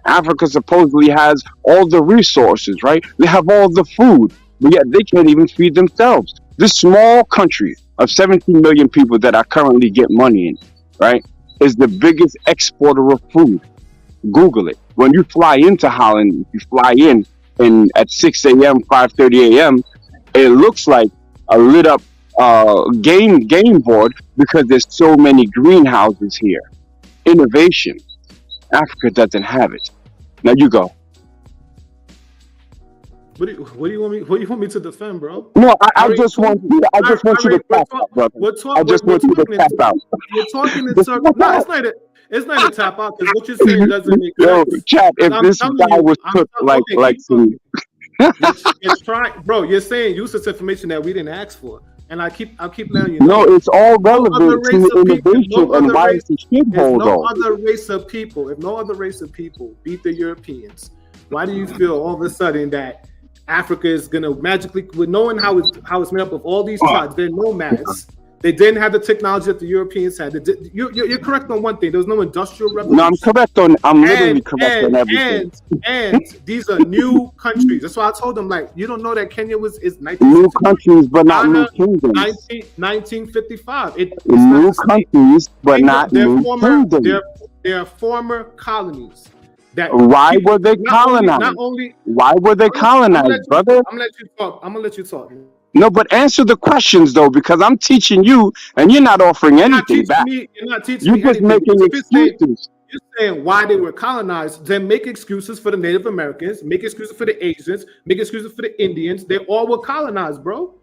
Africa supposedly has all the resources, right? They have all the food, but yet they can't even feed themselves. This small country of 17 million people that I currently get money in, right, is the biggest exporter of food. Google it. When you fly into Holland, you fly in at 6 a.m., 5:30 a.m., it looks like a lit up game board because there's so many greenhouses here. Innovation. Africa doesn't have it. Now you go. What do you want me to defend, bro? No, I just want you to tap out, brother. I just want you to tap out. We're talking in circles. No, it's not a tap out because what you're saying doesn't make sense. Yo, chat, if this guy was put like some You're trying, bro. You're saying useless information that we didn't ask for, and I'll keep letting you No, know. it's all No other relevant to race of people. innovation No and other why race. it's a shithole, No though. other race of people. If no other race of people beat the Europeans, why do you feel all of a sudden that Africa is gonna magically, with knowing how it's made up of all these tribes, they're nomads. They didn't have the technology that the Europeans had. You're correct on one thing. There was no industrial revolution. No, I'm correct on. I'm literally correct on everything. And these are new countries. That's why I told them, like, you don't know that Kenya is New countries, but not new kingdoms. 1955. New countries, but not new kingdoms. They're former colonies. Why were they colonized? Why were they colonized, brother? I'm gonna let you talk. No, but answer the questions though, because I'm teaching you, and you're not offering anything back. You're not teaching me. You're just making excuses. You're saying why they were colonized. Then make excuses for the Native Americans. Make excuses for the Asians. Make excuses for the Indians. They all were colonized, bro.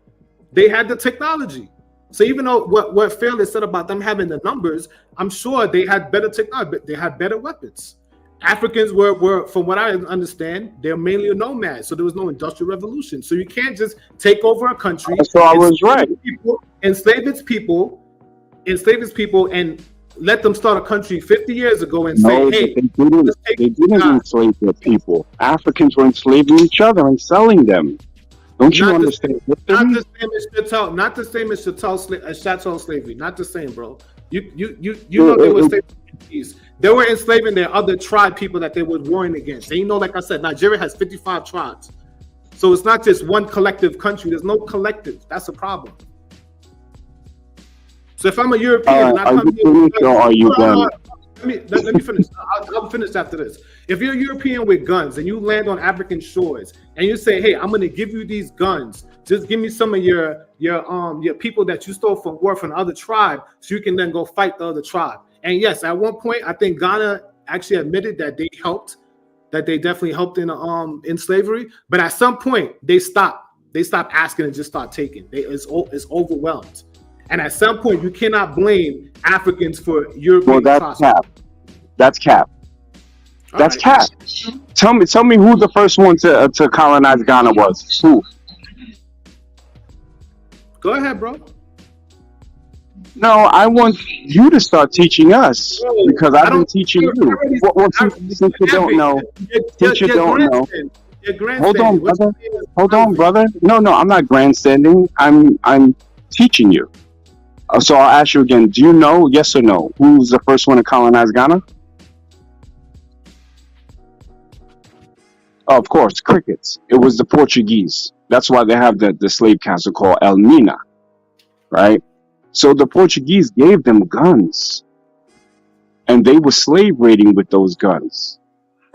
They had the technology. So even though what Phil has said about them having the numbers, I'm sure they had better technology. They had better weapons. Africans were, from what I understand, they're mainly nomads. So there was no industrial revolution. So you can't just take over a country. So I was right. Enslave its people, and let them start a country 50 years ago and say, hey, they didn't enslave their people. Africans were enslaving each other and selling them. Don't you understand? Not the same as chattel slavery. Not the same, bro. You know they were enslaving. They were enslaving their other tribe people that they were warring against. And you know, like I said, Nigeria has 55 tribes. So it's not just one collective country. There's no collective. That's a problem. So if I'm a European, and I come here, are you done? Let me finish. I'll finish after this. If you're a European with guns and you land on African shores and you say, "Hey, I'm going to give you these guns. Just give me some of your people that you stole from war from the other tribe, so you can then go fight the other tribe." And yes, at one point, I think Ghana actually admitted that they helped, that they definitely helped in slavery. But at some point, they stopped. They stopped asking and just start taking. It's overwhelmed. And at some point, you cannot blame Africans for European. Well, that's cap. That's cap. That's cap. Tell me who the first one to colonize Ghana was. Who? Go ahead, bro. No, I want you to start teaching us because I've been teaching you. Since you don't know, hold on, brother. No, I'm not grandstanding. I'm teaching you. So I'll ask you again. Do you know, yes or no, who's the first one to colonize Ghana? Oh, of course, crickets. It was the Portuguese. That's why they have the slave council called El Nina, right? So the Portuguese gave them guns, and they were slave raiding with those guns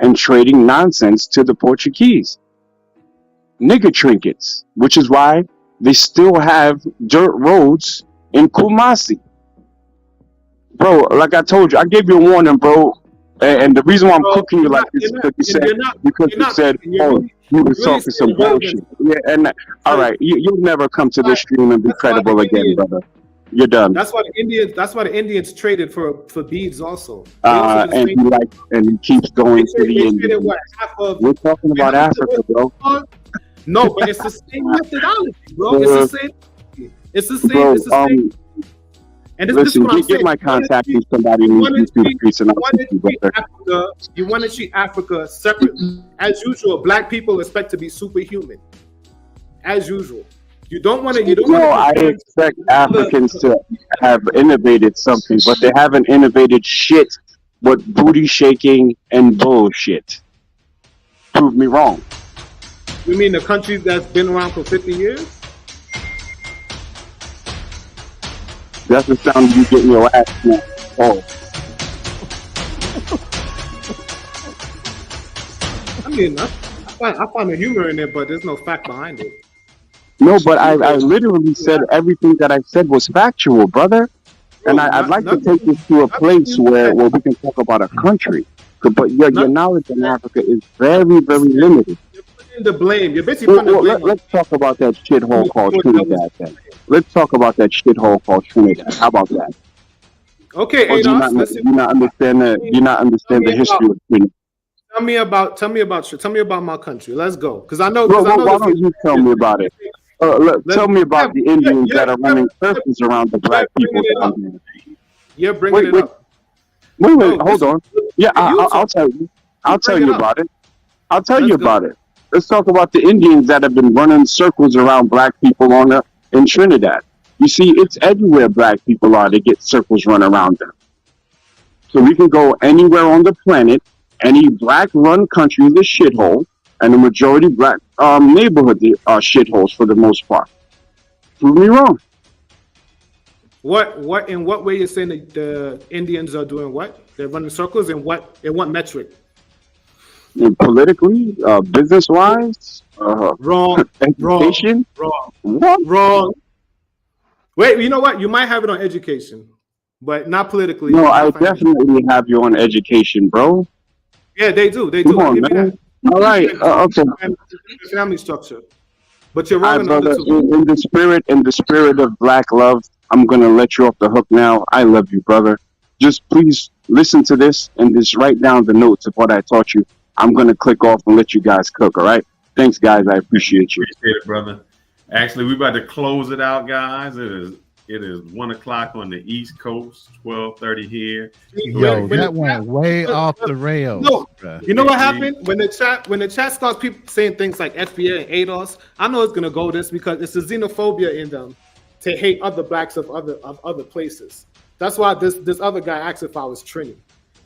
and trading nonsense to the Portuguese. Nigger trinkets, which is why they still have dirt roads in Kumasi. Bro, like I told you, I gave you a warning, bro. And the reason why I'm cooking you like this is because you said, oh, you were talking some bullshit. Yeah, and all right, you'll never come to this stream and be credible again, brother. You're done. That's why the Indians traded for beads also. And he keeps going to the Indians. We're talking about Africa, bro. No, but it's the same methodology, bro. It's the same. And listen, get my contact with somebody who needs to do the and you want to treat Africa separate. As usual, black people expect to be superhuman. As usual. You don't want to. I expect Africans to have innovated something, but they haven't innovated shit but booty shaking and bullshit. Prove me wrong. You mean the countries that's been around for 50 years? That's the sound of you getting your ass smacked. Oh. I mean, I find the humor in it, but there's no fact behind it. No, but I literally said everything that I said was factual, brother. And I'd like to take this to a place where we can talk about a country. But your knowledge in Africa is very, very limited. You're putting the blame. You're basically putting the blame. Let's talk about that shithole called Trinidad then. Let's talk about that shithole called Trinidad. How about that? Okay, do you not understand the history of Trinidad? Tell me about my country. Let's go, because I know. Well, Because I know. why don't you tell me about it? Tell me about the Indians that are running circles around the black people down there. You're bringing it up. Wait, No, hold on. Yeah, I'll tell you. I'll tell you about it. I'll tell you about it. Let's talk about the Indians that have been running circles around black people in Trinidad. You see, it's everywhere black people are. They get circles run around them. So we can go anywhere on the planet. Any black-run country is a shithole, and the majority black neighborhood are shitholes for the most part. Prove me wrong. What in what way you're saying that the Indians are doing what? They're running circles in what metric? Politically, business-wise, wrong, education, wrong. Wait, you know what? You might have it on education, but not politically. No, I definitely have you on education, bro. Yeah, they do. Come on, man. All right, okay. Family structure, but you're wrong. Brother, in the spirit of black love, I'm gonna let you off the hook now. I love you, brother. Just please listen to this and just write down the notes of what I taught you. I'm gonna click off and let you guys cook. All right. Thanks, guys. I appreciate you. Appreciate it, brother. Actually, we're about to close it out, guys. It is 1 o'clock on the East Coast, 12:30 here. Yo, that went way off the rails. No, you know what happened when the chat starts people saying things like FBA and ADOS. I know it's gonna go this because it's a xenophobia in them to hate other blacks of other places. That's why this other guy asked if I was Trini.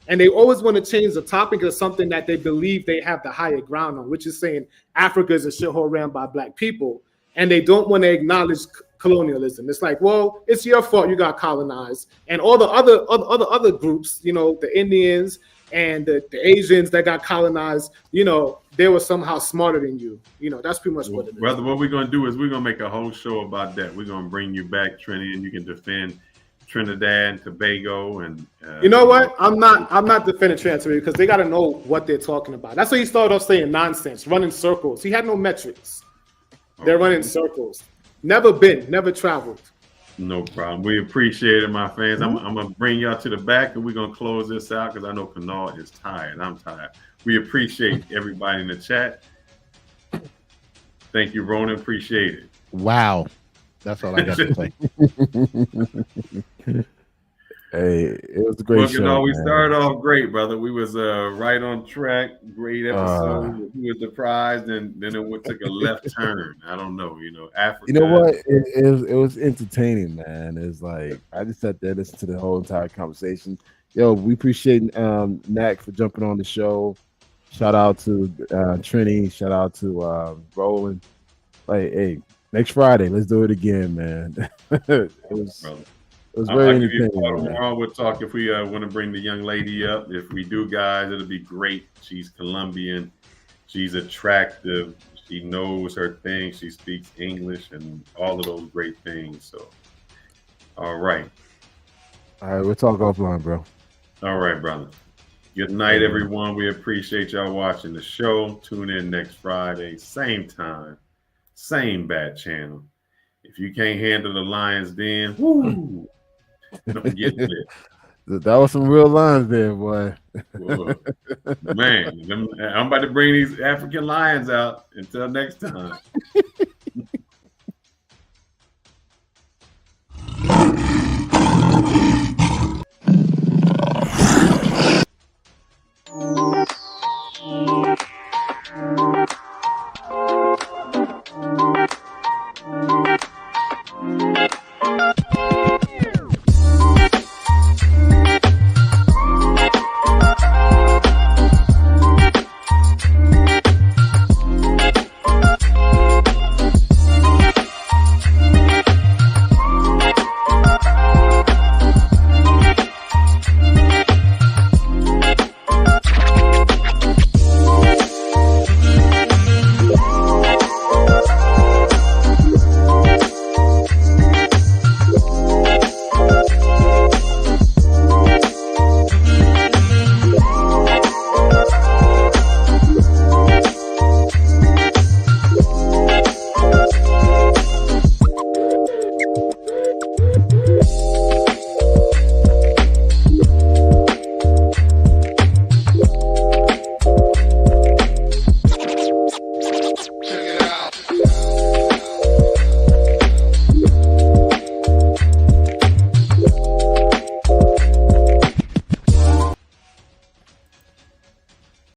And they always want to change the topic of something that they believe they have the higher ground on, which is saying Africa is a shithole ran by black people. And they don't want to acknowledge colonialism. It's like, well, it's your fault you got colonized. And all the other groups, you know, the Indians and the Asians that got colonized, you know, they were somehow smarter than you. You know, that's pretty much what it is. Brother, what we're going to do is we're going to make a whole show about that. We're going to bring you back, Trini, and you can defend Trinidad and Tobago. And you know what? I'm not defending Trinidad because they got to know what they're talking about. That's why he started off saying nonsense, running circles. He had no metrics. They're running circles. Never traveled. No problem. We appreciate it, my fans. I'm going to bring y'all to the back and we're going to close this out because I know Kanal is tired. I'm tired. We appreciate everybody in the chat. Thank you, Ronan. Appreciate it. Wow. That's all I got to say. Hey, it was a great show. We started off great, brother. We was right on track. Great episode. We were surprised, and then it took a left turn. I don't know, Africa. You know what? It was entertaining, man. It's like I just sat there, listened to the whole entire conversation. Yo, we appreciate Knack for jumping on the show. Shout out to Trini. Shout out to Roland. Like, hey, next Friday, let's do it again, man. It was very entertaining. Tomorrow we'll talk if we want to bring the young lady up. If we do, guys, it'll be great. She's Colombian. She's attractive. She knows her thing. She speaks English and all of those great things. So, all right. All right, we'll talk offline, bro. All right, brother. Good night, everyone. We appreciate y'all watching the show. Tune in next Friday, same time, same bad channel. If you can't handle the Lions Den, woo, don't get lit. That was some real lines there, boy. Whoa. Man, I'm about to bring these African lions out. Until next time.